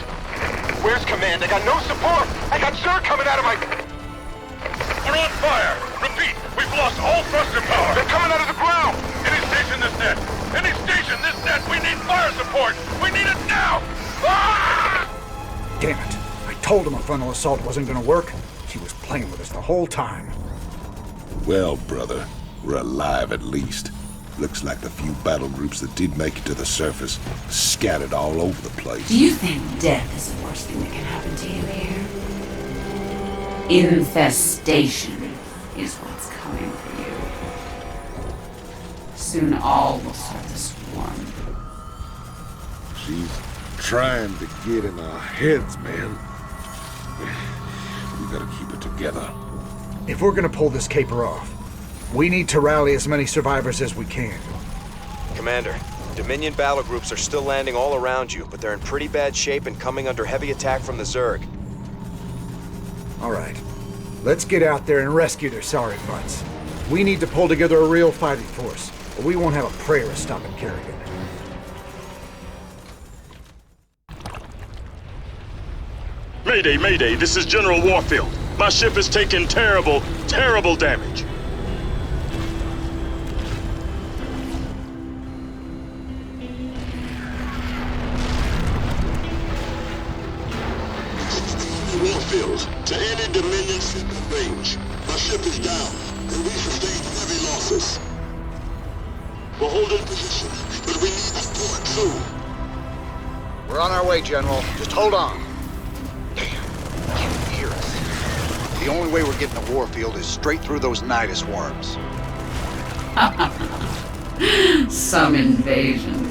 Where's command? I got no support! I got Zerg coming out of my... We're on fire! Repeat, we've lost all thrust and power! They're coming out of the ground! Any station this net! Any station this net! We need fire support! We need it now! Ah! Damn it. I told him a frontal assault wasn't gonna work. He was playing with us the whole time. Well, brother, we're alive at least. Looks like the few battle groups that did make it to the surface scattered all over the place. Do you think death is the worst thing that can happen to you here? Infestation is what's coming for you. Soon all will start to swarm. She's trying to get in our heads, man. We gotta keep it together. If we're gonna pull this caper off, we need to rally as many survivors as we can. Commander, Dominion battle groups are still landing all around you, but they're in pretty bad shape and coming under heavy attack from the Zerg. All right. Let's get out there and rescue their sorry butts. We need to pull together a real fighting force, or we won't have a prayer of stopping Kerrigan. Mayday, Mayday, this is General Warfield. My ship is taking terrible, terrible damage. the warfield to any Dominion ship in range. Our ship is down, and we sustained heavy losses. We're holding position, but we need support soon. We're on our way, General. Just hold on. Damn, he can't hear us. The only way we're getting to Warfield is straight through those Nidus worms. Some invasion.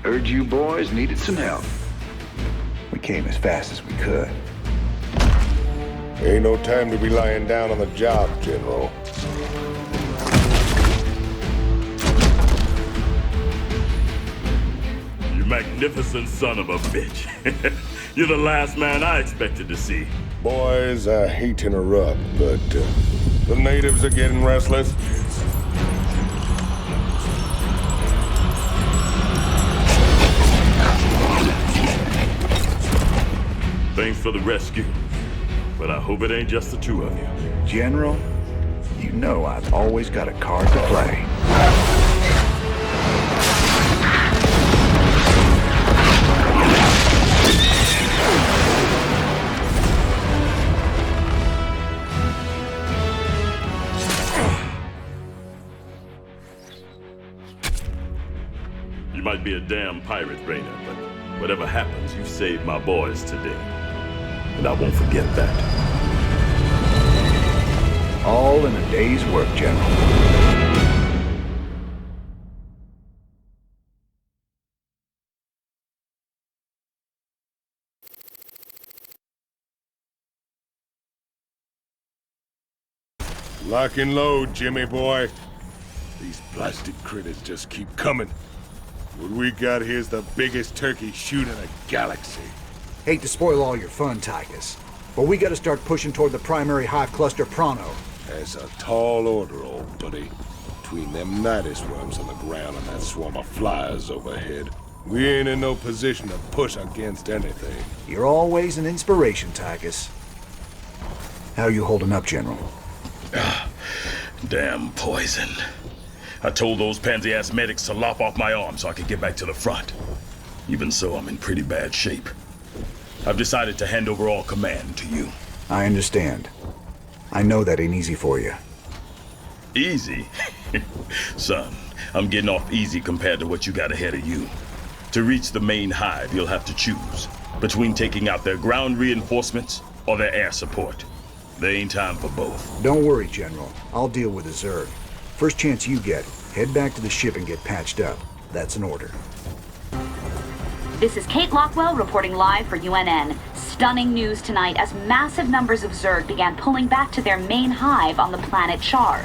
Heard you boys needed some help. We came as fast as we could. Ain't no time to be lying down on the job, General. You magnificent son of a bitch. You're the last man I expected to see. Boys, I hate to interrupt, but the natives are getting restless. Thanks for the rescue, but I hope it ain't just the two of you. General, you know I've always got a card to play. You might be a damn pirate, Raynor, but whatever happens, you've saved my boys today. And I won't forget that. All in a day's work, General. Lock and load, Jimmy boy. These blasted critters just keep coming. What we got here's the biggest turkey shoot in a galaxy. Hate to spoil all your fun, Tychus, but we gotta start pushing toward the primary hive cluster pronto. That's a tall order, old buddy. Between them Nidus worms on the ground and that swarm of flies overhead, we ain't in no position to push against anything. You're always an inspiration, Tychus. How you holding up, General? Damn poison. I told those pansy-ass medics to lop off my arm so I could get back to the front. Even so, I'm in pretty bad shape. I've decided to hand over all command to you. I understand. I know that ain't easy for you. Easy? Son, I'm getting off easy compared to what you got ahead of you. To reach the main hive, you'll have to choose between taking out their ground reinforcements or their air support. There ain't time for both. Don't worry, General. I'll deal with the Zerg. First chance you get, head back to the ship and get patched up. That's an order. This is Kate Lockwell reporting live for UNN. Stunning news tonight as massive numbers of Zerg began pulling back to their main hive on the planet Char.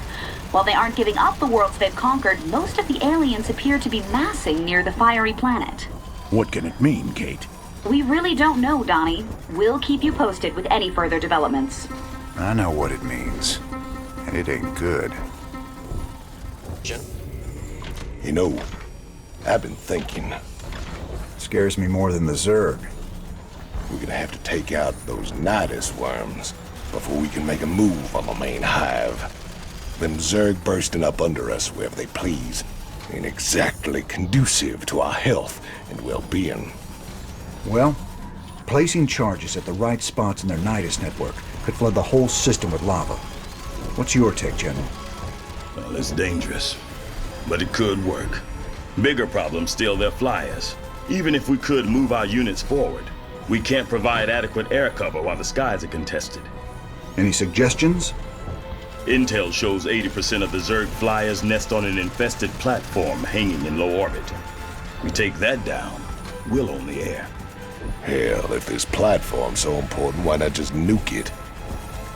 While they aren't giving up the worlds they've conquered, most of the aliens appear to be massing near the fiery planet. What can it mean, Kate? We really don't know, Donnie. We'll keep you posted with any further developments. I know what it means, and it ain't good. You know, I've been thinking. Scares me more than the Zerg. We're gonna have to take out those Nidus worms before we can make a move on the main hive. Them Zerg bursting up under us wherever they please. ain't exactly conducive to our health and well-being. Well, placing charges at the right spots in their Nidus network could flood the whole system with lava. What's your take, General? Well, it's dangerous, but it could work. Bigger problem still their flyers. Even if we could move our units forward, we can't provide adequate air cover while the skies are contested. Any suggestions? Intel shows 80% of the Zerg flyers nest on an infested platform hanging in low orbit. We take that down, we'll own the air. Hell, if this platform's so important, why not just nuke it?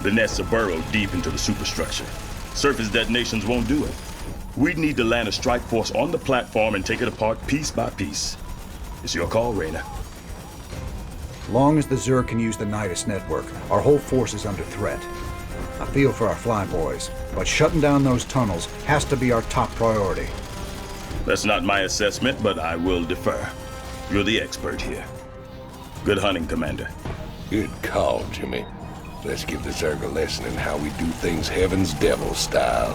The nests are burrowed deep into the superstructure. Surface detonations won't do it. We'd need to land a strike force on the platform and take it apart piece by piece. It's your call, Raynor. Long as the Zerg can use the Nidus network, our whole force is under threat. I feel for our flyboys, but shutting down those tunnels has to be our top priority. That's not my assessment, but I will defer. You're the expert here. Good hunting, Commander. Good call, Jimmy. Let's give the Zerg a lesson in how we do things Heaven's Devil style.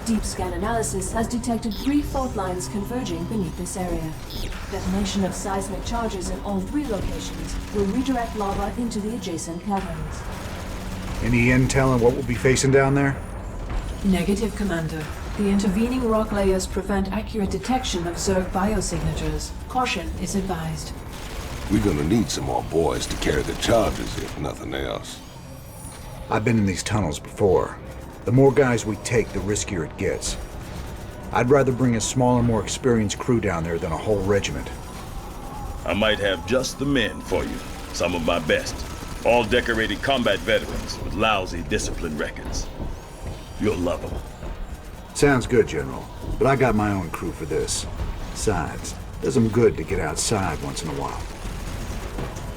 Deep scan analysis has detected 3 fault lines converging beneath this area. Detonation of seismic charges in all 3 locations will redirect lava into the adjacent caverns. Any intel on what we'll be facing down there? Negative, Commander. The intervening rock layers prevent accurate detection of Zerg biosignatures. Caution is advised. We're gonna need some more boys to carry the charges, if nothing else. I've been in these tunnels before. The more guys we take, the riskier it gets. I'd rather bring a smaller, more experienced crew down there than a whole regiment. I might have just the men for you. Some of my best. All decorated combat veterans with lousy discipline records. You'll love them. Sounds good, General. But I got my own crew for this. Besides, does them good to get outside once in a while.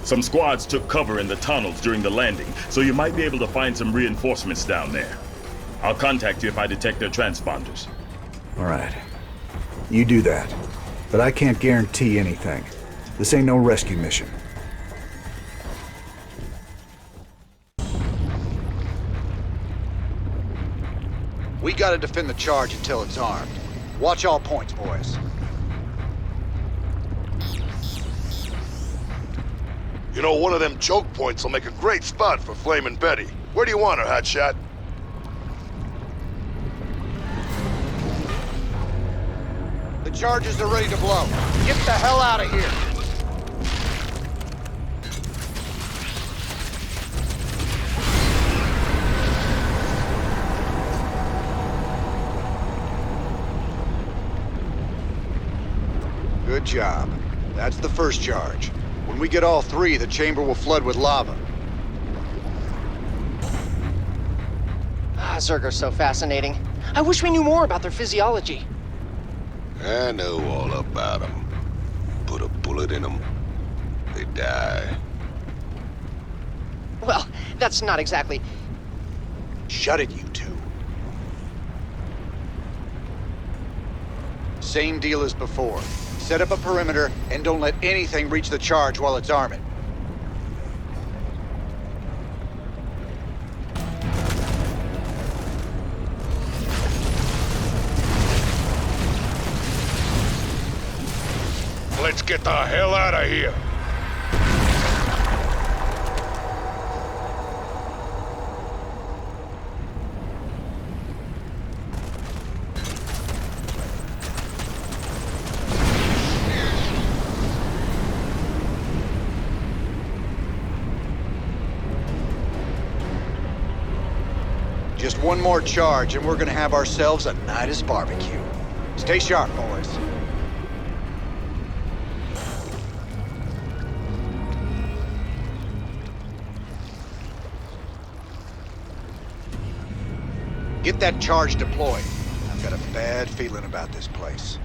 Some squads took cover in the tunnels during the landing, so you might be able to find some reinforcements down there. I'll contact you if I detect their transponders. All right. You do that. But I can't guarantee anything. This ain't no rescue mission. We gotta defend the charge until it's armed. Watch all points, boys. You know, one of them choke points will make a great spot for Flamin' Betty. Where do you want her, Hotshot? The charges are ready to blow. Get the hell out of here! Good job. That's the first charge. When we get all 3, the chamber will flood with lava. Zerg are so fascinating. I wish we knew more about their physiology. I know all about them. Put a bullet in them, they die. Well, that's not exactly... Shut it, you two. Same deal as before. Set up a perimeter, and don't let anything reach the charge while it's arming. Let's get the hell out of here! Just one more charge, and we're gonna have ourselves a Nidus barbecue. Stay sharp, boys. Get that charge deployed. I've got a bad feeling about this place.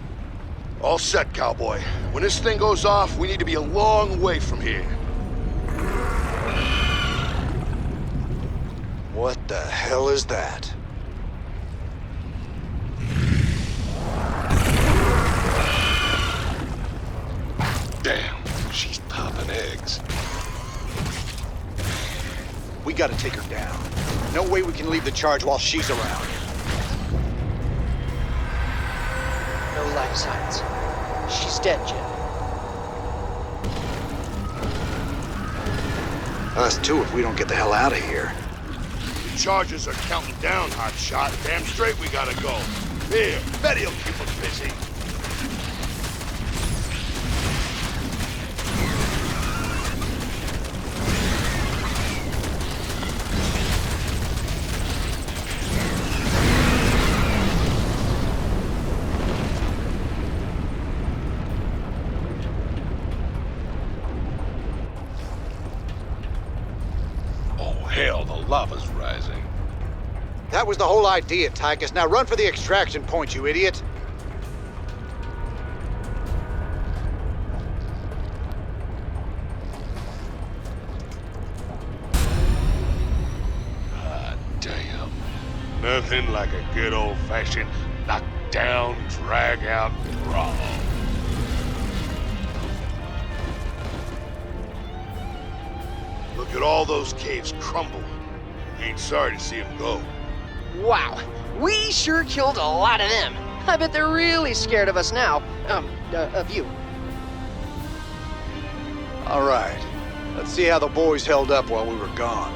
All set, cowboy. When this thing goes off, we need to be a long way from here. What the hell is that? Damn, she's popping eggs. We gotta take her down. No way we can leave the charge while she's around. Besides, she's dead, Jim. Us too if we don't get the hell out of here. The charges are counting down, hotshot. Damn straight we gotta go. Here, Betty'll keep us busy. Hell, the lava's rising. That was the whole idea, Tychus. Now run for the extraction point, you idiot. Ah, damn. Nothing like a good old-fashioned knock-down, drag-out brawl. Look at all those caves crumble. Ain't sorry to see them go. Wow, we sure killed a lot of them. I bet they're really scared of us now. Of you. All right. Let's see how the boys held up while we were gone.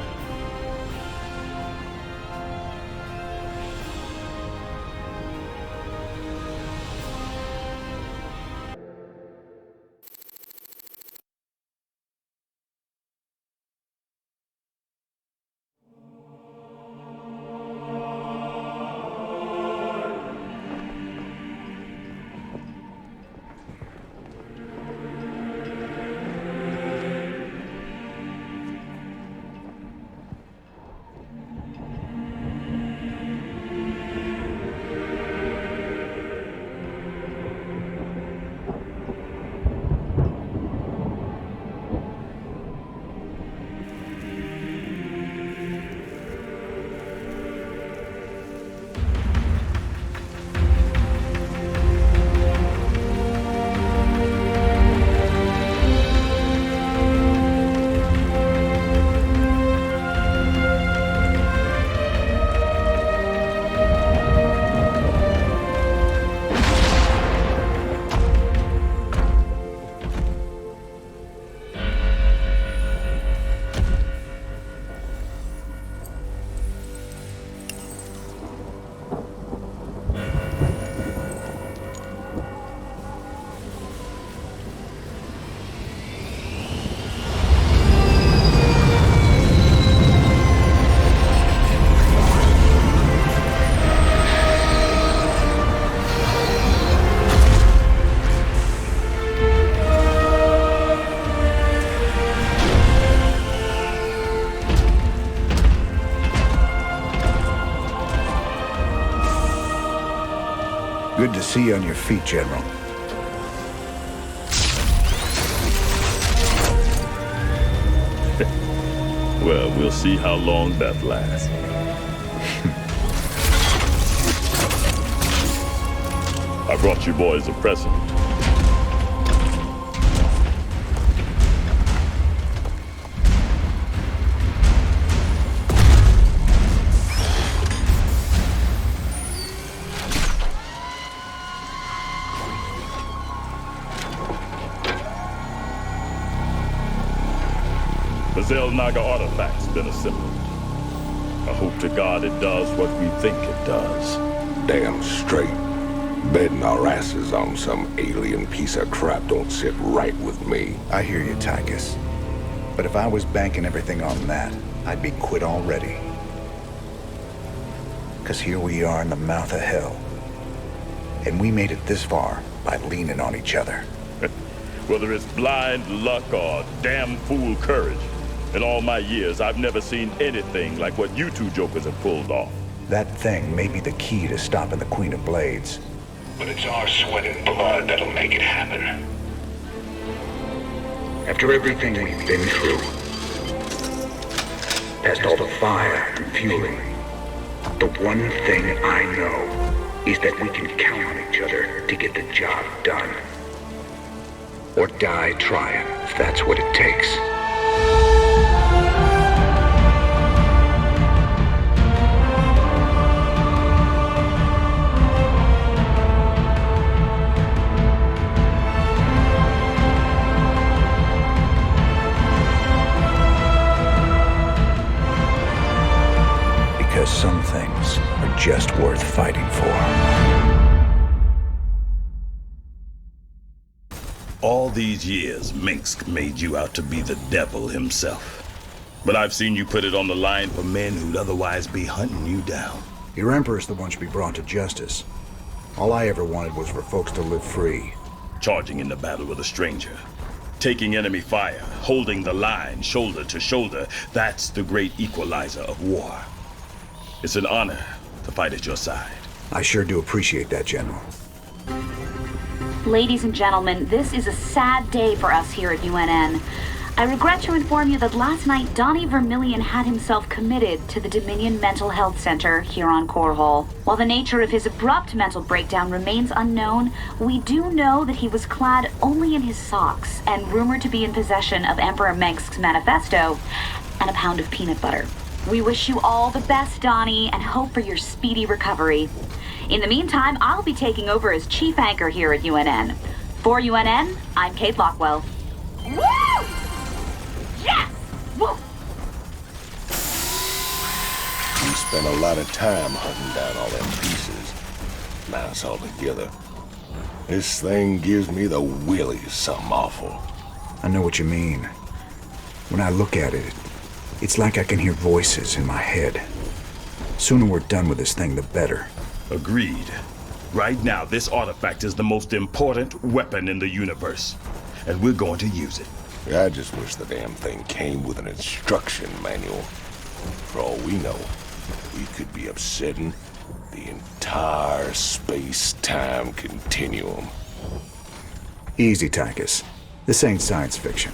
Good to see you on your feet, General. Well, we'll see how long that lasts. I brought you boys a present. The Naga artifact's been assembled. I hope to God it does what we think it does. Damn straight. Betting our asses on some alien piece of crap don't sit right with me. I hear you, Tychus. But if I was banking everything on that, I'd be quit already. 'Cause here we are in the mouth of hell. And we made it this far by leaning on each other. Whether it's blind luck or damn fool courage, in all my years, I've never seen anything like what you two jokers have pulled off. That thing may be the key to stopping the Queen of Blades. But it's our sweat and blood that'll make it happen. After everything we've been through, past all the fire and fueling, the one thing I know is that we can count on each other to get the job done. Or die trying, if that's what it takes. All these years, Minsk made you out to be the devil himself. But I've seen you put it on the line for men who'd otherwise be hunting you down. Your Emperor's the one should be brought to justice. All I ever wanted was for folks to live free. Charging into battle with a stranger. Taking enemy fire, holding the line shoulder to shoulder. That's the great equalizer of war. It's an honor to fight at your side. I sure do appreciate that, General. Ladies and gentlemen, this is a sad day for us here at UNN. I regret to inform you that last night Donnie Vermillion had himself committed to the Dominion Mental Health Center here on Core Hall. While the nature of his abrupt mental breakdown remains unknown, we do know that he was clad only in his socks and rumored to be in possession of Emperor Mengsk's manifesto and a pound of peanut butter. We wish you all the best, Donnie, and hope for your speedy recovery. In the meantime, I'll be taking over as chief anchor here at UNN. For UNN, I'm Kate Lockwell. Woo! Yes! Woo! We spent a lot of time hunting down all them pieces. Now it's all together. This thing gives me the willies, something awful. I know what you mean. When I look at it, it's like I can hear voices in my head. Sooner we're done with this thing, the better. Agreed. Right now, this artifact is the most important weapon in the universe. And we're going to use it. I just wish the damn thing came with an instruction manual. For all we know, we could be upsetting the entire space-time continuum. Easy, Tychus. This ain't science fiction.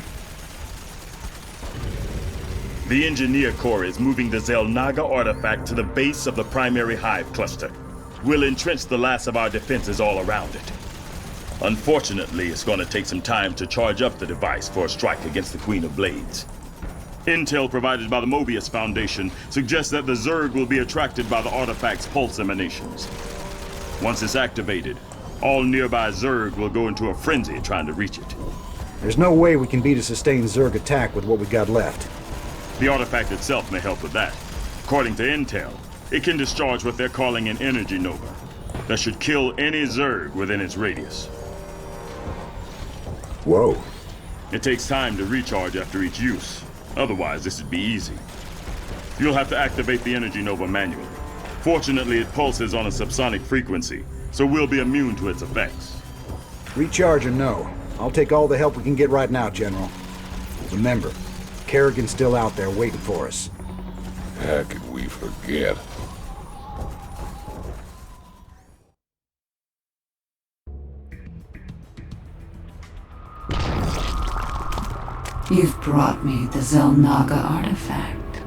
The Engineer Corps is moving the Xel'Naga artifact to the base of the primary hive cluster. We'll entrench the last of our defenses all around it. Unfortunately, it's going to take some time to charge up the device for a strike against the Queen of Blades. Intel provided by the Mobius Foundation suggests that the Zerg will be attracted by the artifact's pulse emanations. Once it's activated, all nearby Zerg will go into a frenzy trying to reach it. There's no way we can beat a sustained Zerg attack with what we got left. The artifact itself may help with that. According to Intel, it can discharge what they're calling an energy nova that should kill any Zerg within its radius. Whoa. It takes time to recharge after each use. Otherwise, this would be easy. You'll have to activate the energy nova manually. Fortunately, it pulses on a subsonic frequency, so we'll be immune to its effects. Recharge or no, I'll take all the help we can get right now, General. Remember, Kerrigan's still out there waiting for us. How could we forget? You've brought me the Xel'Naga artifact.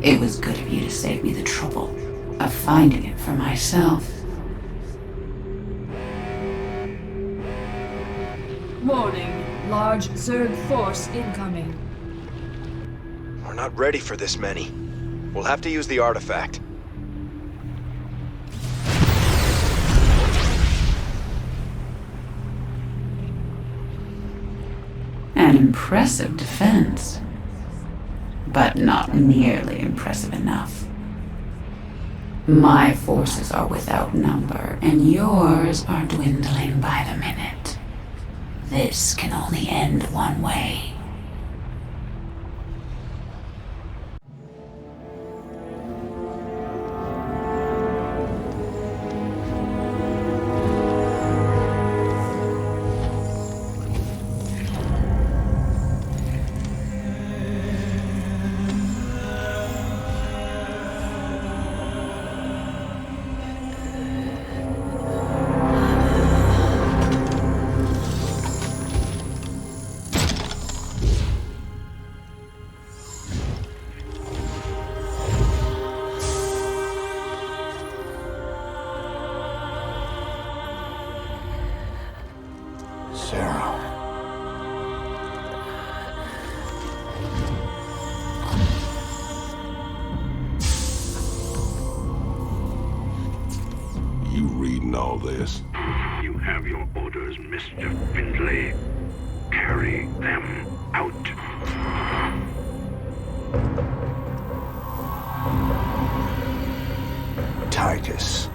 It was good of you to save me the trouble of finding it for myself. Warning. Large Zerg force incoming. We're not ready for this many. We'll have to use the artifact. An impressive defense, but not nearly impressive enough. My forces are without number, and yours are dwindling by the minute. This can only end one way. All this. You have your orders, Mr. Findlay. Carry them out. Tychus,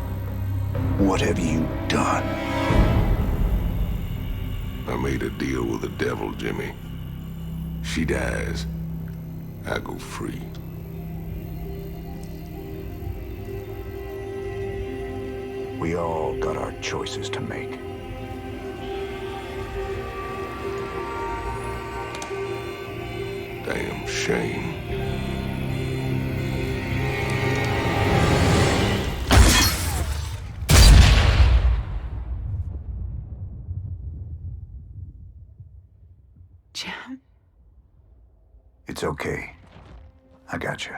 what have you done? I made a deal with the devil, Jimmy. She dies, I go free. We all got our choices to make. Damn shame. It's okay. I got you.